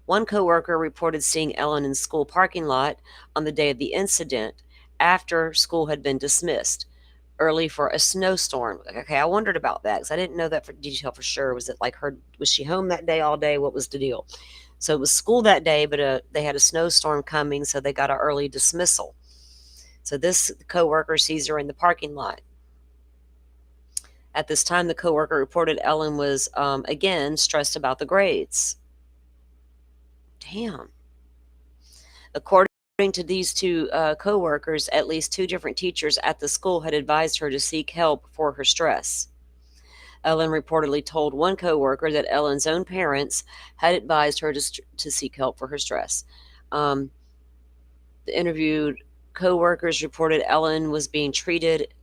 S2: One coworker reported seeing Ellen in school parking lot on the day of the incident after school had been dismissed early for a snowstorm. Okay, I wondered about that because I didn't know that for detail for sure. Was it like was she home that day all day? What was the deal? So it was school that day, but they had a snowstorm coming, so they got an early dismissal. So this coworker sees her in the parking lot. At this time, the coworker reported Ellen was, again, stressed about the grades. Damn. According to these 2 co-workers, at least 2 different teachers at the school had advised her to seek help for her stress. Ellen reportedly told one co-worker that Ellen's own parents had advised her to seek help for her stress. The interviewed co-workers reported Ellen was being treated.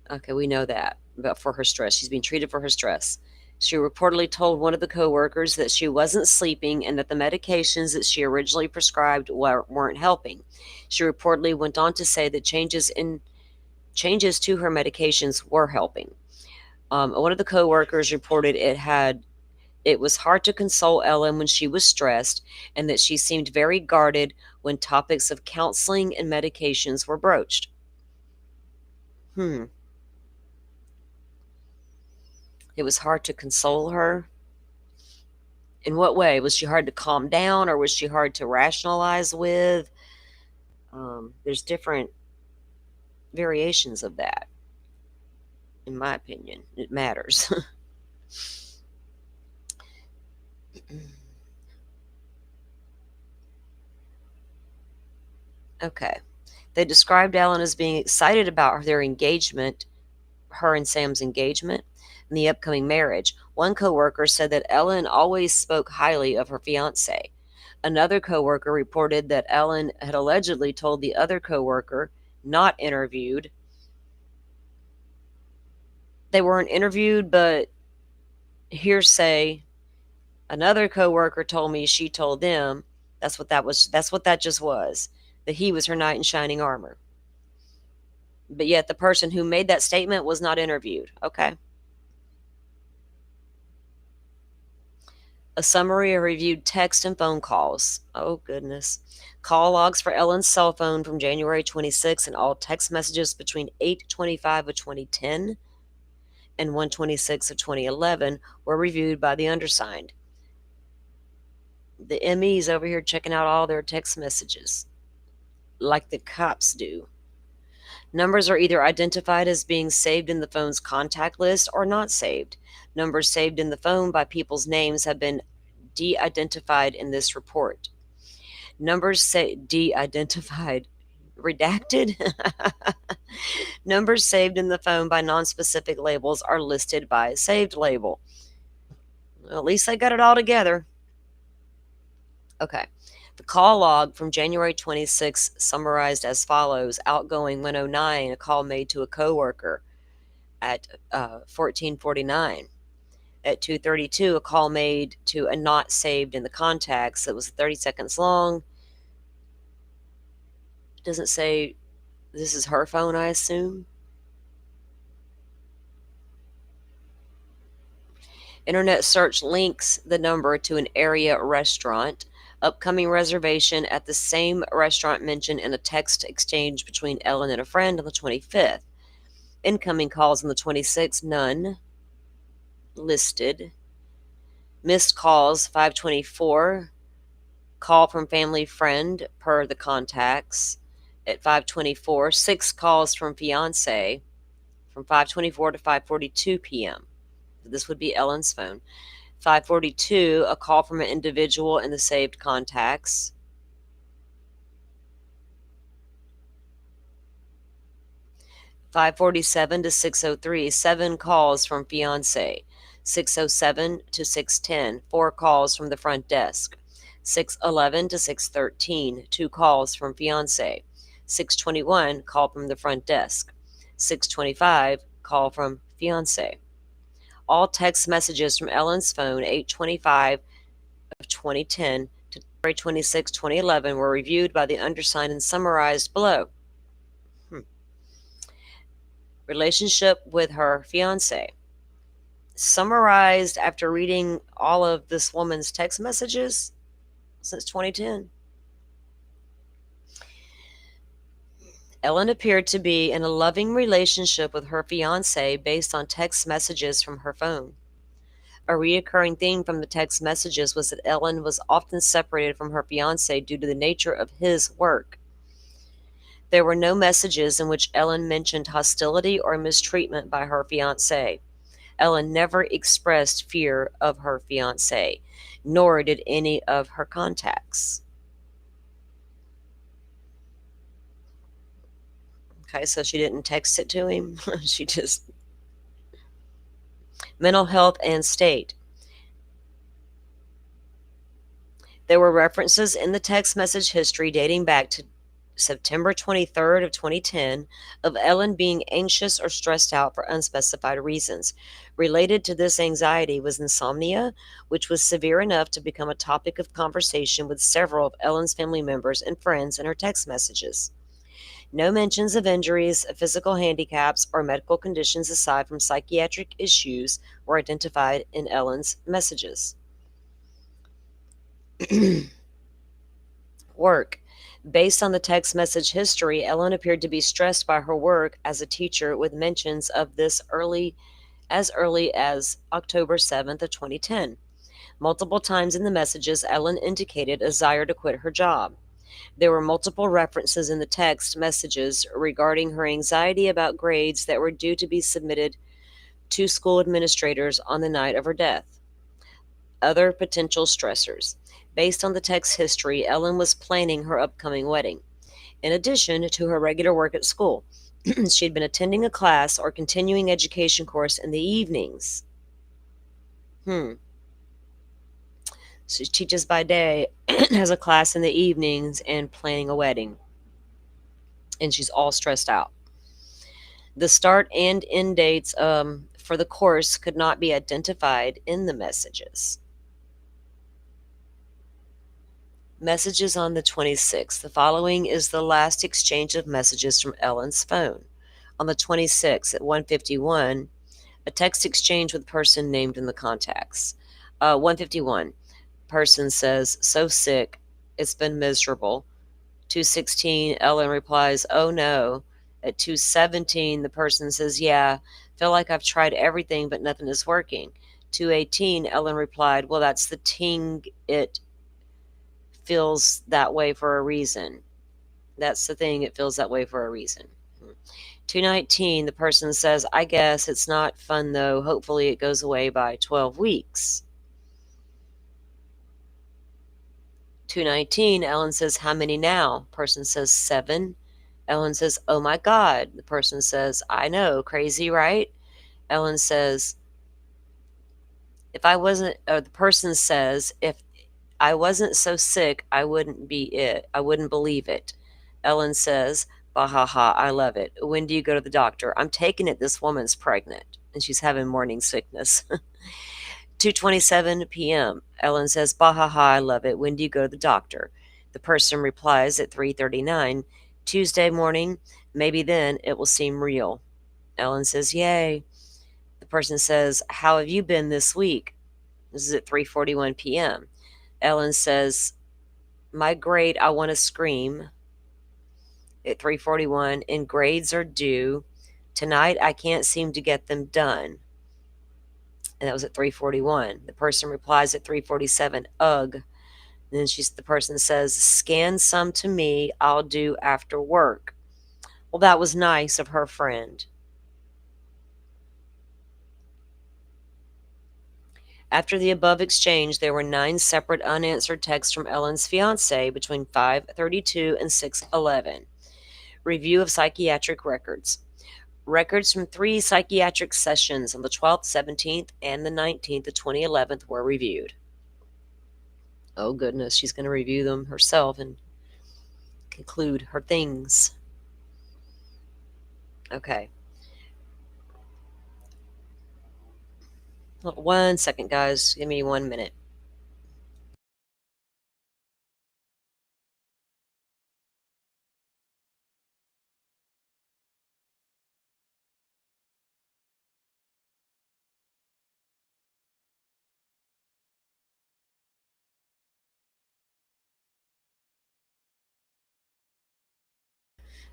S2: Okay, we know that, but for her stress. She's being treated for her stress. She reportedly told one of the co-workers that she wasn't sleeping and that the medications that she originally prescribed weren't helping. She reportedly went on to say that changes to her medications were helping. One of the co-workers reported it was hard to console Ellen when she was stressed, and that she seemed very guarded when topics of counseling and medications were broached. It was hard to console her. In what way? Was she hard to calm down, or was she hard to rationalize with? There's different variations of that. In my opinion, it matters. Okay. They described Ellen as being excited about their engagement, her and Sam's engagement, and the upcoming marriage. One coworker said that Ellen always spoke highly of her fiance. Another coworker reported that Ellen had allegedly told the other coworker not interviewed. They weren't interviewed, but hearsay. Another coworker told me she told them. That's what that was. That's what that just was. That he was her knight in shining armor. But yet the person who made that statement was not interviewed. Okay. A summary of reviewed text and phone calls. Oh, goodness. Call logs for Ellen's cell phone from January 26 and all text messages between 8:25 of 2010 and 1:26 of 2011 were reviewed by the undersigned. The ME's over here checking out all their text messages, like the cops do. Numbers are either identified as being saved in the phone's contact list or not saved. Numbers saved in the phone by people's names have been de-identified in this report. Numbers say de-identified, redacted. Numbers saved in the phone by non-specific labels are listed by saved label. Well, at least I got it all together. Okay. The call log from January 26 summarized as follows. Outgoing 109, a call made to a coworker at 14:49. At 2:32, a call made to a not saved in the contacts that was 30 seconds long. It doesn't say this is her phone, I assume. Internet search links the number to an area restaurant. Upcoming reservation at the same restaurant mentioned in a text exchange between Ellen and a friend on the 25th. Incoming calls on the 26th, none listed. Missed calls 524. Call from family friend per the contacts at 524. 6 calls from fiance from 524 to 5:42 p.m. This would be Ellen's phone. 5:42, a call from an individual in the saved contacts. 5:47 to 6:03, 7 calls from fiance. 6:07 to 6:10, 4 calls from the front desk. 6:11 to 6:13, 2 calls from fiance. 6:21, call from the front desk. 6:25, call from fiance. All text messages from Ellen's phone 8:25 of 2010 to February 26, 2011 were reviewed by the undersigned and summarized below. Relationship with her fiance. Summarized after reading all of this woman's text messages since 2010. Ellen appeared to be in a loving relationship with her fiance based on text messages from her phone. A recurring theme from the text messages was that Ellen was often separated from her fiance due to the nature of his work. There were no messages in which Ellen mentioned hostility or mistreatment by her fiance. Ellen never expressed fear of her fiance, nor did any of her contacts. Okay, so she didn't text it to him. She just... Mental health and state. There were references in the text message history dating back to September 23rd of 2010 of Ellen being anxious or stressed out for unspecified reasons. Related to this anxiety was insomnia, which was severe enough to become a topic of conversation with several of Ellen's family members and friends in her text messages. No mentions of injuries, physical handicaps, or medical conditions aside from psychiatric issues were identified in Ellen's messages. Work. Based on the text message history, Ellen appeared to be stressed by her work as a teacher with mentions of this as early as October 7th of 2010. Multiple times in the messages, Ellen indicated a desire to quit her job. There were multiple references in the text messages regarding her anxiety about grades that were due to be submitted to school administrators on the night of her death. Other potential stressors. Based on the text history, Ellen was planning her upcoming wedding. In addition to her regular work at school, she had been attending a class or continuing education course in the evenings. She teaches by day, has a class in the evenings, and planning a wedding. and she's all stressed out. The start and end dates for the course could not be identified in the messages. Messages on the 26th. The following is the last exchange of messages from Ellen's phone. On the 26th at 1:51, a text exchange with a person named in the contacts. 1:51, person says, "So sick, it's been miserable." 2:16, Ellen replies, "Oh no." At 2:17, the person says, "Yeah, feel like I've tried everything, but nothing is working." 2:18, Ellen replied, "Well, that's the ting. It feels that way for a reason. That's the thing. It feels that way for a reason." 2:19, the person says, "I guess it's not fun though. Hopefully it goes away by 12 weeks." 2:19, Ellen says, "How many now?" Person says, "7." Ellen says, "Oh my God." The person says, "I know, crazy, right?" Ellen says, "If I wasn't," or the person says, "If I wasn't so sick, I wouldn't be it. I wouldn't believe it." Ellen says, "Bah ha ha, I love it. When do you go to the doctor?" "I'm taking it. This woman's pregnant and she's having morning sickness." 2:27 p.m. Ellen says, "Bah ha ha, I love it. When do you go to the doctor?" The person replies at 3:39, "Tuesday morning. Maybe then it will seem real." Ellen says, "Yay." The person says, "How have you been this week?" This is at 3:41 p.m. Ellen says, "My grade, I want to scream." At 3:41, "And grades are due. Tonight I can't seem to get them done." And that was at 3:41. The person replies at 3:47, "Ugh." And then the person says, "Scan some to me. I'll do after work." Well, that was nice of her friend. After the above exchange, there were 9 separate unanswered texts from Ellen's fiance between 5:32 and 6:11. Review of psychiatric records. Records from 3 psychiatric sessions on the 12th, 17th, and the 19th of 2011 were reviewed. Oh goodness, she's going to review them herself and conclude her things. Okay. 1 second, guys. Give me 1 minute.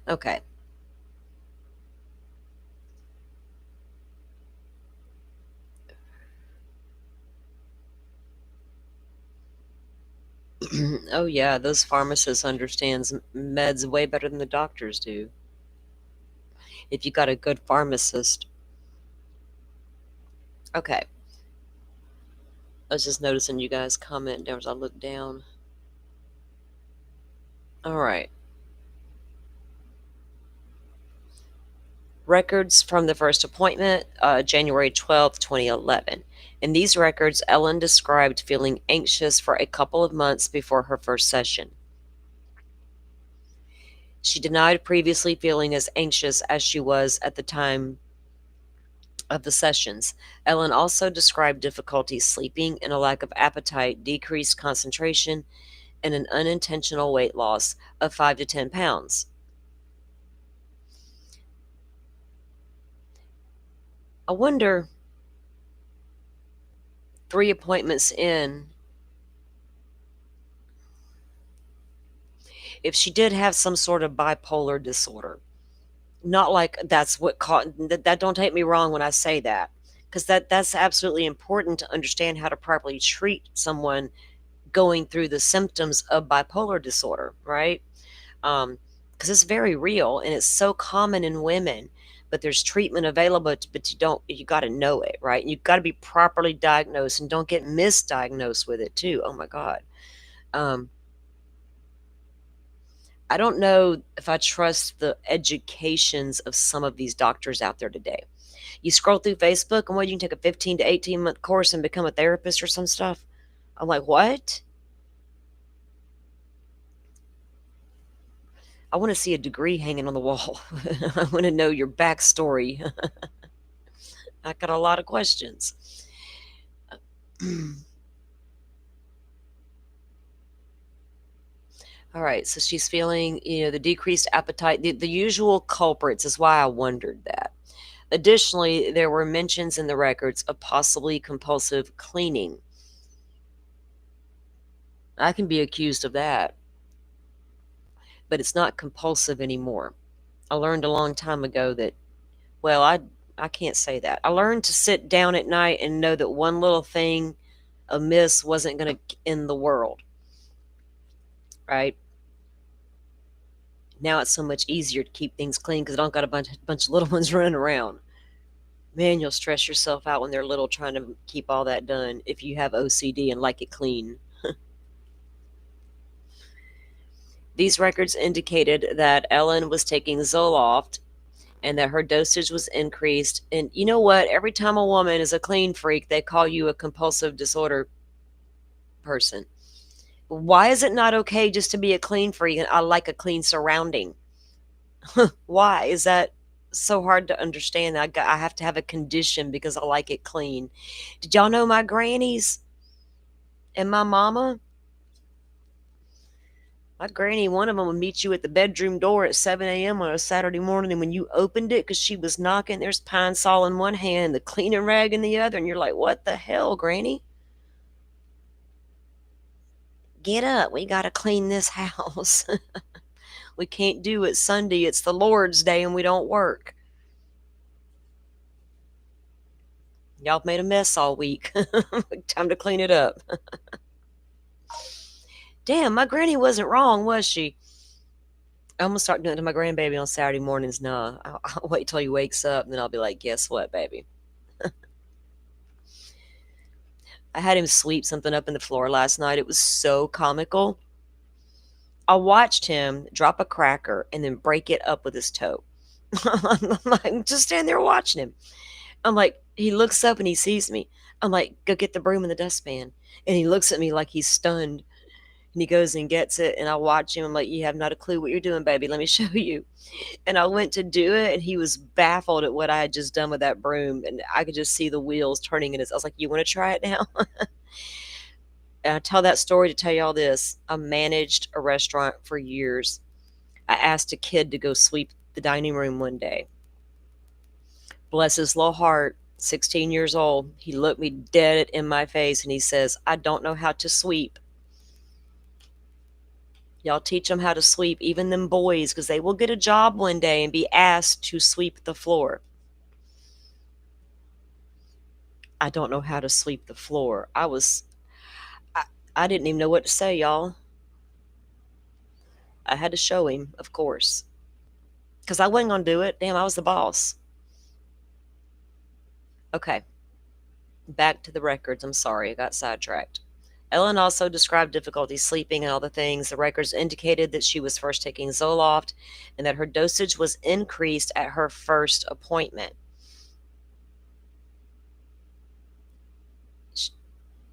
S2: Okay. Oh yeah, those pharmacists understands meds way better than the doctors do. If you got a good pharmacist. Okay. I was just noticing you guys comment down as I look down. All right. Records from the first appointment, January 12th, 2011. In these records, Ellen described feeling anxious for a couple of months before her first session. She denied previously feeling as anxious as she was at the time of the sessions. Ellen also described difficulty sleeping and a lack of appetite, decreased concentration, and an unintentional weight loss of 5 to 10 pounds. I wonder, 3 appointments in, if she did have some sort of bipolar disorder. Not like that's what caught that don't take me wrong when I say that, because that's absolutely important to understand how to properly treat someone going through the symptoms of bipolar disorder, right? Because it's very real and it's so common in women, but there's treatment available, but you got to know it, right? And you've got to be properly diagnosed and don't get misdiagnosed with it too. Oh my God. Um, I don't know if I trust the educations of some of these doctors out there today. You scroll through Facebook and what, you can take a 15 to 18-month course and become a therapist or some stuff. I'm like, what? I want to see a degree hanging on the wall. I want to know your backstory. I got a lot of questions. All right, so she's feeling, the decreased appetite, the usual culprits is why I wondered that. Additionally, there were mentions in the records of possibly compulsive cleaning. I can be accused of that, but it's not compulsive anymore. I learned a long time ago that, well, I can't say that. I learned to sit down at night and know that one little thing amiss wasn't going to end the world, right? Now it's so much easier to keep things clean because I don't got a bunch of little ones running around. Man, you'll stress yourself out when they're little trying to keep all that done if you have OCD and like it clean. These records indicated that Ellen was taking Zoloft and that her dosage was increased. And you know what? Every time a woman is a clean freak, they call you a compulsive disorder person. Why is it not okay just to be a clean freak and I like a clean surrounding? Why is that so hard to understand? I have to have a condition because I like it clean. Did y'all know my grannies and my mama? My granny, one of them would meet you at the bedroom door at 7 a.m. on a Saturday morning, and when you opened it, because she was knocking, there's Pine Sol in one hand, the cleaning rag in the other, and you're like, what the hell, Granny? Get up. We got to clean this house. We can't do it Sunday. It's the Lord's Day, and we don't work. Y'all made a mess all week. Time to clean it up. Damn, my granny wasn't wrong, was she? I'm gonna start doing it to my grandbaby on Saturday mornings. Nah, I'll wait till he wakes up, and then I'll be like, guess what, baby? I had him sweep something up in the floor last night. It was so comical. I watched him drop a cracker and then break it up with his toe. I'm like, just stand there watching him. I'm like, he looks up and he sees me. I'm like, go get the broom and the dustpan. And he looks at me like he's stunned. And he goes and gets it. And I watch him. I'm like, you have not a clue what you're doing, baby. Let me show you. And I went to do it. And he was baffled at what I had just done with that broom. And I could just see the wheels turning in his. I was like, you want to try it now? And I tell that story to tell y'all this. I managed a restaurant for years. I asked a kid to go sweep the dining room one day. Bless his little heart, 16 years old. He looked me dead in my face and he says, I don't know how to sweep. Y'all teach them how to sweep, even them boys, because they will get a job one day and be asked to sweep the floor. I don't know how to sweep the floor. I didn't even know what to say, y'all. I had to show him, of course, because I wasn't going to do it. Damn, I was the boss. Okay, back to the records. I'm sorry, I got sidetracked. Ellen also described difficulty sleeping and all the things. The records indicated that she was first taking Zoloft and that her dosage was increased at her first appointment.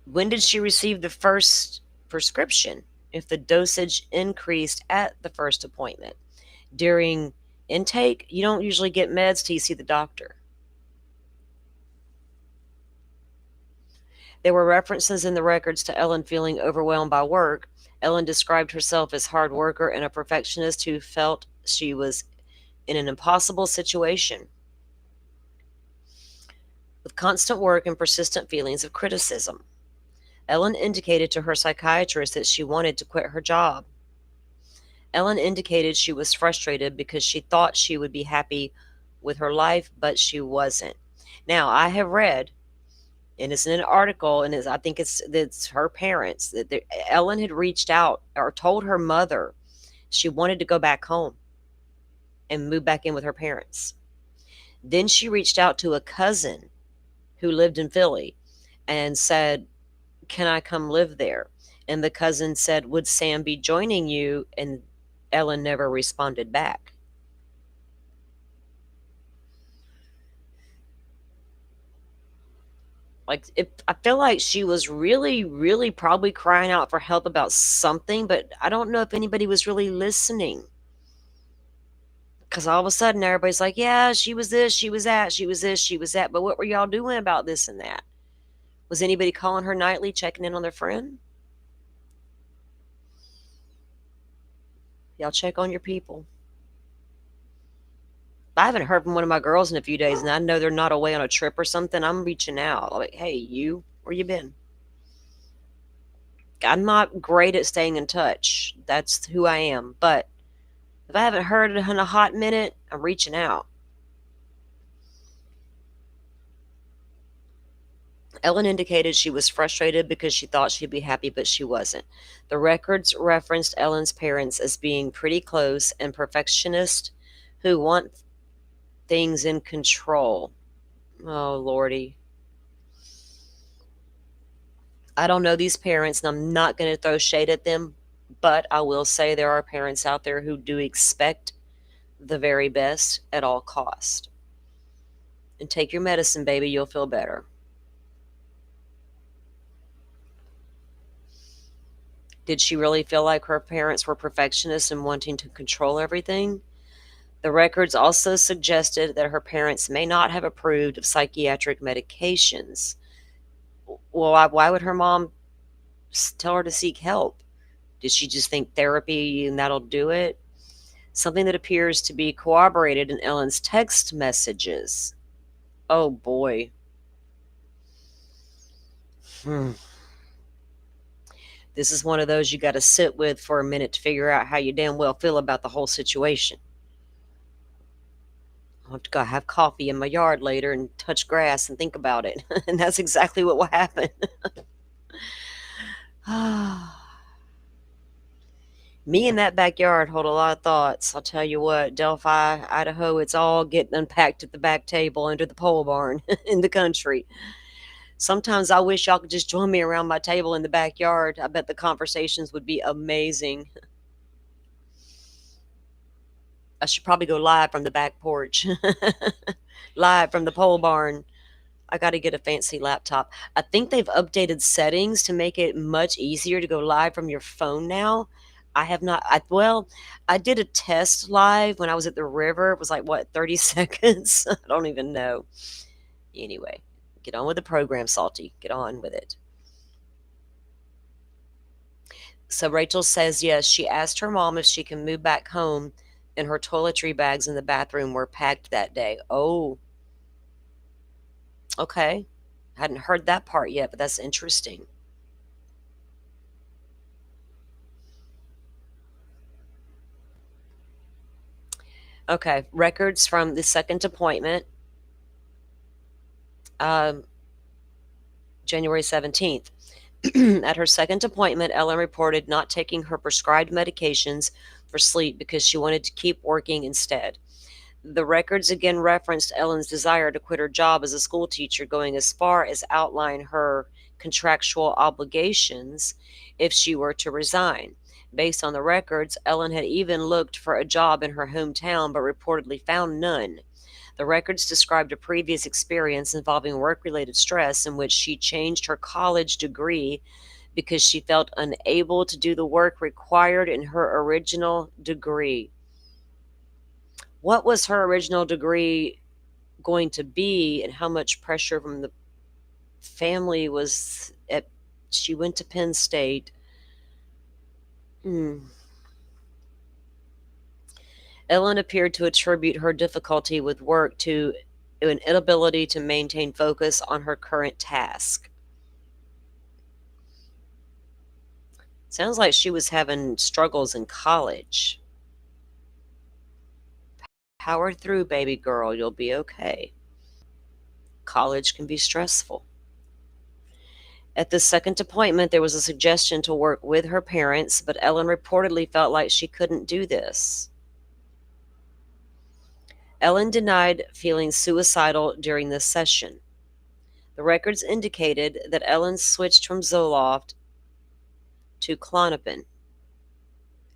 S2: When did she receive the first prescription? If the dosage increased at the first appointment. During intake, you don't usually get meds till you see the doctor. There were references in the records to Ellen feeling overwhelmed by work. Ellen described herself as a hard worker and a perfectionist who felt she was in an impossible situation with constant work and persistent feelings of criticism. Ellen indicated to her psychiatrist that she wanted to quit her job. Ellen indicated she was frustrated because she thought she would be happy with her life, but she wasn't. Now, I have read, and it's in an article, and I think it's her parents, that Ellen had reached out or told her mother she wanted to go back home and move back in with her parents. Then she reached out to a cousin who lived in Philly and said, can I come live there? And the cousin said, would Sam be joining you? And Ellen never responded back. I feel like she was really, really probably crying out for help about something, but I don't know if anybody was really listening. Because all of a sudden everybody's like, yeah, she was this, she was that, she was this, she was that. But what were y'all doing about this and that? Was anybody calling her nightly, checking in on their friend? Y'all check on your people. I haven't heard from one of my girls in a few days, and I know they're not away on a trip or something. I'm reaching out. Like, hey, you, where you been? I'm not great at staying in touch. That's who I am. But if I haven't heard it in a hot minute, I'm reaching out. Ellen indicated she was frustrated because she thought she'd be happy, but she wasn't. The records referenced Ellen's parents as being pretty close and perfectionists who want things in control. Oh, Lordy. I don't know these parents, and I'm not going to throw shade at them, but I will say there are parents out there who do expect the very best at all cost. And take your medicine, baby, you'll feel better. Did she really feel like her parents were perfectionists and wanting to control everything? The records also suggested that her parents may not have approved of psychiatric medications. Well, why would her mom tell her to seek help? Did she just think therapy and that'll do it? Something that appears to be corroborated in Ellen's text messages. Oh boy. Hmm. This is one of those you got to sit with for a minute to figure out how you damn well feel about the whole situation. I'll have to go have coffee in my yard later and touch grass and think about it. And that's exactly what will happen. Me and that backyard hold a lot of thoughts. I'll tell you what, Delphi, Idaho, it's all getting unpacked at the back table under the pole barn in the country. Sometimes I wish y'all could just join me around my table in the backyard. I bet the conversations would be amazing. I should probably go live from the back porch, live from the pole barn. I got to get a fancy laptop. I think they've updated settings to make it much easier to go live from your phone now. I have not. I did a test live when I was at the river. It was like what, 30 seconds? I don't even know. Anyway, get on with the program, Salty. Get on with it. So Rachel says yes. She asked her mom if she can move back home, and her toiletry bags in the bathroom were packed that day. Oh, okay. Hadn't heard that part yet, but that's interesting. Okay, records from the second appointment, um, January 17th. At her second appointment, Ellen reported not taking her prescribed medications for sleep because she wanted to keep working instead. The records again referenced Ellen's desire to quit her job as a school teacher, going as far as outline her contractual obligations if she were to resign. Based on the records, Ellen had even looked for a job in her hometown but reportedly found none. The records described a previous experience involving work related stress in which she changed her college degree because she felt unable to do the work required in her original degree. What was her original degree going to be, and how much pressure from the family was at? She went to Penn State. Hmm. Ellen appeared to attribute her difficulty with work to an inability to maintain focus on her current task. Sounds like she was having struggles in college. Power through, baby girl. You'll be okay. College can be stressful. At the second appointment, there was a suggestion to work with her parents, but Ellen reportedly felt like she couldn't do this. Ellen denied feeling suicidal during this session. The records indicated that Ellen switched from Zoloft to Klonopin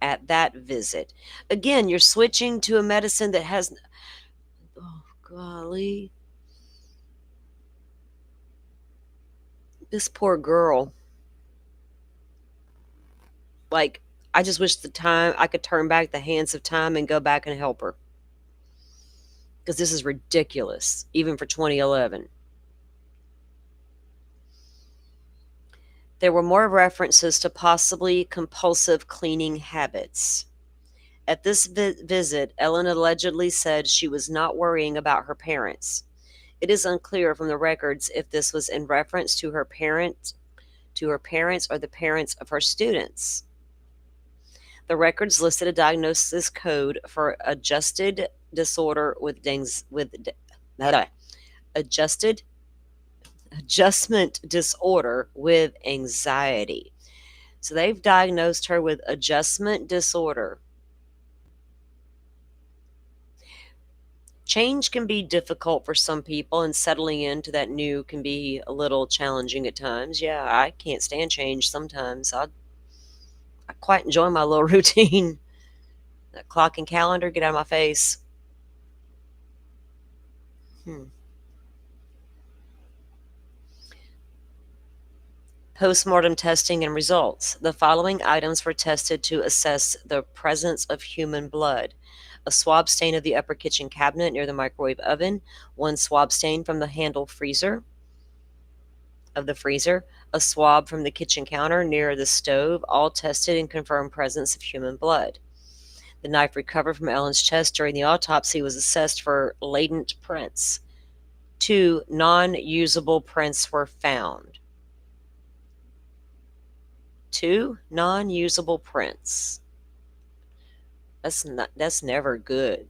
S2: at that visit. Again, you're switching to a medicine that has. Oh, golly. This poor girl. Like, I just wish I could turn back the hands of time and go back and help her. because this is ridiculous, even for 2011. There were more references to possibly compulsive cleaning habits. At this visit, Ellen allegedly said she was not worrying about her parents. It is unclear from the records if this was in reference to her parents or the parents of her students. The records listed a diagnosis code for adjusted disorder with adjusted adjustment disorder with anxiety. So they've diagnosed her with adjustment disorder. Change can be difficult for some people, and settling into that new can be a little challenging at times. Yeah, I can't stand change sometimes. I quite enjoy my little routine. That clock and calendar, get out of my face. Postmortem testing and results. The following items were tested to assess the presence of human blood: a swab stain of the upper kitchen cabinet near the microwave oven, one swab stain from the handle freezer, a swab from the kitchen counter near the stove, all tested and confirmed presence of human blood. The knife recovered from Ellen's chest during the autopsy was assessed for latent prints. 2 non-usable prints were found. 2 non-usable prints. That's never good.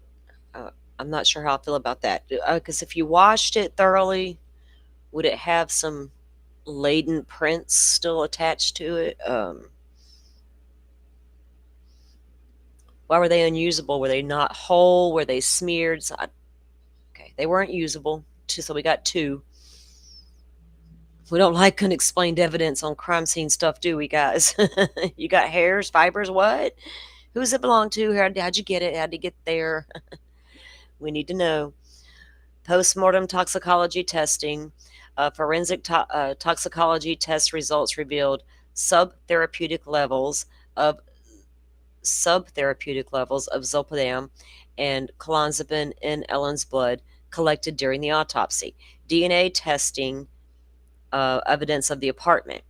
S2: I'm not sure how I feel about that. Because if you washed it thoroughly, would it have some latent prints still attached to it? Why were they unusable? Were they not whole? Were they smeared? Okay, they weren't usable. So we got 2. We don't like unexplained evidence on crime scene stuff, do we, guys? You got hairs, fibers, what? Who's it belong to? How'd you get it? How'd you get there? We need to know. Postmortem toxicology testing. Forensic toxicology test results revealed subtherapeutic levels of zolpidem and clonazepam in Ellen's blood collected during the autopsy. DNA testing evidence of the apartment.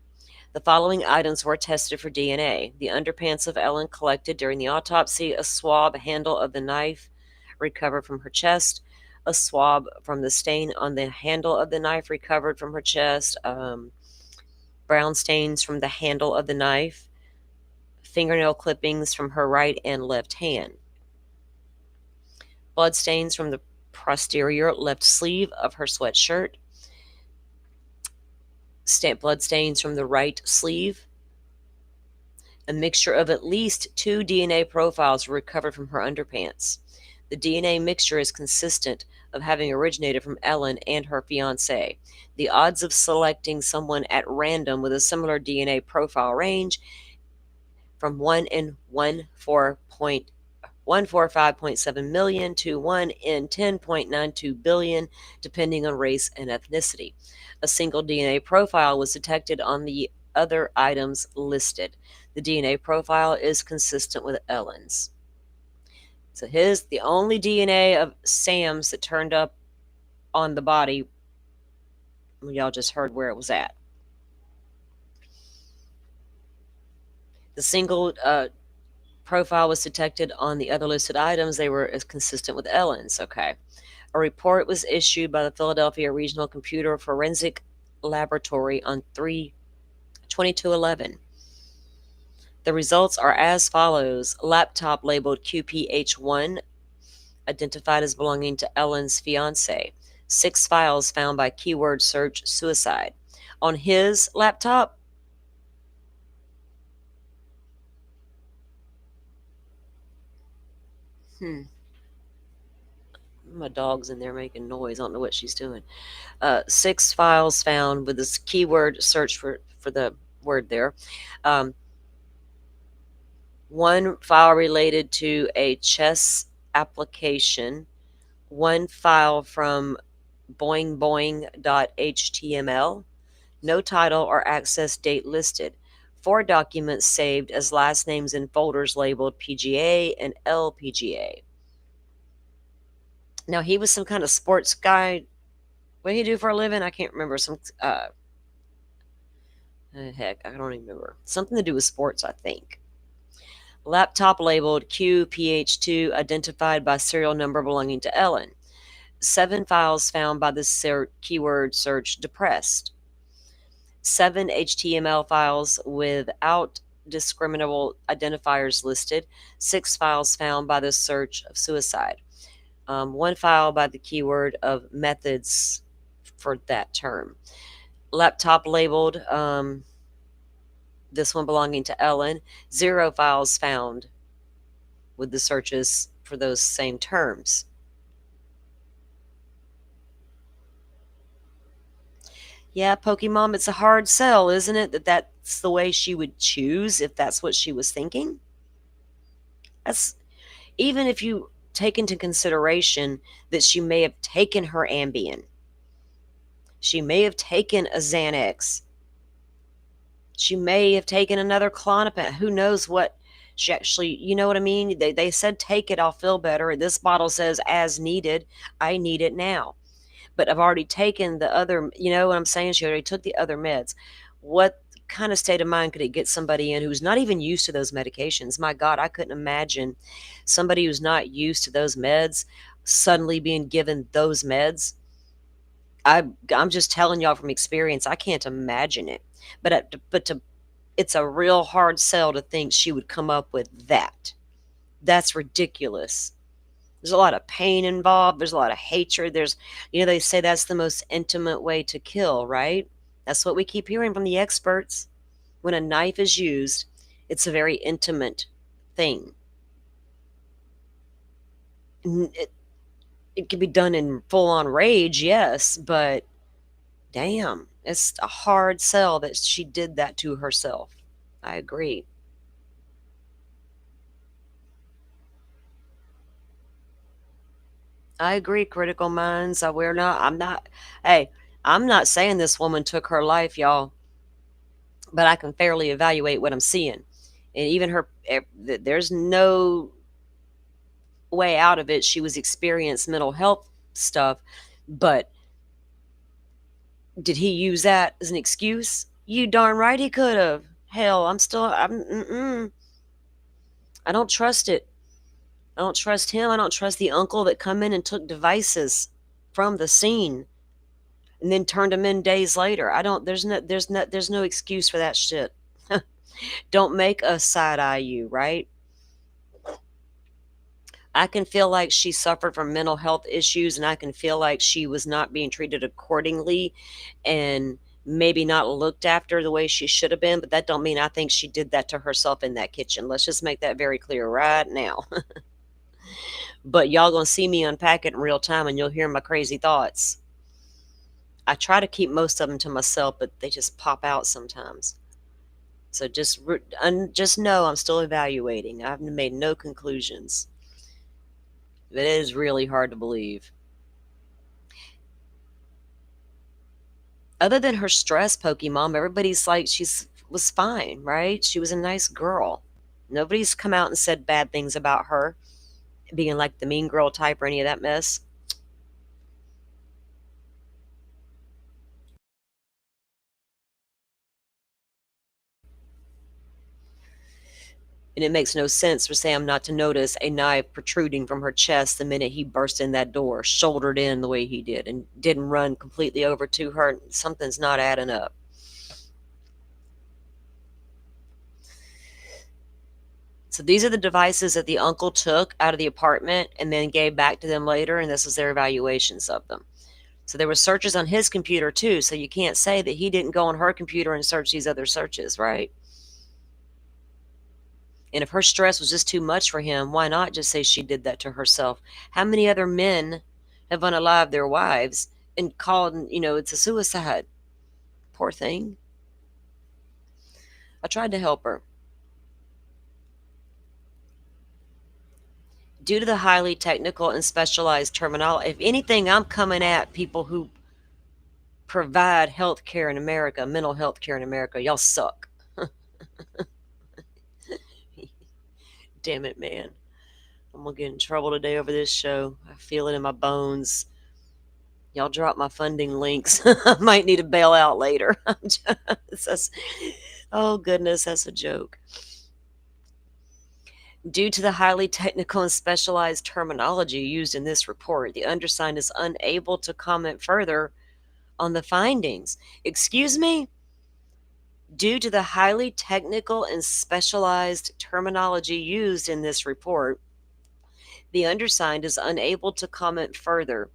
S2: The following items were tested for DNA: the underpants of Ellen collected during the autopsy, a swab handle of the knife recovered from her chest, a swab from the stain on the handle of the knife recovered from her chest, brown stains from the handle of the knife, fingernail clippings from her right and left hand, blood stains from the posterior left sleeve of her sweatshirt, blood stains from the right sleeve. A mixture of at least 2 DNA profiles were recovered from her underpants. The DNA mixture is consistent of having originated from Ellen and her fiance. The odds of selecting someone at random with a similar DNA profile range from 1 in 145.7 million to 1 in 10.92 billion, depending on race and ethnicity. A single DNA profile was detected on the other items listed. The DNA profile is consistent with Ellen's. So the only DNA of Sam's that turned up on the body, y'all just heard where it was at. The single profile was detected on the other listed items. They were as consistent with Ellen's. Okay. A report was issued by the Philadelphia Regional Computer Forensic Laboratory on 3/22/11. The results are as follows: laptop labeled QPH1, identified as belonging to Ellen's fiance. 6 files found by keyword search suicide. On his laptop, my dog's in there making noise. I don't know what she's doing. 6 files found with this keyword search for the word there. 1 file related to a chess application. 1 file from boingboing.html. No title or access date listed. 4 documents saved as last names in folders labeled PGA and LPGA. Now, he was some kind of sports guy. What did he do for a living? I can't remember. Heck, I don't even remember. Something to do with sports, I think. Laptop labeled QPH2 identified by serial number belonging to Ellen. 7 files found by the keyword search depressed. 7 HTML files without discriminable identifiers listed. 6 files found by the search of suicide. 1 file by the keyword of methods for that term. Laptop labeled, this one belonging to Ellen. 0 files found with the searches for those same terms. Yeah, Pokemon, it's a hard sell, isn't it? That's the way she would choose if that's what she was thinking. That's even if you take into consideration that she may have taken her Ambien. She may have taken a Xanax. She may have taken another Klonopin. Who knows what she actually, you know what I mean? They said, take it, I'll feel better. This bottle says, as needed. I need it now. But I've already taken the other, you know what I'm saying? She already took the other meds. What kind of state of mind could it get somebody in who's not even used to those medications? My God, I couldn't imagine somebody who's not used to those meds suddenly being given those meds. I'm just telling y'all from experience, I can't imagine it. It's a real hard sell to think she would come up with that. That's ridiculous. There's a lot of pain involved. There's a lot of hatred. They say that's the most intimate way to kill, right? That's what we keep hearing from the experts. When a knife is used, it's a very intimate thing. It can be done in full on rage, yes, but damn, it's a hard sell that she did that to herself. I agree. I agree, critical minds. Hey, I'm not saying this woman took her life, y'all, but I can fairly evaluate what I'm seeing. And even there's no way out of it. She was experienced mental health stuff, but did he use that as an excuse? You darn right he could have. Hell, I don't trust it. I don't trust him. I don't trust the uncle that come in and took devices from the scene and then turned them in days later. I don't. There's no excuse for that shit. Don't make us side eye you, right? I can feel like she suffered from mental health issues, and I can feel like she was not being treated accordingly and maybe not looked after the way she should have been, but that don't mean I think she did that to herself in that kitchen. Let's just make that very clear right now. But y'all gonna see me unpack it in real time, and you'll hear my crazy thoughts. I try to keep most of them to myself, but they just pop out sometimes. So just know I'm still evaluating. I've made no conclusions. It is really hard to believe. Other than her stress, Pokemon, everybody's like was fine, right? She was a nice girl. Nobody's come out and said bad things about her, being like the mean girl type or any of that mess. And it makes no sense for Sam not to notice a knife protruding from her chest the minute he burst in that door, shouldered in the way he did, and didn't run completely over to her. Something's not adding up. So these are the devices that the uncle took out of the apartment and then gave back to them later, and this is their evaluations of them. So there were searches on his computer too, so you can't say that he didn't go on her computer and search these other searches, right? And if her stress was just too much for him, why not just say she did that to herself? How many other men have unalived their wives and called, it's a suicide? Poor thing. I tried to help her. Due to the highly technical and specialized terminology, if anything, I'm coming at people who provide health care in America, mental health care in America. Y'all suck. Damn it, man. I'm going to get in trouble today over this show. I feel it in my bones. Y'all drop my funding links. I might need to bail out later. Oh, goodness, that's a joke. Due to the highly technical and specialized terminology used in this report, the undersigned is unable to comment further on the findings. Excuse me? Due to the highly technical and specialized terminology used in this report, the undersigned is unable to comment further.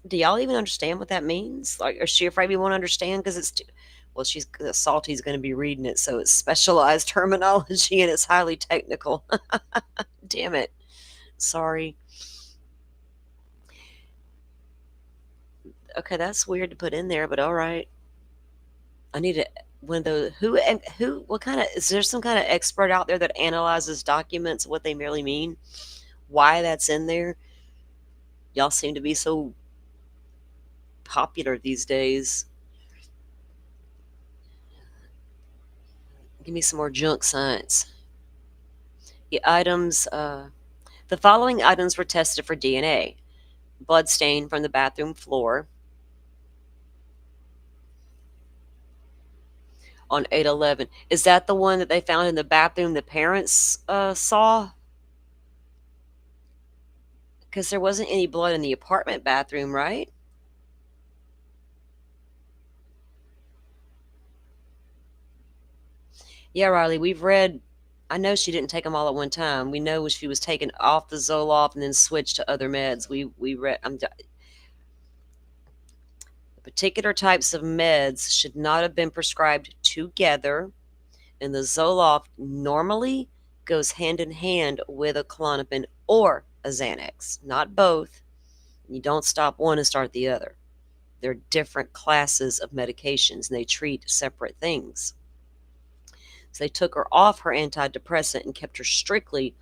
S2: Do y'all even understand what that means? Like, is she afraid we won't understand because it's too, well, she's Salty's going to be reading it, so it's specialized terminology and it's highly technical. Damn it. Sorry. Okay, that's weird to put in there, but all right. I need to one of those who what kind of is there some kind of expert out there that analyzes documents what they merely mean? Why that's in there? Y'all seem to be so popular these days. Give me some more junk science. The following items were tested for DNA: blood stain from the bathroom floor on 8/11. Is that the one that they found in the bathroom the parents saw? Because there wasn't any blood in the apartment bathroom, right? Yeah, Riley, we've read. I know she didn't take them all at one time. We know she was taken off the Zoloft and then switched to other meds. We read. Particular types of meds should not have been prescribed together, and the Zoloft normally goes hand in hand with a Klonopin or a Xanax, not both. You don't stop one and start the other. They're different classes of medications and they treat separate things. So they took her off her antidepressant and kept her strictly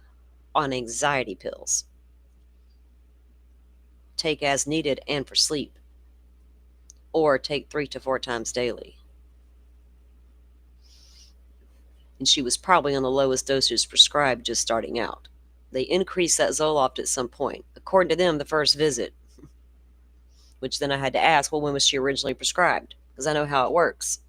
S2: on anxiety pills. Take as needed and for sleep, or take 3 to 4 times daily. And she was probably on the lowest dosage prescribed just starting out. They increased that Zoloft at some point, according to them, the first visit, which then I had to ask, well, when was she originally prescribed? Because I know how it works.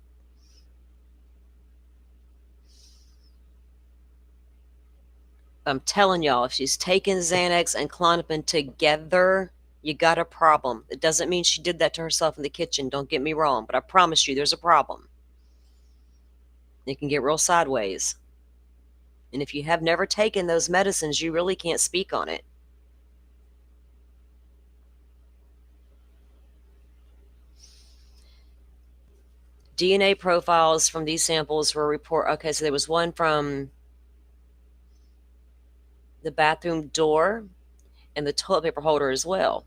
S2: I'm telling y'all, if she's taking Xanax and Klonopin together, you got a problem. It doesn't mean she did that to herself in the kitchen, don't get me wrong, but I promise you there's a problem. It can get real sideways. And if you have never taken those medicines, you really can't speak on it. DNA profiles from these samples were reported. Okay, so there was one from the bathroom door and the toilet paper holder as well.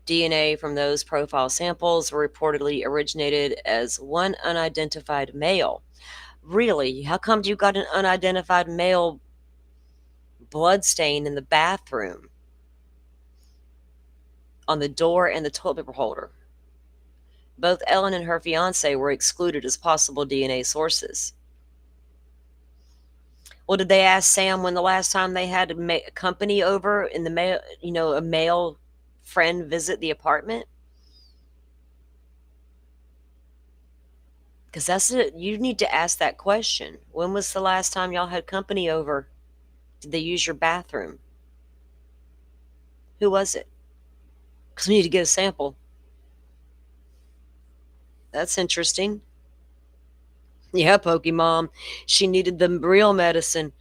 S2: DNA from those profile samples were reportedly originated as one unidentified male. Really? How come you got an unidentified male blood stain in the bathroom on the door and the toilet paper holder? Both Ellen and her fiance were excluded as possible DNA sources. Well, did they ask Sam when the last time they had a company over in the mail, a male friend visit the apartment? Because that's it. You need to ask that question. When was the last time y'all had company over? Did they use your bathroom? Who was it? Because we need to get a sample. That's interesting. Yeah, Pokemon. She needed the real medicine.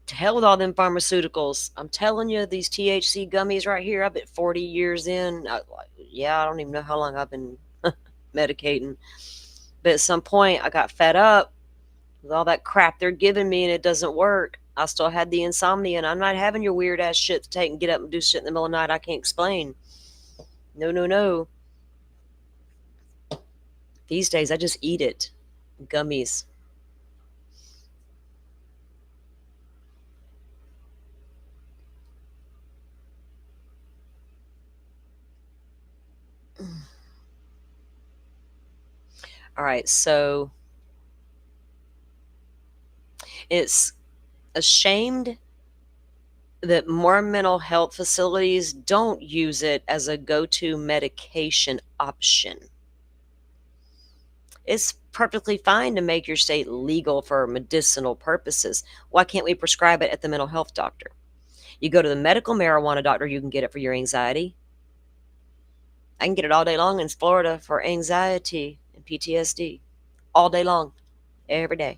S2: To hell with all them pharmaceuticals. I'm telling you, these THC gummies right here, I've been 40 years in. I don't even know how long I've been medicating. But at some point, I got fed up with all that crap they're giving me and it doesn't work. I still had the insomnia, and I'm not having your weird ass shit to take and get up and do shit in the middle of the night I can't explain. No, no, no. These days, I just eat it. Gummies. All right, so it's Ashamed that more mental health facilities don't use it as a go-to medication option. It's perfectly fine to make your state legal for medicinal purposes. Why can't we prescribe it at the mental health doctor? You go to the medical marijuana doctor, you can get it for your anxiety. I can get it all day long in Florida for anxiety and PTSD. All day long, every day.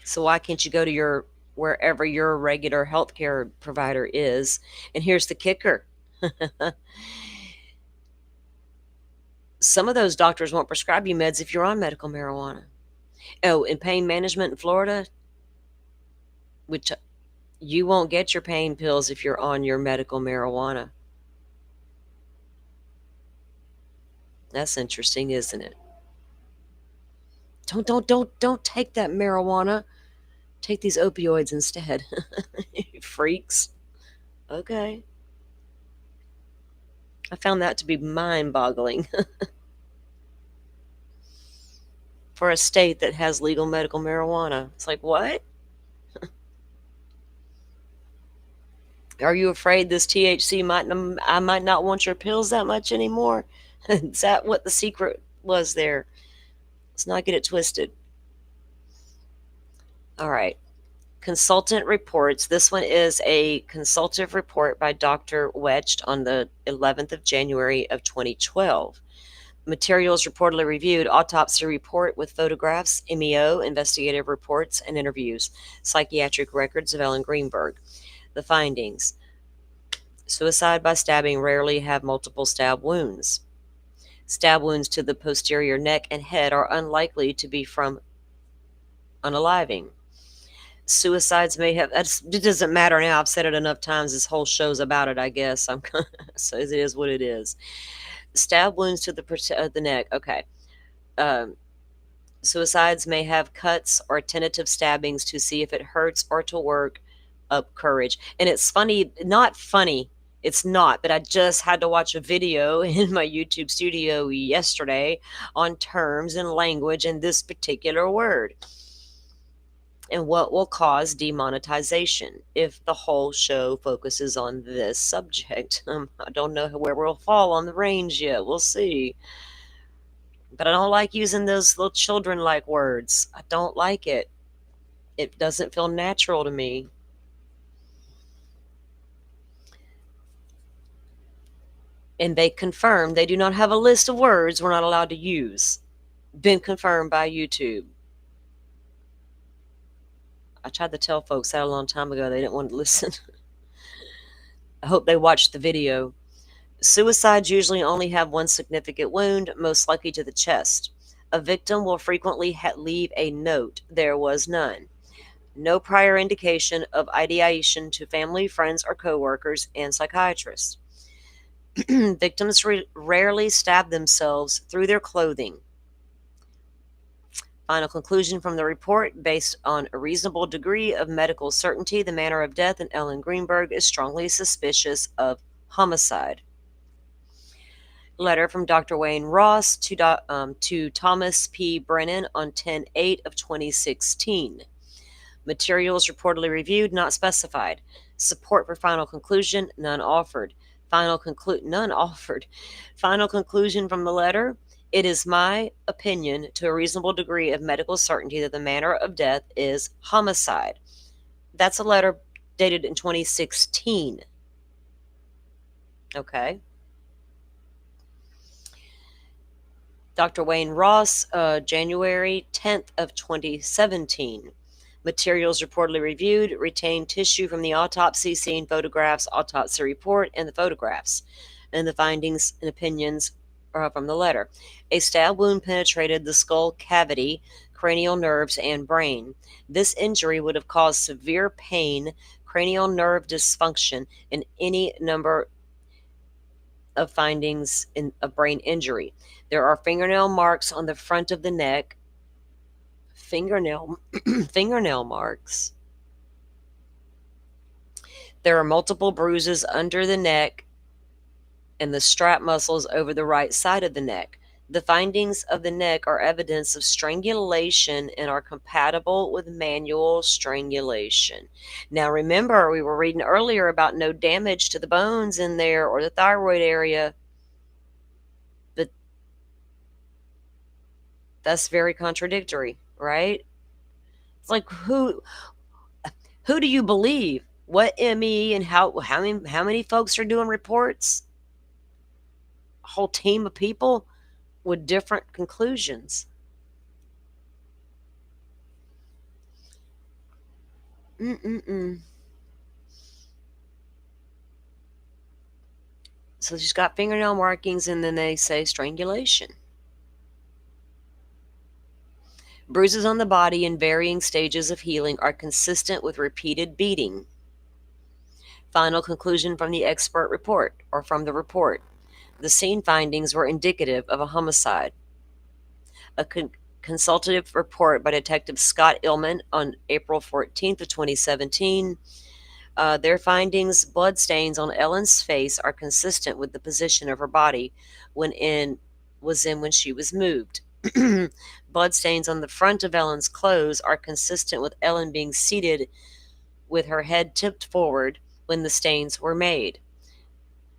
S2: So why can't you go to your wherever your regular healthcare provider is? And here's the kicker. Some of those doctors won't prescribe you meds if you're on medical marijuana. Oh, in pain management in Florida, which you won't get your pain pills if you're on your medical marijuana. That's interesting, isn't it? Don't take that marijuana. Take these opioids instead. You freaks. Okay. I found that to be mind-boggling for a state that has legal medical marijuana. It's like, what? Are you afraid this THC I might not want your pills that much anymore? Is that what the secret was there? Let's not get it twisted. All right. Consultant reports. This one is a consultative report by Dr. Wetched on the 11th of January of 2012. Materials reportedly reviewed: autopsy report with photographs, MEO, investigative reports, and interviews, psychiatric records of Ellen Greenberg. The findings: suicide by stabbing rarely have multiple stab wounds. Stab wounds to the posterior neck and head are unlikely to be from unaliving. Suicides may have, it doesn't matter now. I've said it enough times. This whole show's about it, I guess. So it is what it is. Stab wounds to the neck. Okay. Suicides may have cuts or tentative stabbings to see if it hurts or to work up courage. And it's funny, not funny. It's not, but I just had to watch a video in my YouTube studio yesterday on terms and language in this particular word and what will cause demonetization if the whole show focuses on this subject. I don't know where we'll fall on the range yet. We'll see. But I don't like using those little children-like words. I don't like it. It doesn't feel natural to me. And they confirm they do not have a list of words we're not allowed to use. Been confirmed by YouTube. I tried to tell folks that a long time ago. They didn't want to listen. I hope they watched the video. Suicides usually only have one significant wound, most likely to the chest. A victim will frequently leave a note. There was none. No prior indication of ideation to family, friends, or coworkers and psychiatrists. Victims rarely stab themselves through their clothing. Final conclusion from the report: based on a reasonable degree of medical certainty, the manner of death in Ellen Greenberg is strongly suspicious of homicide. Letter from Dr. Wayne Ross to Thomas P. Brennan on 10/8 of 2016. Materials reportedly reviewed, not specified. Support for final conclusion, none offered. None offered. Final conclusion from the letter: it is my opinion, to a reasonable degree of medical certainty, that the manner of death is homicide. That's a letter dated in 2016. Okay. Dr. Wayne Ross, January 10th of 2017. Materials reportedly reviewed: retained tissue from the autopsy scene, photographs, autopsy report, and the photographs, and the findings and opinions from the letter. A stab wound penetrated the skull cavity, cranial nerves, and brain. This injury would have caused severe pain, cranial nerve dysfunction, and any number of findings of brain injury. There are fingernail marks on the front of the neck. Fingernail marks. There are multiple bruises under the neck and the strap muscles over the right side of the neck. The findings of the neck are evidence of strangulation and are compatible with manual strangulation. Now, remember, we were reading earlier about no damage to the bones in there or the thyroid area, but that's very contradictory, right? It's like who do you believe? What ME and how many folks are doing reports? A whole team of people with different conclusions. Mm-mm-mm. So she's got fingernail markings, and then they say strangulation. Bruises on the body in varying stages of healing are consistent with repeated beating. Final conclusion from the expert report, or from the report. The scene findings were indicative of a homicide. A consultative report by Detective Scott Illman on April 14th of 2017. Their findings, blood stains on Ellen's face are consistent with the position of her body when when she was moved. Blood stains on the front of Ellen's clothes are consistent with Ellen being seated with her head tipped forward when the stains were made.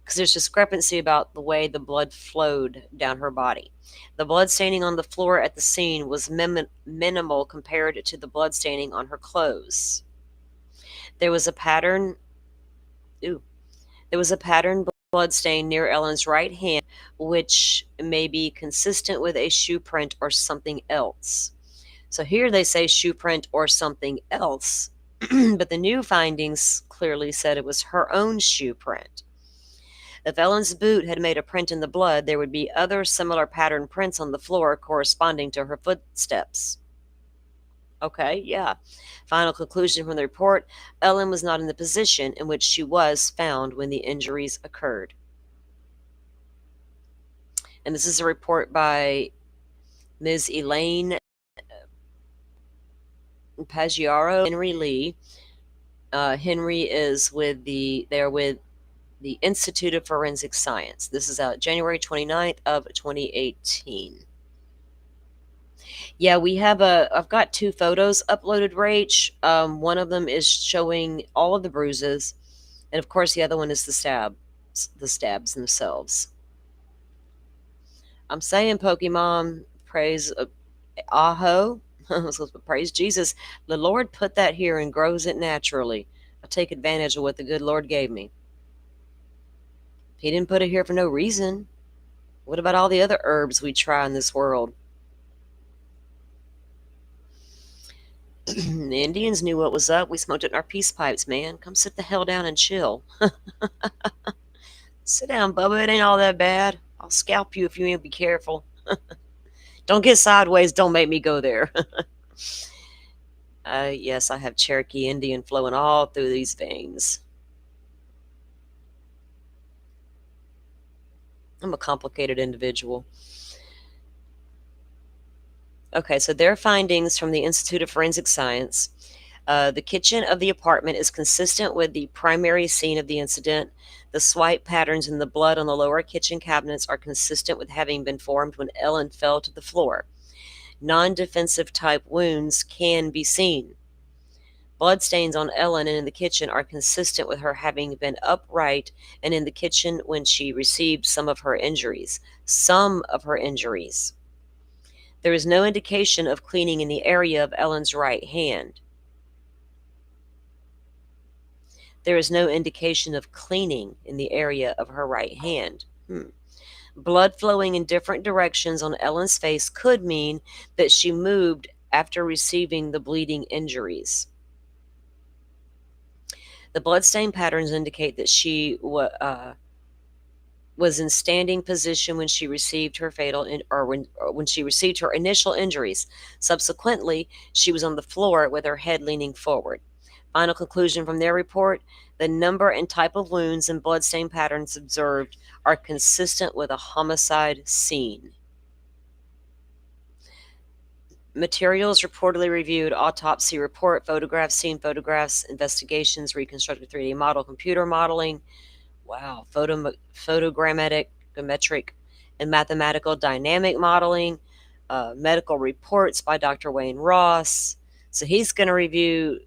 S2: Because there's discrepancy about the way the blood flowed down her body. The blood staining on the floor at the scene was minimal compared to the blood staining on her clothes. There was a pattern. There was a pattern blood stain near Ellen's right hand, which may be consistent with a shoe print or something else. So here they say shoe print or something else, but the new findings clearly said it was her own shoe print. If Ellen's boot had made a print in the blood, there would be other similar pattern prints on the floor corresponding to her footsteps. Okay, yeah. Final conclusion from the report, Ellen was not in the position in which she was found when the injuries occurred. And this is a report by Ms. Elaine Paggiaro, Henry Lee. Henry is they're with the Institute of Forensic Science. This is out January 29th of 2018. Yeah, I've got 2 photos uploaded, Rach. One of them is showing all of the bruises, and of course the other one is the stabs themselves. I'm saying, Pokemon, praise Aho, praise Jesus. The Lord put that here and grows it naturally. I take advantage of what the good Lord gave me. He didn't put it here for no reason. What about all the other herbs we try in this world? The Indians knew what was up. We smoked it in our peace pipes, man. Come sit the hell down and chill. Sit down, Bubba. It ain't all that bad. I'll scalp you if you ain't be careful. Don't get sideways. Don't make me go there. Yes, I have Cherokee Indian flowing all through these veins. I'm a complicated individual. Okay, so their findings from the Institute of Forensic Science. The kitchen of the apartment is consistent with the primary scene of the incident. The swipe patterns in the blood on the lower kitchen cabinets are consistent with having been formed when Ellen fell to the floor. Non-defensive type wounds can be seen. Bloodstains on Ellen and in the kitchen are consistent with her having been upright and in the kitchen when she received some of her injuries. There is no indication of cleaning in the area of Ellen's right hand. There is no indication of cleaning in the area of her right hand. Blood flowing in different directions on Ellen's face could mean that she moved after receiving the bleeding injuries. The bloodstain patterns indicate that she was in standing position when she received her when she received her initial injuries. Subsequently, she was on the floor with her head leaning forward. Final conclusion from their report, the number and type of wounds and bloodstain patterns observed are consistent with a homicide scene. Materials reportedly reviewed, autopsy report, photographs, scene photographs, investigations, reconstructed 3D model, computer modeling, wow, photogrammetric and mathematical dynamic modeling, medical reports by Dr. Wayne Ross. So he's going to review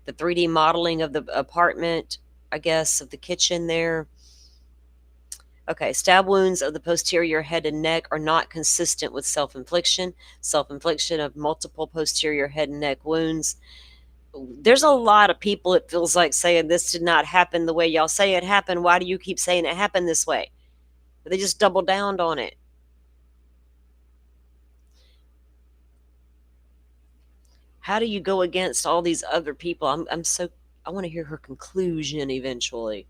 S2: the 3D modeling of the apartment, I guess, of the kitchen there. Okay, stab wounds of the posterior head and neck are not consistent with self-infliction. Self-infliction of multiple posterior head and neck wounds. There's a lot of people, it feels like, saying this did not happen the way y'all say it happened. Why do you keep saying it happened this way? But they just double down on it. How do you go against all these other people? I want to hear her conclusion eventually.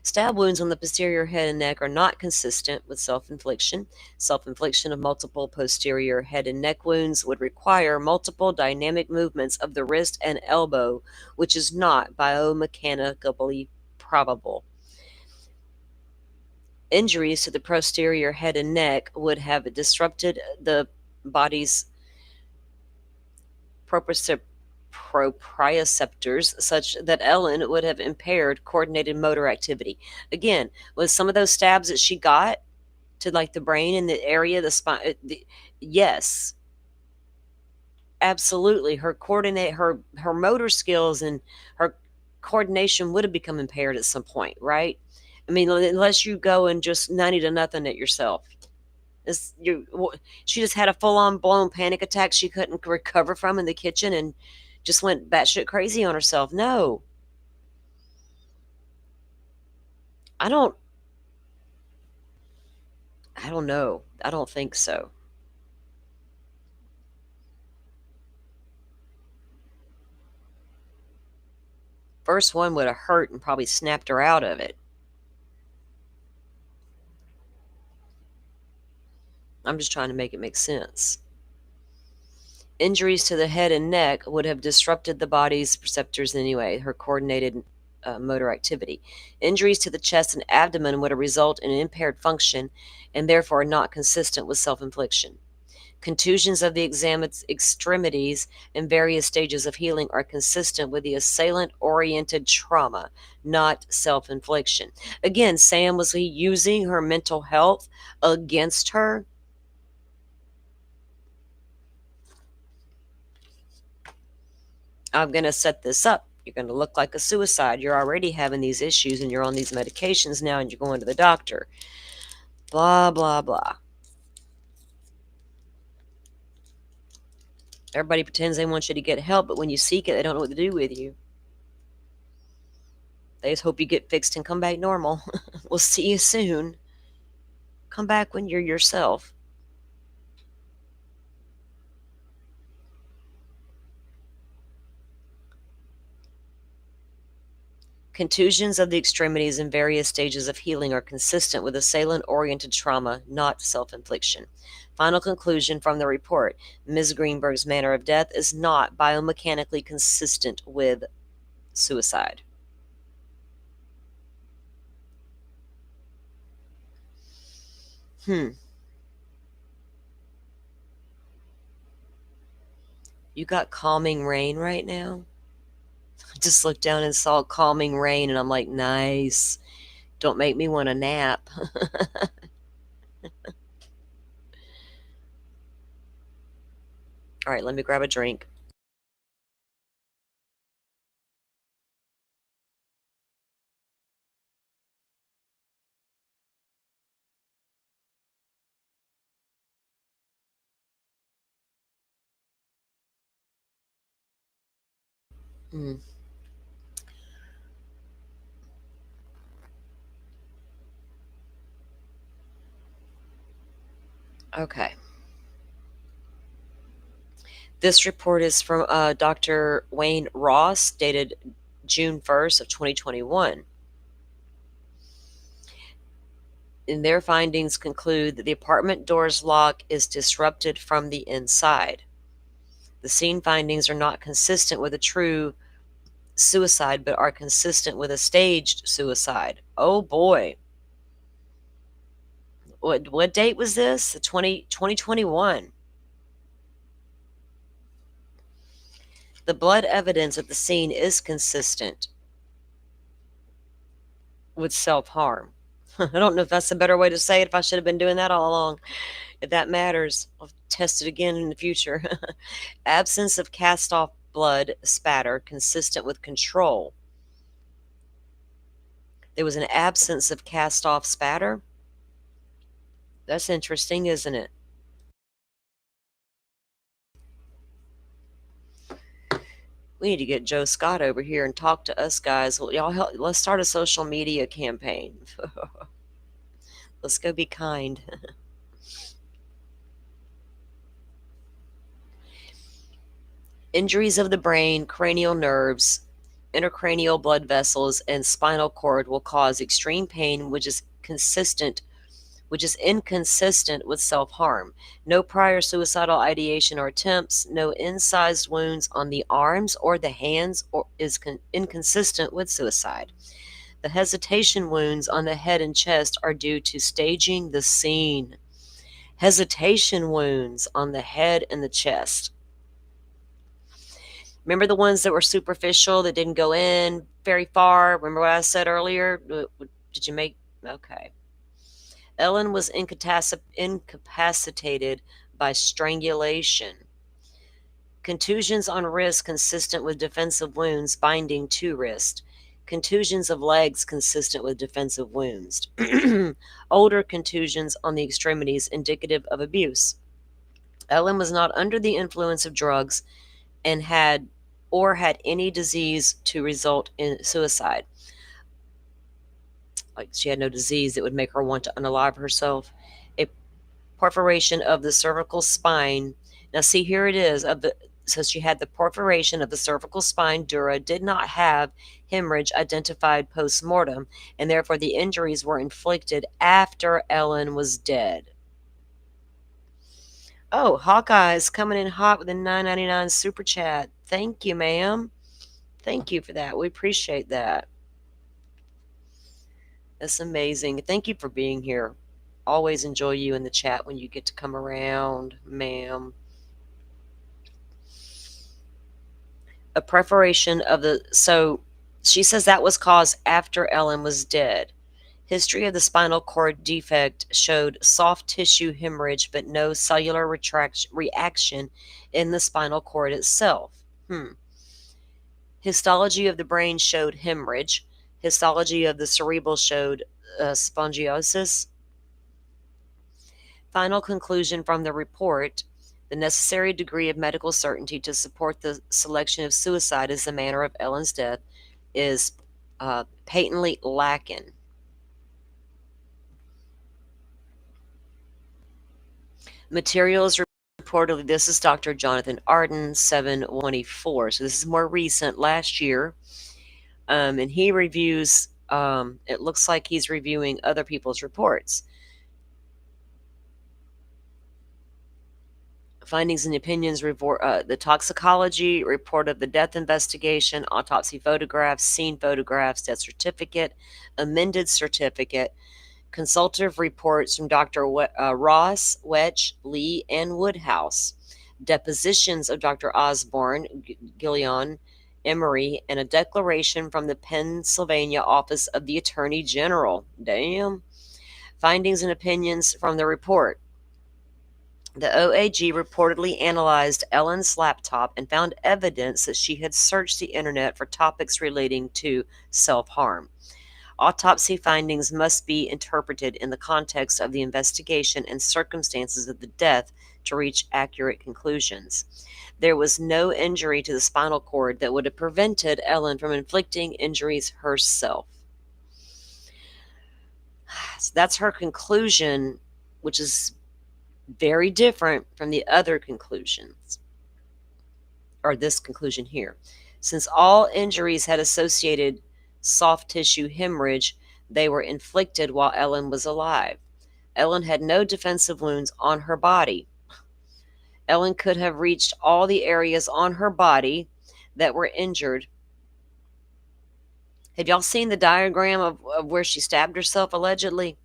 S2: Stab wounds on the posterior head and neck are not consistent with self-infliction. Self-infliction of multiple posterior head and neck wounds would require multiple dynamic movements of the wrist and elbow, which is not biomechanically probable. Injuries to the posterior head and neck would have disrupted the body's proprioceptors such that Ellen would have impaired coordinated motor activity. Again, with some of those stabs that she got to like the brain and the area, the spine, yes, absolutely. Her motor skills and her coordination would have become impaired at some point, right? I mean, unless you go and just 90 to nothing at yourself. She just had a full-on blown panic attack she couldn't recover from in the kitchen and just went batshit crazy on herself. No. I don't know. I don't think so. First one would have hurt and probably snapped her out of it. I'm just trying to make it make sense. Injuries to the head and neck would have disrupted the body's receptors anyway, her coordinated motor activity. Injuries to the chest and abdomen would result in impaired function and therefore not consistent with self-infliction. Contusions of the extremities in various stages of healing are consistent with the assailant-oriented trauma, not self-infliction. Again, Sam, was he using her mental health against her? I'm going to set this up. You're going to look like a suicide. You're already having these issues and you're on these medications now and you're going to the doctor. Blah, blah, blah. Everybody pretends they want you to get help, but when you seek it, they don't know what to do with you. They just hope you get fixed and come back normal. We'll see you soon. Come back when you're yourself. Contusions of the extremities in various stages of healing are consistent with assailant-oriented trauma, not self-infliction. Final conclusion from the report: Ms. Greenberg's manner of death is not biomechanically consistent with suicide. You got calming rain right now? I just looked down and saw calming rain, and I'm like, nice. Don't make me want to nap. All right, let me grab a drink. Mm. Okay. This report is from Dr. Wayne Ross, dated June 1st of 2021. And their findings conclude that the apartment door's lock is disrupted from the inside. The scene findings are not consistent with a true suicide, but are consistent with a staged suicide. Oh boy. What date was this? 2021. The blood evidence at the scene is consistent with self-harm. I don't know if that's a better way to say it, if I should have been doing that all along. If that matters, I'll test it again in the future. Absence of cast off blood spatter consistent with control. There was an absence of cast off spatter. That's interesting, isn't it? We need to get Joe Scott over here and talk to us guys. Well, y'all help. Let's start a social media campaign. Let's go be kind. Injuries of the brain, cranial nerves, intracranial blood vessels, and spinal cord will cause extreme pain, which is inconsistent with self-harm. No prior suicidal ideation or attempts, no incised wounds on the arms or the hands is inconsistent with suicide. The hesitation wounds on the head and chest are due to staging the scene. Hesitation wounds on the head and the chest. Remember the ones that were superficial, that didn't go in very far? Remember what I said earlier? Did you make? Okay. Ellen was incapacitated by strangulation. Contusions on wrist consistent with defensive wounds binding to wrist. Contusions of legs consistent with defensive wounds. Older contusions on the extremities indicative of abuse. Ellen was not under the influence of drugs and had any disease to result in suicide. Like she had no disease that would make her want to unalive herself. A perforation of the cervical spine. Now see, here it is. So she had the perforation of the cervical spine dura, did not have hemorrhage identified post-mortem, and therefore the injuries were inflicted after Ellen was dead. Oh, Hawkeye's coming in hot with a $9.99 super chat. Thank you, ma'am. Thank you for that. We appreciate that. That's amazing. Thank you for being here. Always enjoy you in the chat when you get to come around, ma'am. A perforation of the, so she says that was caused after Ellen was dead. History of the spinal cord defect showed soft tissue hemorrhage, but no cellular reaction in the spinal cord itself. Histology of the brain showed hemorrhage. Histology of the cerebral showed spongiosis. Final conclusion from the report: the necessary degree of medical certainty to support the selection of suicide as the manner of Ellen's death is patently lacking. Materials reportedly, this is Dr. Jonathan Arden, 724. So this is more recent, last year. And he reviews, it looks like he's reviewing other people's reports. Findings and opinions report the toxicology report of the death investigation, autopsy photographs, scene photographs, death certificate, amended certificate, consultative reports from Dr. Ross, Wetch, Lee, and Woodhouse, depositions of Dr. Osborne, Gillion, Emery, and a declaration from the Pennsylvania Office of the Attorney General. Damn. Findings and opinions from the report. The OAG reportedly analyzed Ellen's laptop and found evidence that she had searched the internet for topics relating to self-harm. Autopsy findings must be interpreted in the context of the investigation and circumstances of the death to reach accurate conclusions. There was no injury to the spinal cord that would have prevented Ellen from inflicting injuries herself. So that's her conclusion, which is very different from the other conclusions, or this conclusion here. Since all injuries had associated soft tissue hemorrhage, they were inflicted while Ellen was alive. Ellen had no defensive wounds on her body. Ellen could have reached all the areas on her body that were injured. Have y'all seen the diagram of where she stabbed herself allegedly?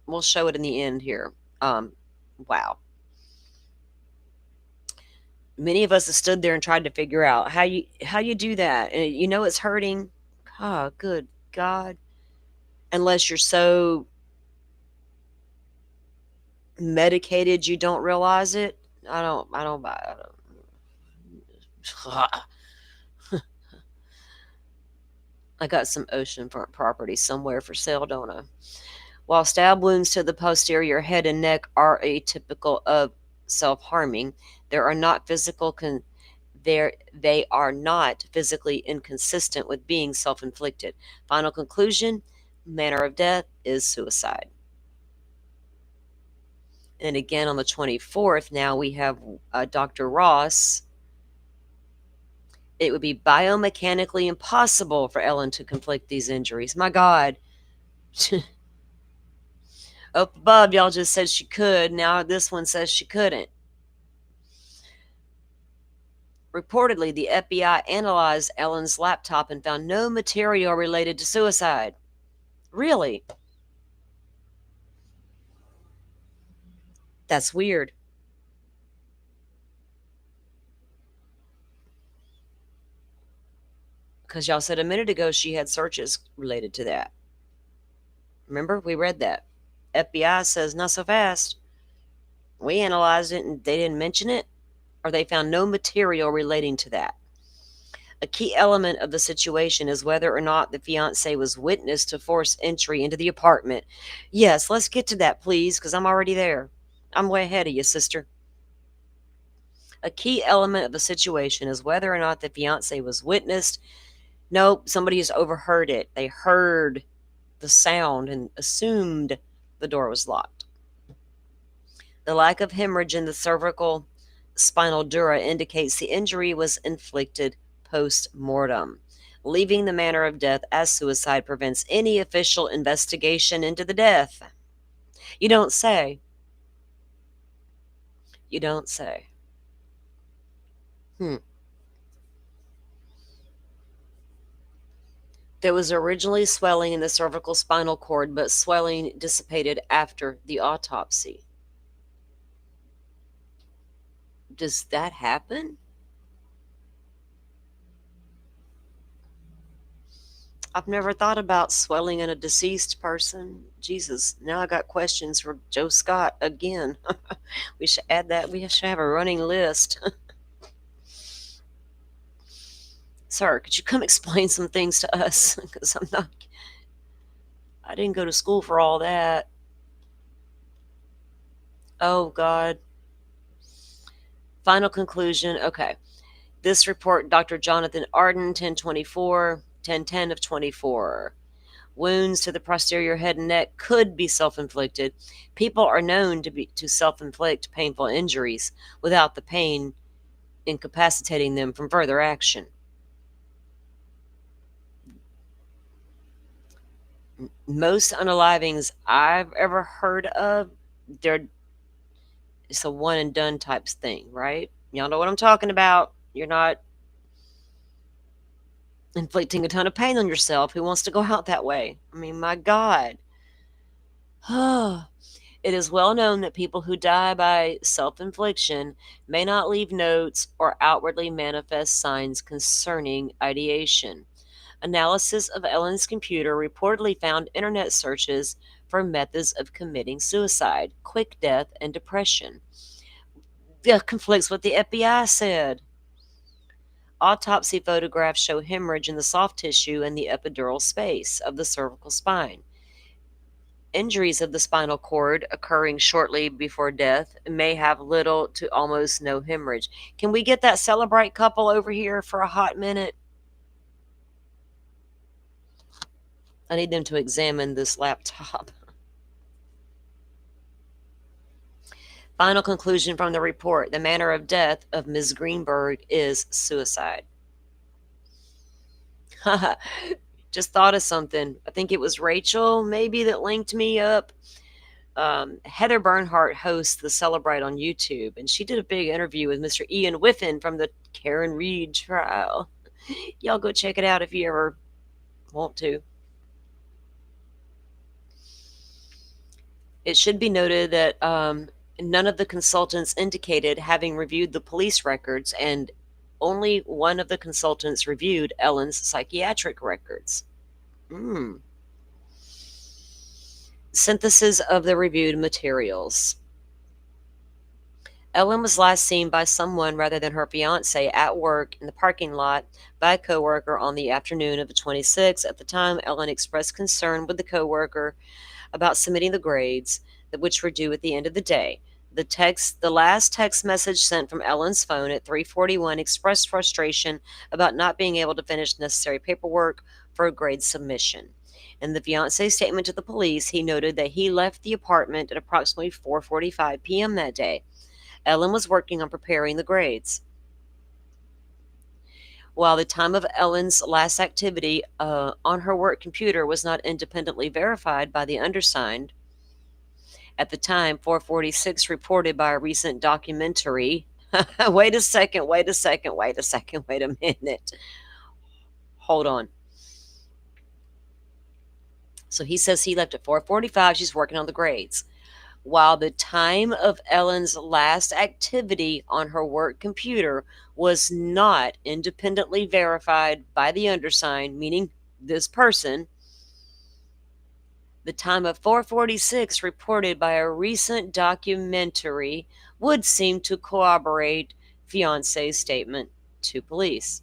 S2: We'll show it in the end here. Wow. Many of us have stood there and tried to figure out how you do that. And it's hurting. Oh, good God. Unless you're so medicated, you don't realize it. I don't buy it. I got some oceanfront property somewhere for sale, don't I? While stab wounds to the posterior head and neck are atypical of self-harming, there are not physical they are not physically inconsistent with being self-inflicted. Final conclusion, manner of death is suicide. And again on the 24th, now we have Dr. Ross. It would be biomechanically impossible for Ellen to inflict these injuries. My God. Up above, y'all just said she could. Now this one says she couldn't. Reportedly, the FBI analyzed Ellen's laptop and found no material related to suicide. Really? That's weird. Because y'all said a minute ago she had searches related to that. Remember? We read that. FBI says not so fast. We analyzed it and they didn't mention it, or they found no material relating to that. A key element of the situation is whether or not the fiance was witness to forced entry into the apartment. Yes, let's get to that, please, because I'm already there. I'm way ahead of you, sister. A key element of the situation is whether or not the fiance was witnessed. Nope, somebody has overheard it. They heard the sound and assumed the door was locked. The lack of hemorrhage in the cervical spinal dura indicates the injury was inflicted post-mortem. Leaving the manner of death as suicide prevents any official investigation into the death. You don't say. You don't say. There was originally swelling in the cervical spinal cord, but swelling dissipated after the autopsy. Does that happen? I've never thought about swelling in a deceased person. Jesus, now I got questions for Joe Scott again. We should add that. We should have a running list. Sir, could you come explain some things to us? Because I didn't go to school for all that. Oh, God. Final conclusion. Okay. This report, Dr. Jonathan Arden, 1024, 1010 of 24. Wounds to the posterior head and neck could be self-inflicted. People are known to self-inflict painful injuries without the pain incapacitating them from further action. Most unalivings I've ever heard of, it's a one and done type thing, right? Y'all know what I'm talking about. You're not inflicting a ton of pain on yourself. Who wants to go out that way? I mean, my God. It is well known that people who die by self-infliction may not leave notes or outwardly manifest signs concerning ideation. Analysis of Ellen's computer reportedly found internet searches for methods of committing suicide, quick death, and depression. That conflicts with the FBI said. Autopsy photographs show hemorrhage in the soft tissue and the epidural space of the cervical spine. Injuries of the spinal cord occurring shortly before death may have little to almost no hemorrhage. Can we get that Celebrite couple over here for a hot minute? I need them to examine this laptop. Final conclusion from the report. The manner of death of Ms. Greenberg is suicide. Just thought of something. I think it was Rachel maybe that linked me up. Heather Bernhardt hosts the Celebrate on YouTube, and she did a big interview with Mr. Ian Whiffen from the Karen Reed trial. Y'all go check it out if you ever want to. It should be noted that none of the consultants indicated having reviewed the police records, and only one of the consultants reviewed Ellen's psychiatric records. Synthesis of the reviewed materials. Ellen was last seen by someone rather than her fiance at work in the parking lot by a coworker on the afternoon of the 26th. At the time, Ellen expressed concern with the coworker about submitting the grades, which were due at the end of the day. The last text message sent from Ellen's phone at 3:41 expressed frustration about not being able to finish necessary paperwork for a grade submission. In the fiance's statement to the police, he noted that he left the apartment at approximately 4:45 p.m. that day. Ellen was working on preparing the grades. While the time of Ellen's last activity on her work computer was not independently verified by the undersigned, at the time 446 reported by a recent documentary. Wait a second, wait a second, wait a second, wait a minute. Hold on. So he says he left at 4:45. She's working on the grades. While the time of Ellen's last activity on her work computer was not independently verified by the undersigned, meaning this person, the time of 446 reported by a recent documentary would seem to corroborate fiance's statement to police.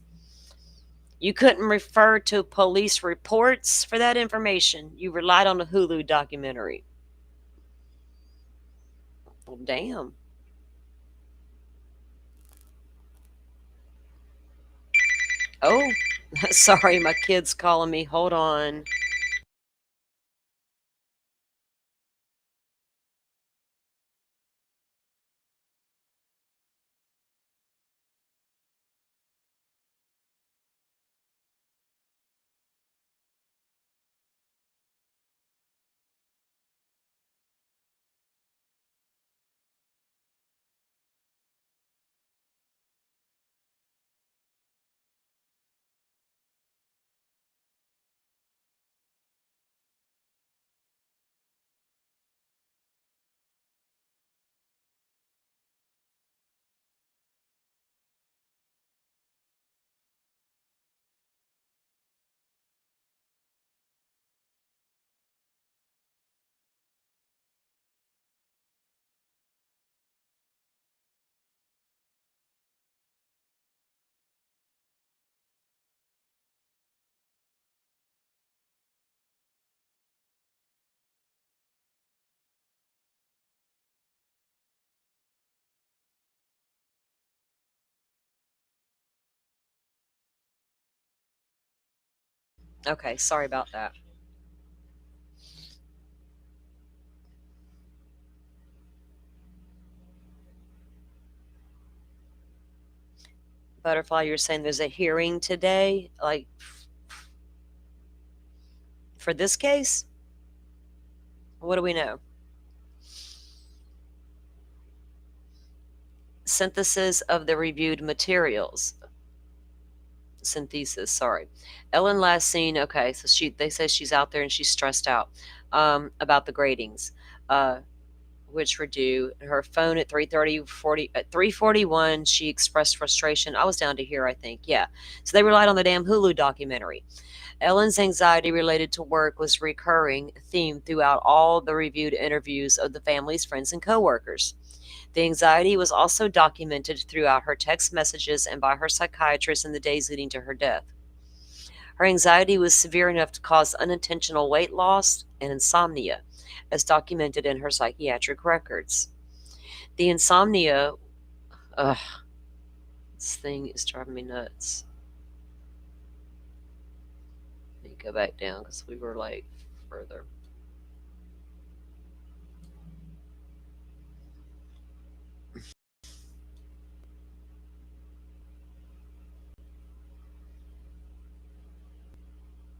S2: You couldn't refer to police reports for that information. You relied on a Hulu documentary. Well, damn. Oh, sorry, my kid's calling me. Hold on. Okay, sorry about that. Butterfly, you're saying there's a hearing today, like for this case? What do we know? Synthesis of the reviewed materials. Synthesis, sorry. Ellen last seen, okay, so they say she's out there and she's stressed out about the gradings, which were due. Her phone at 3:41, she expressed frustration. I was down to here, I think. Yeah. So they relied on the damn Hulu documentary. Ellen's anxiety related to work was a recurring theme throughout all the reviewed interviews of the family's friends and coworkers. The anxiety was also documented throughout her text messages and by her psychiatrist in the days leading to her death. Her anxiety was severe enough to cause unintentional weight loss and insomnia, as documented in her psychiatric records. The insomnia, ugh, this thing is driving me nuts. Let me go back down because we were like further.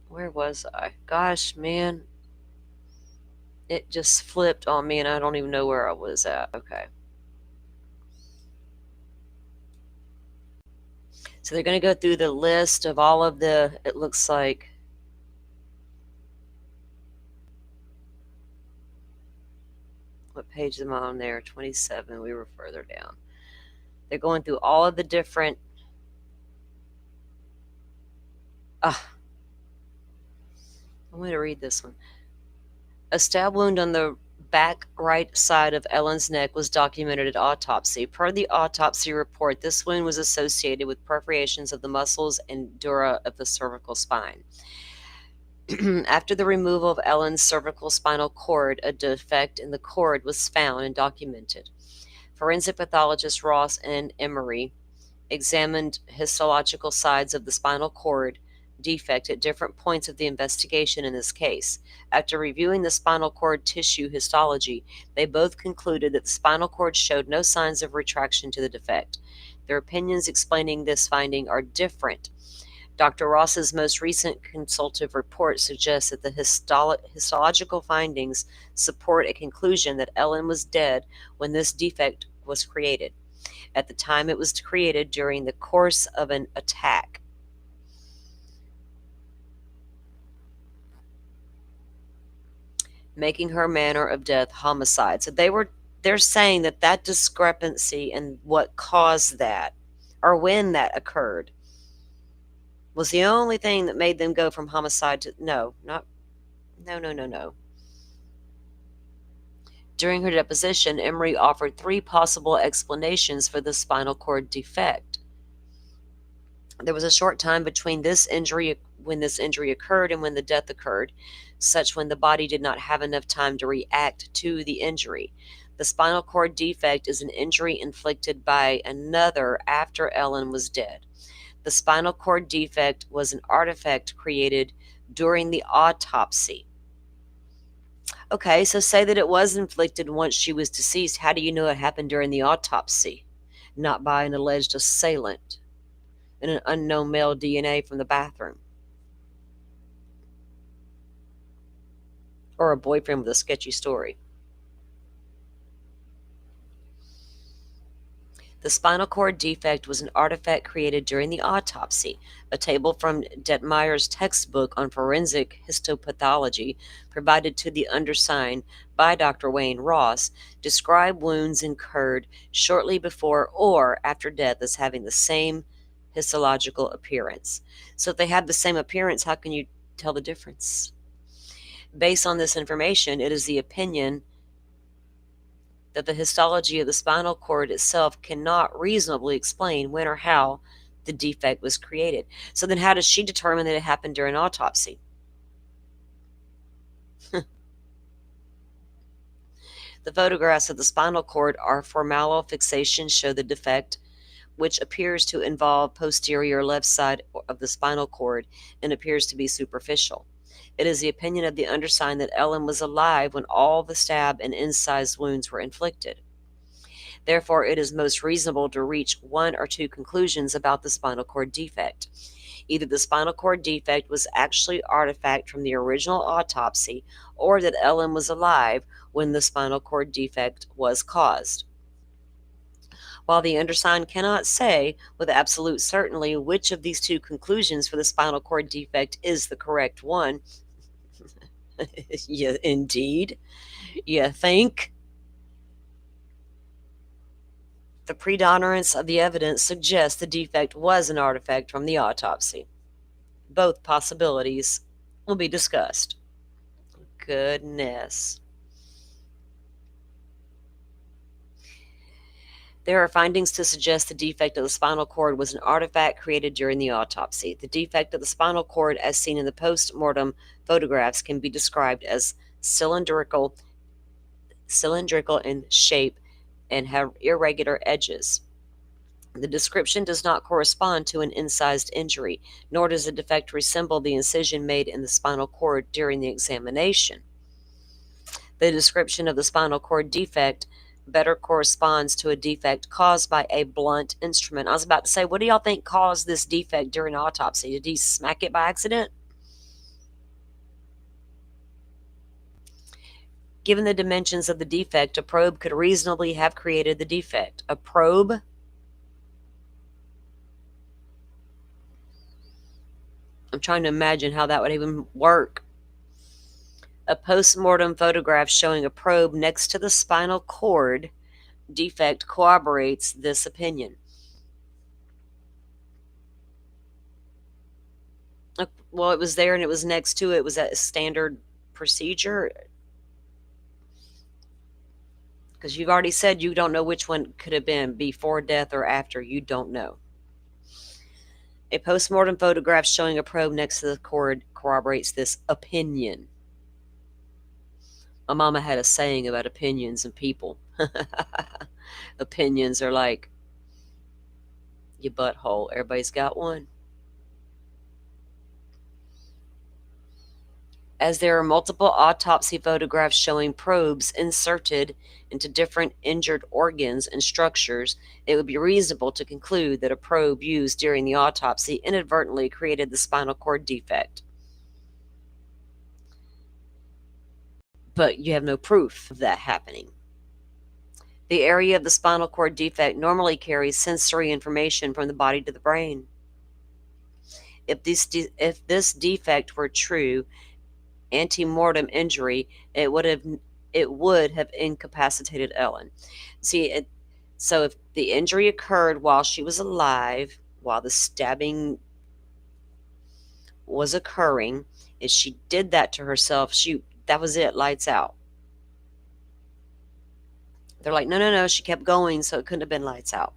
S2: Where was I? Gosh, man. It just flipped on me and I don't even know where I was at. Okay. So they're going to go through the list of all of it looks like, what page am I on there? 27. We were further down. They're going through all of the different. I'm going to read this one. A stab wound on the back right side of Ellen's neck was documented at autopsy. Per the autopsy report, this wound was associated with perforations of the muscles and dura of the cervical spine. After the removal of Ellen's cervical spinal cord, a defect in the cord was found and documented. Forensic pathologist Ross and Emery examined histological sides of the spinal cord defect at different points of the investigation in this case. After reviewing the spinal cord tissue histology, they both concluded that the spinal cord showed no signs of retraction to the defect. Their opinions explaining this finding are different. Dr. Ross's most recent consultative report suggests that the histological findings support a conclusion that Ellen was dead when this defect was created. At the time, it was created during the course of an attack. Making her manner of death homicide. So they're saying that discrepancy and what caused that, or when that occurred, was the only thing that made them go from homicide to no. During her deposition, Emery offered 3 possible explanations for the spinal cord defect. There was a short time between when this injury occurred and when the death occurred, such when the body did not have enough time to react to the injury. The spinal cord defect is an injury inflicted by another after Ellen was dead. The spinal cord defect was an artifact created during the autopsy. Okay, so say that it was inflicted once she was deceased. How do you know it happened during the autopsy? Not by an alleged assailant and an unknown male DNA from the bathroom. Or a boyfriend with a sketchy story. The spinal cord defect was an artifact created during the autopsy. A table from Detmeyer's textbook on forensic histopathology, provided to the undersigned by Dr. Wayne Ross, describe wounds incurred shortly before or after death as having the same histological appearance. So if they have the same appearance, how can you tell the difference? Based on this information, it is the opinion that the histology of the spinal cord itself cannot reasonably explain when or how the defect was created. So then how does she determine that it happened during autopsy? The photographs of the spinal cord are formalofixation show the defect, which appears to involve posterior left side of the spinal cord and appears to be superficial. It is the opinion of the undersigned that Ellen was alive when all the stab and incised wounds were inflicted. Therefore, it is most reasonable to reach 1 or 2 conclusions about the spinal cord defect. Either the spinal cord defect was actually artifact from the original autopsy, or that Ellen was alive when the spinal cord defect was caused. While the undersigned cannot say with absolute certainty which of these 2 conclusions for the spinal cord defect is the correct one, yeah, indeed, you think? The predominance of the evidence suggests the defect was an artifact from the autopsy. Both possibilities will be discussed. Goodness. There are findings to suggest the defect of the spinal cord was an artifact created during the autopsy. The defect of the spinal cord, as seen in the post-mortem photographs, can be described as cylindrical in shape and have irregular edges. The description does not correspond to an incised injury, nor does the defect resemble the incision made in the spinal cord during the examination. The description of the spinal cord defect better corresponds to a defect caused by a blunt instrument. I was about to say, what do y'all think caused this defect during autopsy? Did he smack it by accident? Given the dimensions of the defect, a probe could reasonably have created the defect. A probe? I'm trying to imagine how that would even work. A post-mortem photograph showing a probe next to the spinal cord defect corroborates this opinion. Well, it was there and it was next to it. Was that a standard procedure? Because you've already said you don't know which one could have been before death or after. You don't know. A postmortem photograph showing a probe next to the cord corroborates this opinion. My mama had a saying about opinions and people. Opinions are like your butthole. Everybody's got one. As there are multiple autopsy photographs showing probes inserted into different injured organs and structures, it would be reasonable to conclude that a probe used during the autopsy inadvertently created the spinal cord defect. But you have no proof of that happening. The area of the spinal cord defect normally carries sensory information from the body to the brain. If this defect were true, ante-mortem injury, it would have incapacitated Ellen. See, so if the injury occurred while she was alive, while the stabbing was occurring, if she did that to herself, that was it, lights out. They're like, no, she kept going, so it couldn't have been lights out.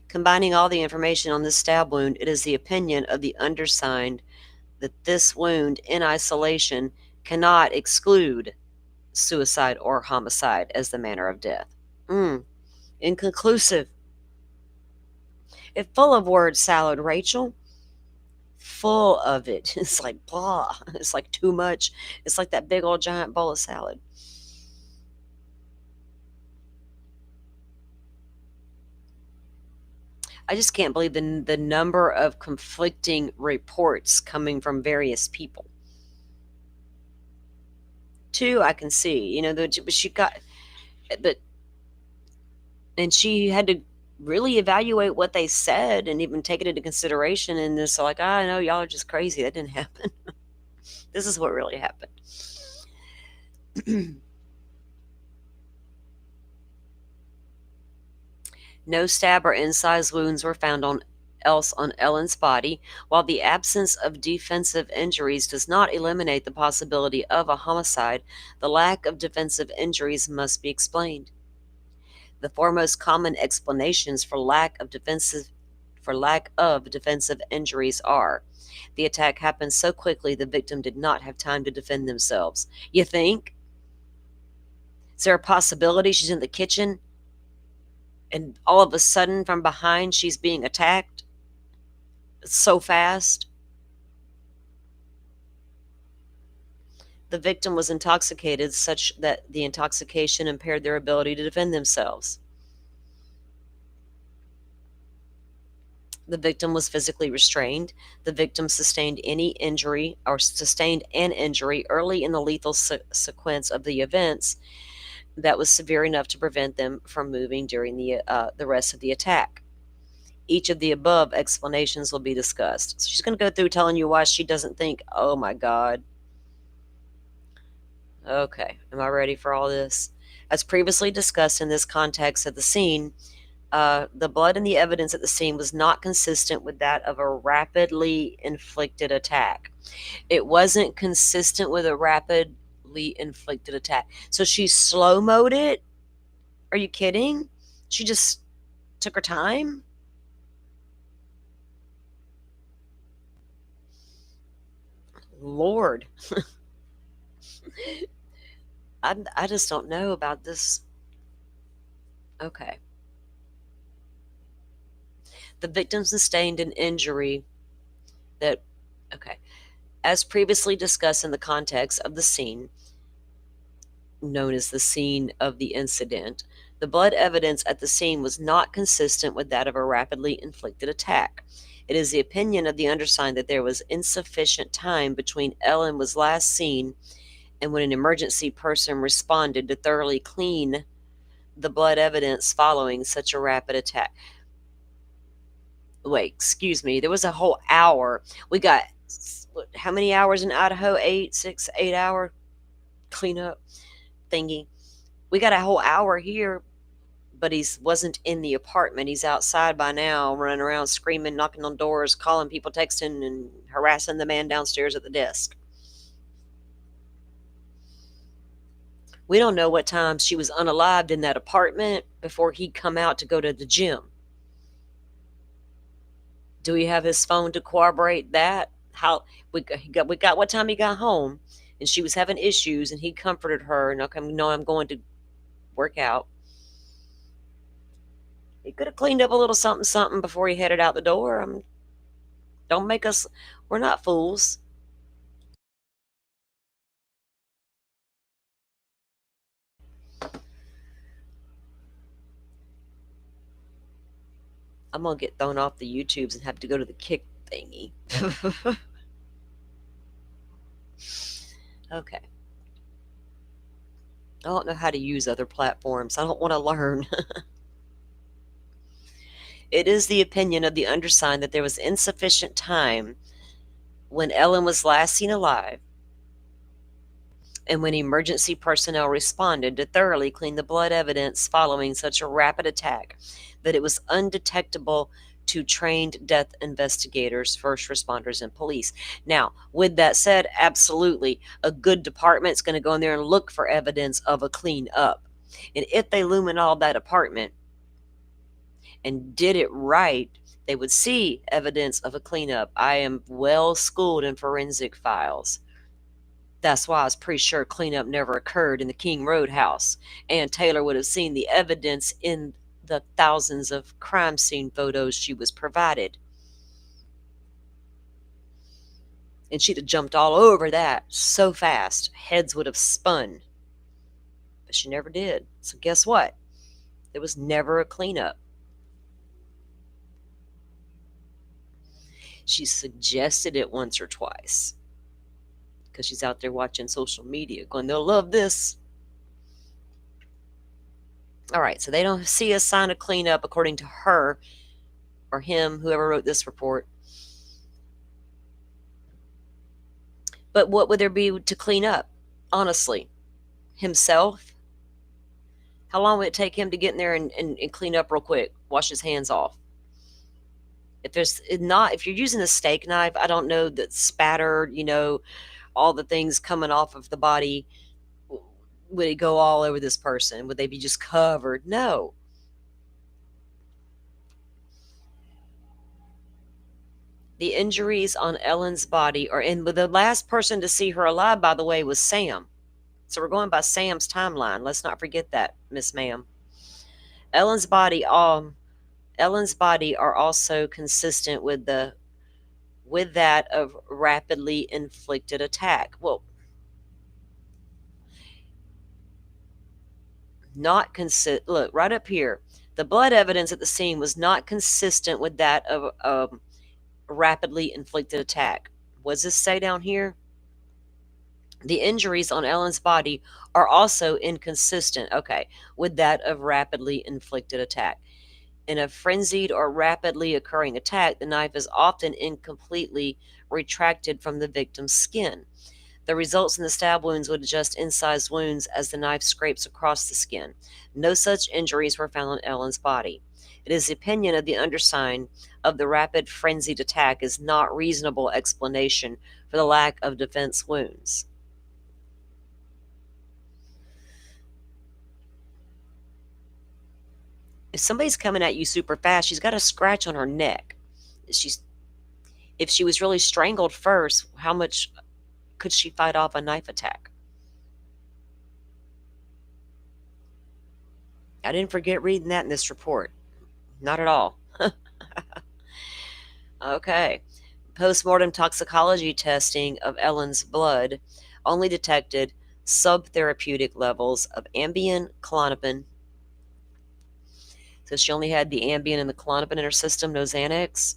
S2: Combining all the information on this stab wound, it is the opinion of the undersigned that this wound in isolation cannot exclude suicide or homicide as the manner of death. Inconclusive. It's full of word salad, Rachel. Full of it. It's like blah. It's like too much. It's like that big old giant bowl of salad. I just can't believe the number of conflicting reports coming from various people. Two, I can see, and she had to really evaluate what they said and even take it into consideration. And it's like, I know y'all are just crazy. That didn't happen. This is what really happened. No stab or incised wounds were found on Ellen's body. While the absence of defensive injuries does not eliminate the possibility of a homicide, the lack of defensive injuries must be explained. The four most common explanations for lack of defensive injuries are: the attack happened so quickly the victim did not have time to defend themselves. You think? Is there a possibility she's in the kitchen and all of a sudden from behind she's being attacked so fast? The victim was intoxicated such that the intoxication impaired their ability to defend themselves. The victim was physically restrained. The victim sustained an injury early in the lethal sequence of the events that was severe enough to prevent them from moving during the rest of the attack. Each of the above explanations will be discussed. So she's going to go through telling you why she doesn't think, oh my God. Okay, am I ready for all this? As previously discussed in this context of the scene, the blood in the evidence at the scene was not consistent with that of a rapidly inflicted attack. It wasn't consistent with a rapidly inflicted attack. So she slow-moed it? Are you kidding? She just took her time? Lord. I just don't know about this. Okay. The victim sustained an injury that, okay, as previously discussed in the context of the scene, known as the scene of the incident, the blood evidence at the scene was not consistent with that of a rapidly inflicted attack. It is the opinion of the undersigned that there was insufficient time between Ellen was last seen and when an emergency person responded to thoroughly clean the blood evidence following such a rapid attack. Wait, excuse me. There was a whole hour. We got, how many hours in Idaho? 8 hour cleanup thingy. We got a whole hour here, but he wasn't in the apartment. He's outside by now, running around screaming, knocking on doors, calling people, texting, and harassing the man downstairs at the desk. We don't know what time she was unalived in that apartment before he'd come out to go to the gym. Do we have his phone to corroborate that? How we got what time he got home, and she was having issues, and he comforted her. And okay, no, I'm going to work out. He could have cleaned up a little something, something before he headed out the door. Don't make us. We're not fools. I'm gonna get thrown off the YouTubes and have to go to the kick thingy. Okay. I don't know how to use other platforms. I don't want to learn. It is the opinion of the undersigned that there was insufficient time when Ellen was last seen alive and when emergency personnel responded to thoroughly clean the blood evidence following such a rapid attack that it was undetectable to trained death investigators, first responders, and police. Now, with that said, absolutely, a good department's going to go in there and look for evidence of a clean up. And if they luminol that apartment and did it right, they would see evidence of a cleanup. I am well schooled in forensic files. That's why I was pretty sure cleanup never occurred in the King Road house. And Taylor would have seen the evidence in the thousands of crime scene photos she was provided. And she'd have jumped all over that so fast, heads would have spun. But she never did. So guess what? There was never a cleanup. She suggested it once or twice because she's out there watching social media going, they'll love this. All right, so they don't see a sign of cleanup according to her or him, whoever wrote this report. But what would there be to clean up? Honestly, himself? How long would it take him to get in there and clean up real quick, wash his hands off? If you're using a steak knife, I don't know, that spatter, all the things coming off of the body, would it go all over this person? Would they be just covered? No. The injuries on Ellen's body and the last person to see her alive, by the way, was Sam. So we're going by Sam's timeline. Let's not forget that, Miss Ma'am. Ellen's body are also consistent with that of rapidly inflicted attack. Well, look right up here. The blood evidence at the scene was not consistent with that of a rapidly inflicted attack. What does this say down here? The injuries on Ellen's body are also inconsistent, with that of rapidly inflicted attack. In a frenzied or rapidly occurring attack, the knife is often incompletely retracted from the victim's skin. The results in the stab wounds would adjust incised wounds as the knife scrapes across the skin. No such injuries were found on Ellen's body. It is the opinion of the undersigned of the rapid frenzied attack is not reasonable explanation for the lack of defense wounds. If somebody's coming at you super fast, she's got a scratch on her neck. If she was really strangled first, how much could she fight off a knife attack? I didn't forget reading that in this report. Not at all. Okay. Postmortem toxicology testing of Ellen's blood only detected subtherapeutic levels of Ambien, Klonopin. So she only had the Ambien and the Klonopin in her system, no Xanax.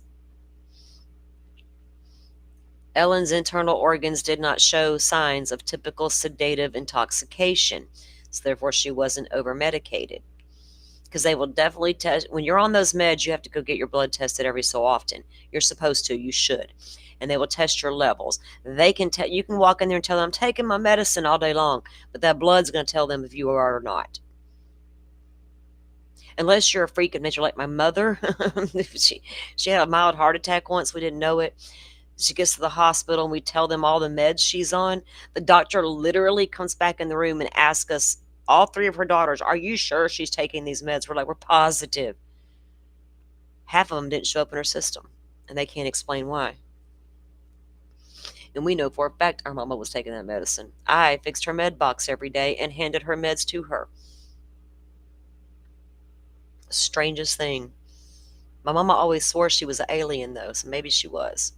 S2: Ellen's internal organs did not show signs of typical sedative intoxication, so therefore she wasn't over-medicated. Because they will definitely test, when you're on those meds, you have to go get your blood tested every so often. You're supposed to, you should. And they will test your levels. You can walk in there and tell them, I'm taking my medicine all day long, but that blood's going to tell them if you are or not. Unless you're a freak of nature like my mother. She had a mild heart attack once, we didn't know it. She gets to the hospital and we tell them all the meds she's on. The doctor literally comes back in the room and asks us, all three of her daughters, are you sure she's taking these meds? We're like, we're positive. Half of them didn't show up in her system, and they can't explain why. And we know for a fact our mama was taking that medicine. I fixed her med box every day and handed her meds to her. Strangest thing. My mama always swore she was an alien, though, so maybe she was.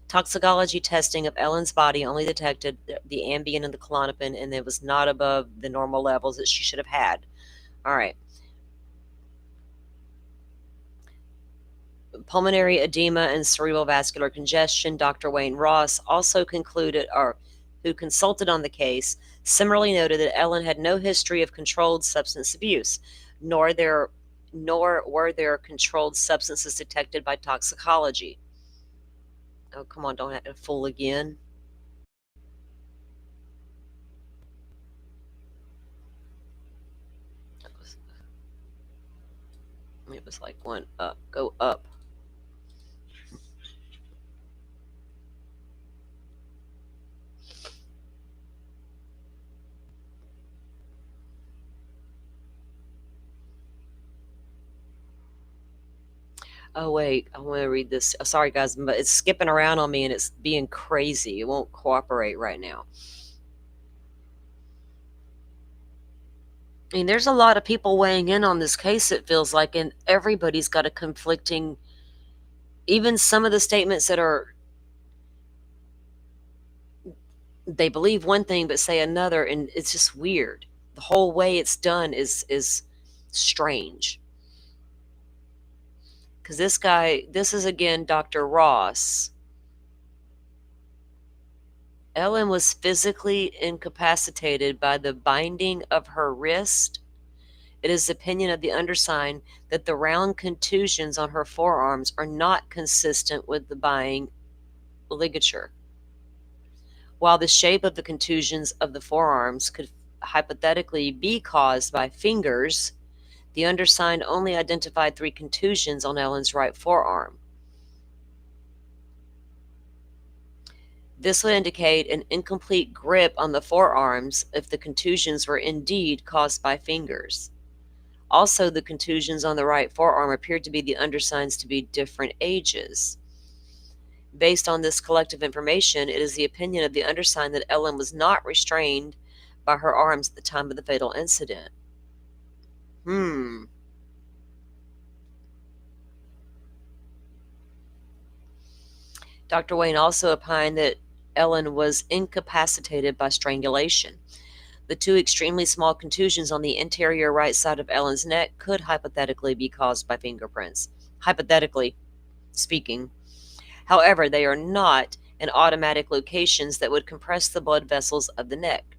S2: Toxicology testing of Ellen's body only detected the Ambien and the Klonopin, and it was not above the normal levels that she should have had. All right. Pulmonary edema and cerebral vascular congestion. Dr. Wayne Ross also concluded, or who consulted on the case, similarly noted that Ellen had no history of controlled substance abuse, nor were there controlled substances detected by toxicology. Oh, come on, don't have to fool again. It was like one up, go up. Oh, wait, I want to read this. Sorry, guys, but it's skipping around on me and it's being crazy. It won't cooperate right now. I mean, there's a lot of people weighing in on this case, it feels like, and everybody's got a conflicting, even some of the statements that are, they believe one thing but say another, and it's just weird. The whole way it's done is strange. Because this is again Dr. Ross. Ellen was physically incapacitated by the binding of her wrist. It is the opinion of the undersigned that the round contusions on her forearms are not consistent with the binding ligature. While the shape of the contusions of the forearms could hypothetically be caused by fingers, the undersigned only identified 3 contusions on Ellen's right forearm. This would indicate an incomplete grip on the forearms if the contusions were indeed caused by fingers. Also, the contusions on the right forearm appeared to be the undersigneds to be different ages. Based on this collective information, it is the opinion of the undersigned that Ellen was not restrained by her arms at the time of the fatal incident. Dr. Wayne also opined that Ellen was incapacitated by strangulation. The 2 extremely small contusions on the interior right side of Ellen's neck could hypothetically be caused by fingerprints. Hypothetically speaking. However, they are not in automatic locations that would compress the blood vessels of the neck.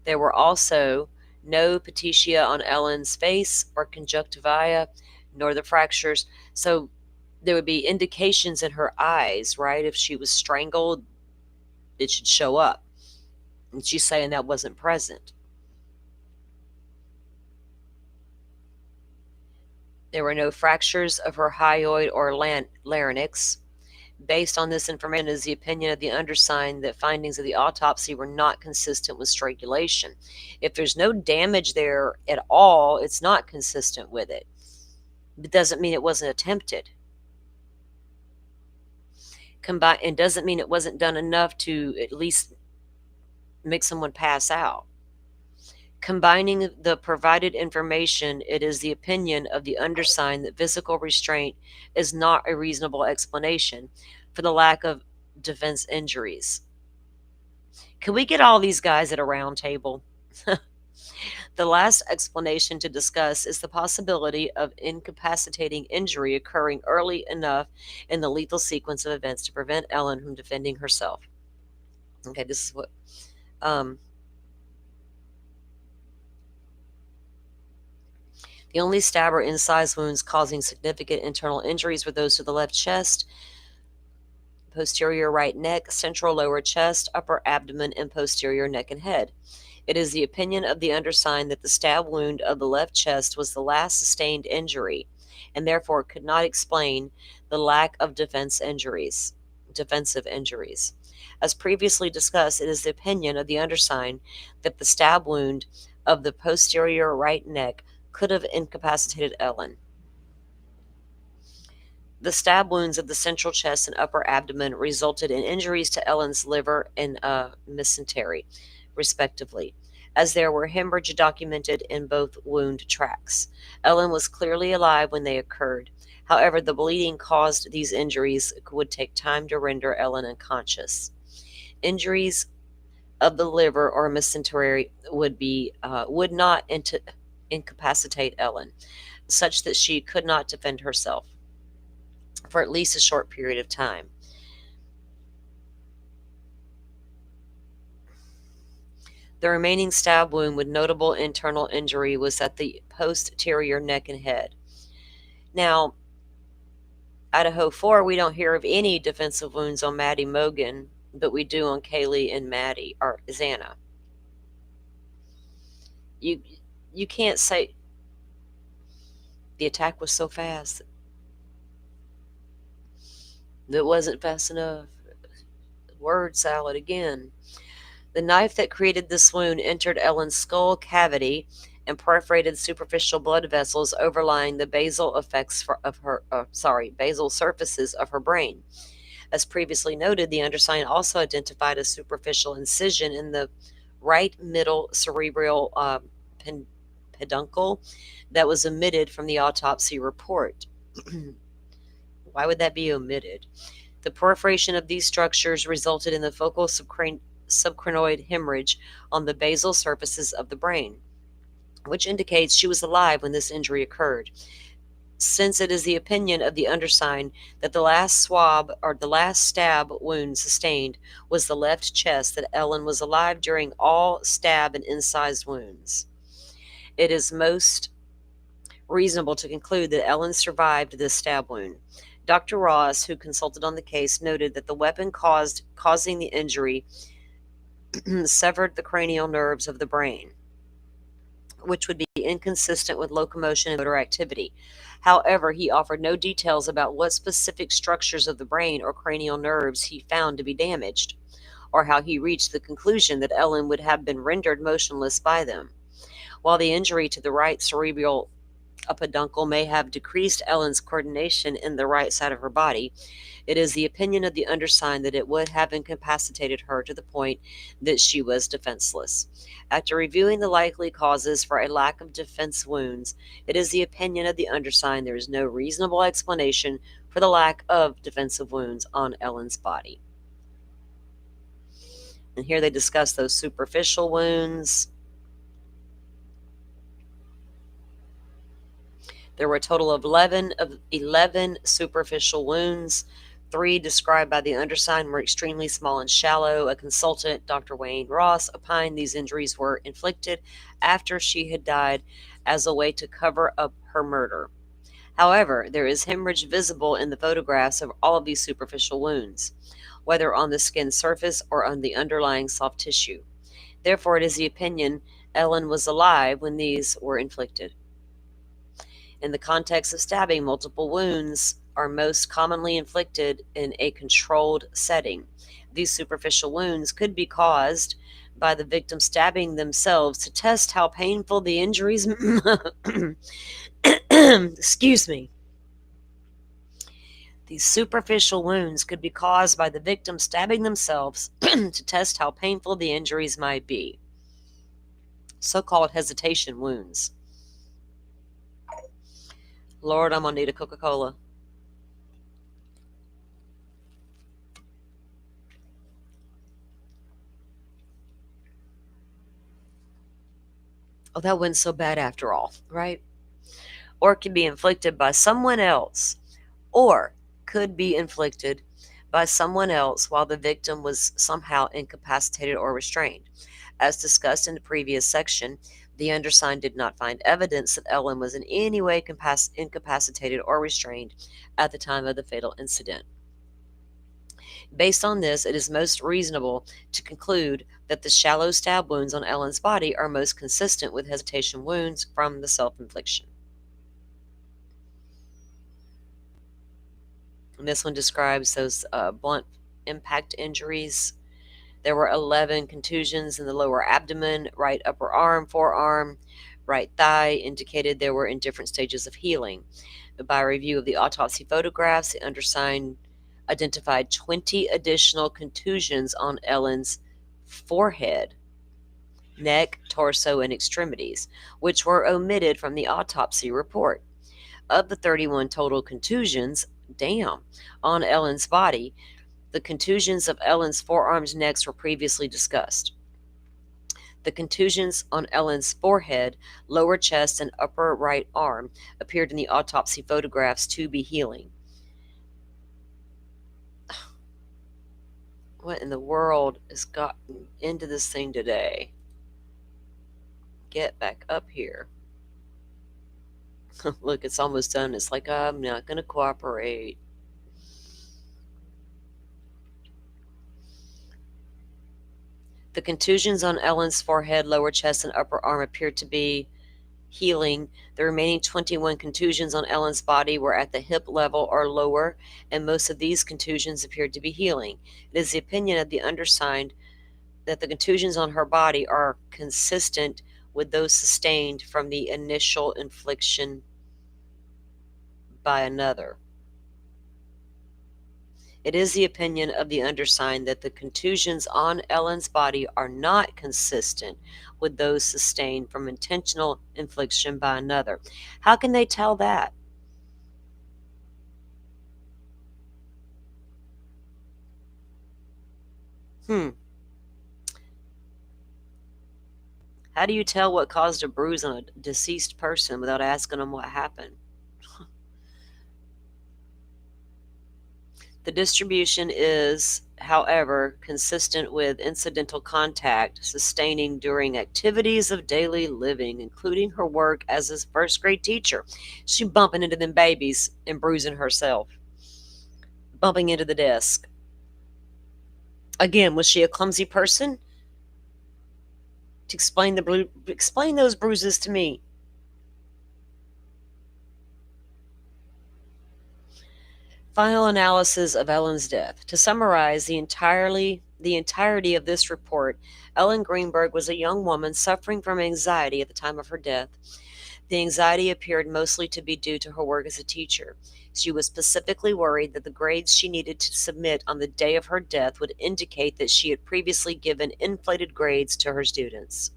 S2: There were also no petechia on Ellen's face or conjunctiva, nor the fractures. So there would be indications in her eyes, right? If she was strangled, it should show up. And she's saying that wasn't present. There were no fractures of her hyoid or larynx. Based on this information, it is the opinion of the undersigned that findings of the autopsy were not consistent with strangulation. If there's no damage there at all, it's not consistent with it. It doesn't mean it wasn't attempted. And doesn't mean it wasn't done enough to at least make someone pass out. Combining the provided information, it is the opinion of the undersigned that physical restraint is not a reasonable explanation for the lack of defense injuries. Can we get all these guys at a round table? The last explanation to discuss is the possibility of incapacitating injury occurring early enough in the lethal sequence of events to prevent Ellen from defending herself. Okay, this is what the only stab or incise wounds causing significant internal injuries were those to the left chest, posterior right neck, central lower chest, upper abdomen, and posterior neck and head. It is the opinion of the undersigned that the stab wound of the left chest was the last sustained injury, and therefore could not explain the lack of defense injuries. defensive injuries. As previously discussed, it is the opinion of the undersigned that the stab wound of the posterior right neck could have incapacitated Ellen. The stab wounds of the central chest and upper abdomen resulted in injuries to Ellen's liver and mesentery, respectively, as there were hemorrhage documented in both wound tracts. Ellen was clearly alive when they occurred. However, the bleeding caused these injuries would take time to render Ellen unconscious. Injuries of the liver or mesentery would not incapacitate Ellen, such that she could not defend herself for at least a short period of time. The remaining stab wound with notable internal injury was at the posterior neck and head. Now, Idaho 4, we don't hear of any defensive wounds on Maddie Mogan, but we do on Kaylee and Maddie, or Xana. You can't say the attack was so fast. It wasn't fast enough. Word salad again. The knife that created this wound entered Ellen's skull cavity and perforated superficial blood vessels overlying the basal surfaces of her brain. As previously noted, the undersigned also identified a superficial incision in the right middle cerebral peduncle that was omitted from the autopsy report. Why would that be omitted? The perforation of these structures resulted in the focal subcranoid hemorrhage on the basal surfaces of the brain, which indicates she was alive when this injury occurred. Since it is the opinion of the undersigned that the last stab wound sustained was the left chest, that Ellen was alive during all stab and incised wounds, it is most reasonable to conclude that Ellen survived this stab wound. Dr. Ross, who consulted on the case, noted that the weapon causing the injury severed the cranial nerves of the brain, which would be inconsistent with locomotion and motor activity. However, he offered no details about what specific structures of the brain or cranial nerves he found to be damaged, or how he reached the conclusion that Ellen would have been rendered motionless by them. While the injury to the right cerebral peduncle may have decreased Ellen's coordination in the right side of her body, it is the opinion of the undersigned that it would have incapacitated her to the point that she was defenseless. After reviewing the likely causes for a lack of defense wounds, it is the opinion of the undersigned there is no reasonable explanation for the lack of defensive wounds on Ellen's body. And here they discuss those superficial wounds. There were a total of 11 superficial wounds. 3 described by the undersigned were extremely small and shallow. A consultant, Dr. Wayne Ross, opined these injuries were inflicted after she had died as a way to cover up her murder. However, there is hemorrhage visible in the photographs of all of these superficial wounds, whether on the skin surface or on the underlying soft tissue. Therefore, it is the opinion Ellen was alive when these were inflicted. In the context of stabbing, multiple wounds are most commonly inflicted in a controlled setting. These superficial wounds could be caused by the victim stabbing themselves to test how painful the injuries excuse me. These superficial wounds could be caused by the victim stabbing themselves to test how painful the injuries might be. So-called hesitation wounds. Lord, I'm going to need a Coca-Cola. Oh, that wasn't so bad after all, right? Or it could be inflicted by someone else, or could be inflicted by someone else while the victim was somehow incapacitated or restrained. As discussed in the previous section, the undersigned did not find evidence that Ellen was in any way incapacitated or restrained at the time of the fatal incident. Based on this, it is most reasonable to conclude that the shallow stab wounds on Ellen's body are most consistent with hesitation wounds from the self-infliction. And this one describes those blunt impact injuries. There were 11 contusions in the lower abdomen, right upper arm, forearm, right thigh, indicated they were in different stages of healing. By review of the autopsy photographs, the undersigned identified 20 additional contusions on Ellen's forehead, neck, torso, and extremities, which were omitted from the autopsy report. Of the 31 total contusions, on Ellen's body, the contusions of Ellen's forearms and necks were previously discussed. The contusions on Ellen's forehead, lower chest, and upper right arm appeared in the autopsy photographs to be healing. What in the world has gotten into this thing today? Get back up here. Look, it's almost done. It's like, I'm not going to cooperate. The contusions on Ellen's forehead, lower chest, and upper arm appeared to be healing. The remaining 21 contusions on Ellen's body were at the hip level or lower, and most of these contusions appeared to be healing. It is the opinion of the undersigned that the contusions on her body are consistent with those sustained from the initial infliction by another. It is the opinion of the undersigned that the contusions on Ellen's body are not consistent with those sustained from intentional infliction by another. How can they tell that? How do you tell what caused a bruise on a deceased person without asking them what happened? The distribution is, however, consistent with incidental contact sustaining during activities of daily living, including her work as a first grade teacher. She bumping into them babies and bruising herself, bumping into the desk. Again, was she a clumsy person? To explain those bruises to me. Final analysis of Ellen's death. To summarize the entirety of this report, Ellen Greenberg was a young woman suffering from anxiety at the time of her death. The anxiety appeared mostly to be due to her work as a teacher. She was specifically worried that the grades she needed to submit on the day of her death would indicate that she had previously given inflated grades to her students.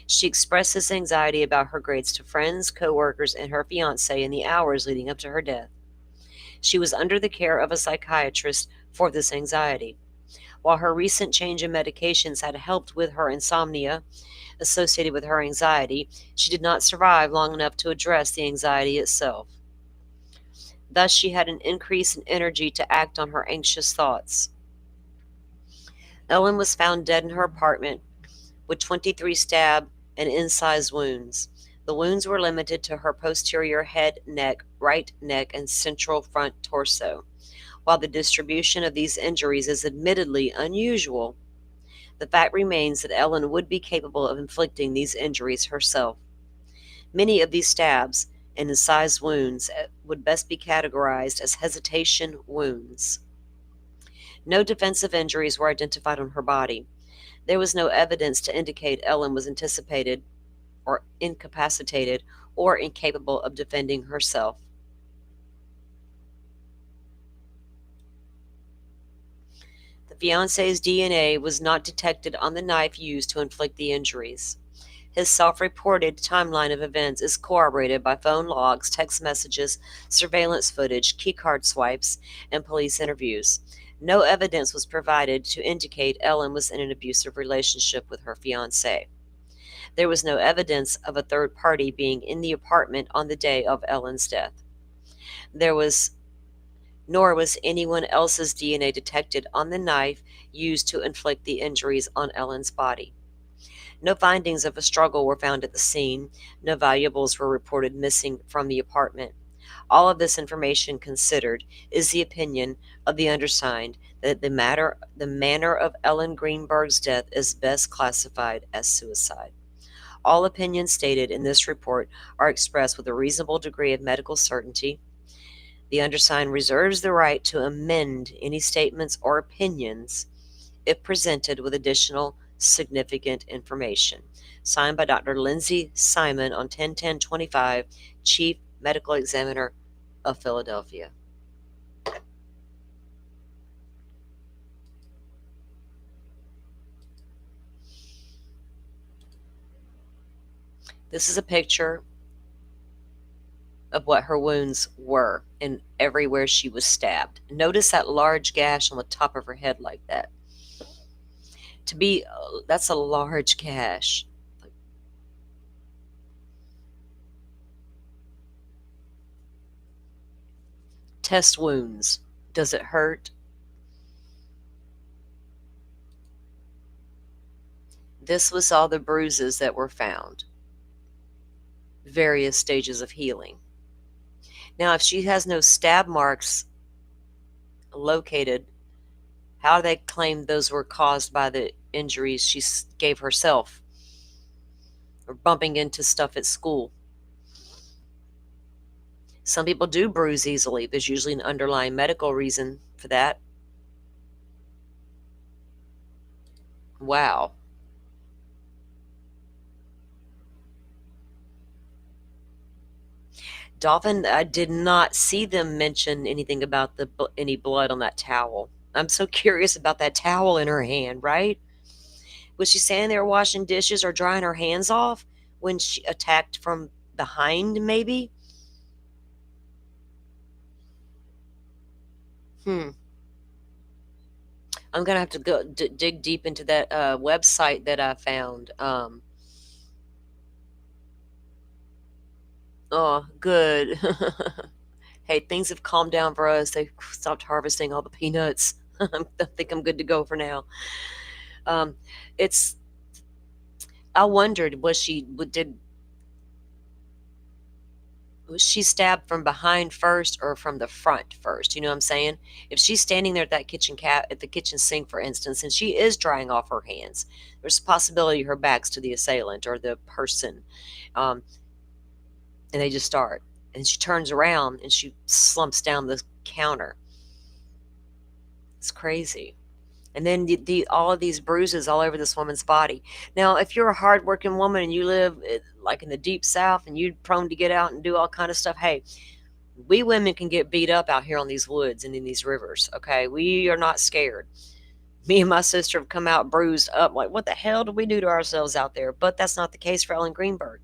S2: She expressed this anxiety about her grades to friends, coworkers, and her fiance in the hours leading up to her death. She was under the care of a psychiatrist for this anxiety. While her recent change in medications had helped with her insomnia associated with her anxiety, she did not survive long enough to address the anxiety itself. Thus, she had an increase in energy to act on her anxious thoughts. Ellen was found dead in her apartment with 23 stab and incised wounds. The wounds were limited to her posterior head, neck, right neck, and central front torso. While the distribution of these injuries is admittedly unusual, the fact remains that Ellen would be capable of inflicting these injuries herself. Many of these stabs and incised wounds would best be categorized as hesitation wounds. No defensive injuries were identified on her body. There was no evidence to indicate Ellen was anticipated or incapacitated or incapable of defending herself. The fiance's DNA was not detected on the knife used to inflict the injuries. His self-reported timeline of events is corroborated by phone logs, text messages, surveillance footage, keycard swipes, and police interviews. No evidence was provided to indicate Ellen was in an abusive relationship with her fiancé. There was no evidence of a third party being in the apartment on the day of Ellen's death. Nor was anyone else's DNA detected on the knife used to inflict the injuries on Ellen's body. No findings of a struggle were found at the scene. No valuables were reported missing from the apartment. All of this information considered is the opinion of the undersigned that the manner of Ellen Greenberg's death is best classified as suicide. All opinions stated in this report are expressed with a reasonable degree of medical certainty. The undersigned reserves the right to amend any statements or opinions if presented with additional significant information. Signed by Dr. Lindsay Simon on 10/10/25, Chief Medical Examiner of Philadelphia. This is a picture of what her wounds were and everywhere she was stabbed. Notice that large gash on the top of her head like that. That's a large gash. Test wounds. Does it hurt? This was all the bruises that were found. Various stages of healing. Now, if she has no stab marks located, how do they claim those were caused by the injuries she gave herself or bumping into stuff at school? Some people do bruise easily. There's usually an underlying medical reason for that. Wow. Dolphin, I did not see them mention anything about any blood on that towel. I'm so curious about that towel in her hand, right? Was she standing there washing dishes or drying her hands off when she attacked from behind, maybe? Hmm. I'm gonna have to go dig deep into that website that I found. Oh, good. Hey, things have calmed down for us. They stopped harvesting all the peanuts. I think I'm good to go for now. Um, it's. I wondered, was she stabbed from behind first or from the front first? You know what I'm saying? If she's standing there at that at the kitchen sink, for instance, and she is drying off her hands, there's a possibility her back's to the assailant or the person, um, and they just start. And she turns around and she slumps down the counter. It's crazy. And then all of these bruises all over this woman's body. Now, if you're a hardworking woman and you live like in the deep south and you're prone to get out and do all kind of stuff, hey, we women can get beat up out here on these woods and in these rivers. Okay, we are not scared. Me and my sister have come out bruised up. Like, what the hell did we do to ourselves out there? But that's not the case for Ellen Greenberg.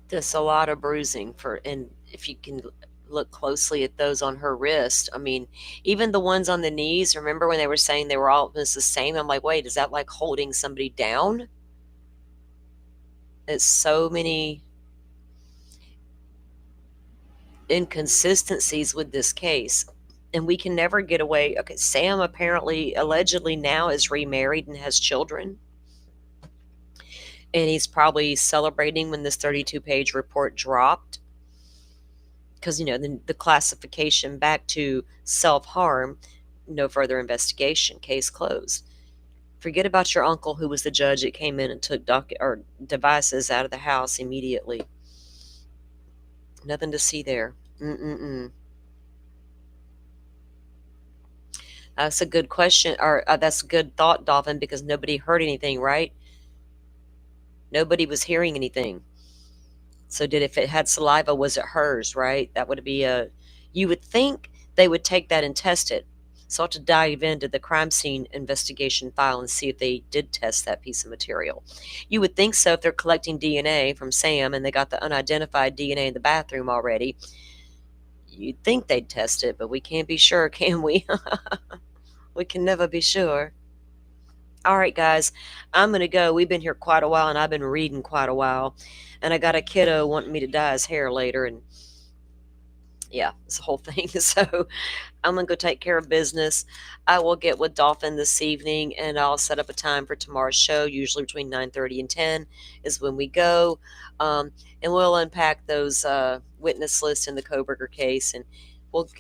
S2: That's a lot of bruising and if you can look closely at those on her wrist, I mean, even the ones on the knees, remember when they were saying they were all almost the same? I'm like, wait, is that like holding somebody down? It's so many inconsistencies with this case. And we can never get away. Okay, Sam apparently, allegedly now is remarried and has children. And he's probably celebrating when this 32-page report dropped. Because, the classification back to self-harm, no further investigation, case closed. Forget about your uncle who was the judge that came in and took devices out of the house immediately. Nothing to see there. That's a good question, or that's a good thought, Dolphin, because nobody heard anything, right? Nobody was hearing anything. So if it had saliva, was it hers, right? That would be you would think they would take that and test it. So I'll have to dive into the crime scene investigation file and see if they did test that piece of material. You would think so if they're collecting DNA from Sam and they got the unidentified DNA in the bathroom already. You'd think they'd test it, but we can't be sure, can we? We can never be sure. All right, guys, I'm going to go. We've been here quite a while, and I've been reading quite a while. And I got a kiddo wanting me to dye his hair later, and yeah, it's a whole thing. So I'm going to go take care of business. I will get with Dolphin this evening, and I'll set up a time for tomorrow's show. Usually between 9:30 and 10 is when we go. And we'll unpack those witness lists in the Koberger case, and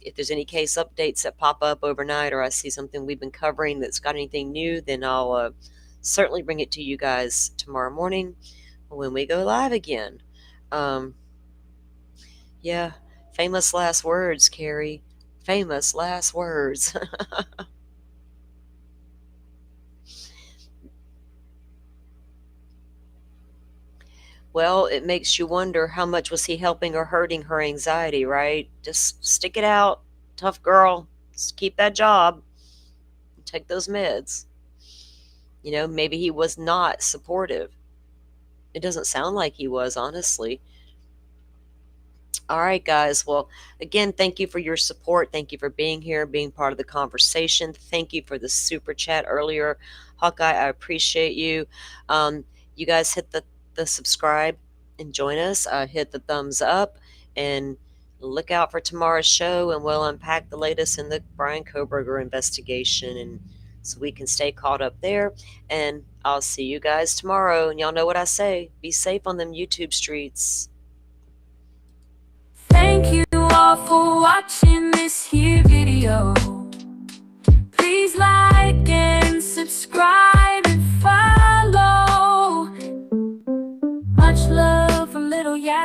S2: if there's any case updates that pop up overnight or I see something we've been covering that's got anything new, then I'll certainly bring it to you guys tomorrow morning when we go live again. Um, yeah, famous last words, Carrie. Famous last words. Well, it makes you wonder how much was he helping or hurting her anxiety, right? Just stick it out, tough girl. Just keep that job. Take those meds. Maybe he was not supportive. It doesn't sound like he was, honestly. All right, guys. Well, again, thank you for your support. Thank you for being here, being part of the conversation. Thank you for the super chat earlier. Hawkeye, I appreciate you. You guys hit the subscribe and join us. Hit the thumbs up and look out for tomorrow's show, and we'll unpack the latest in the Brian Koberger investigation, and so we can stay caught up there. And I'll see you guys tomorrow. And y'all know what I say. Be safe on them YouTube streets.
S1: Thank you all for watching this here video. Please like and subscribe and follow. Much love from Little Yaz.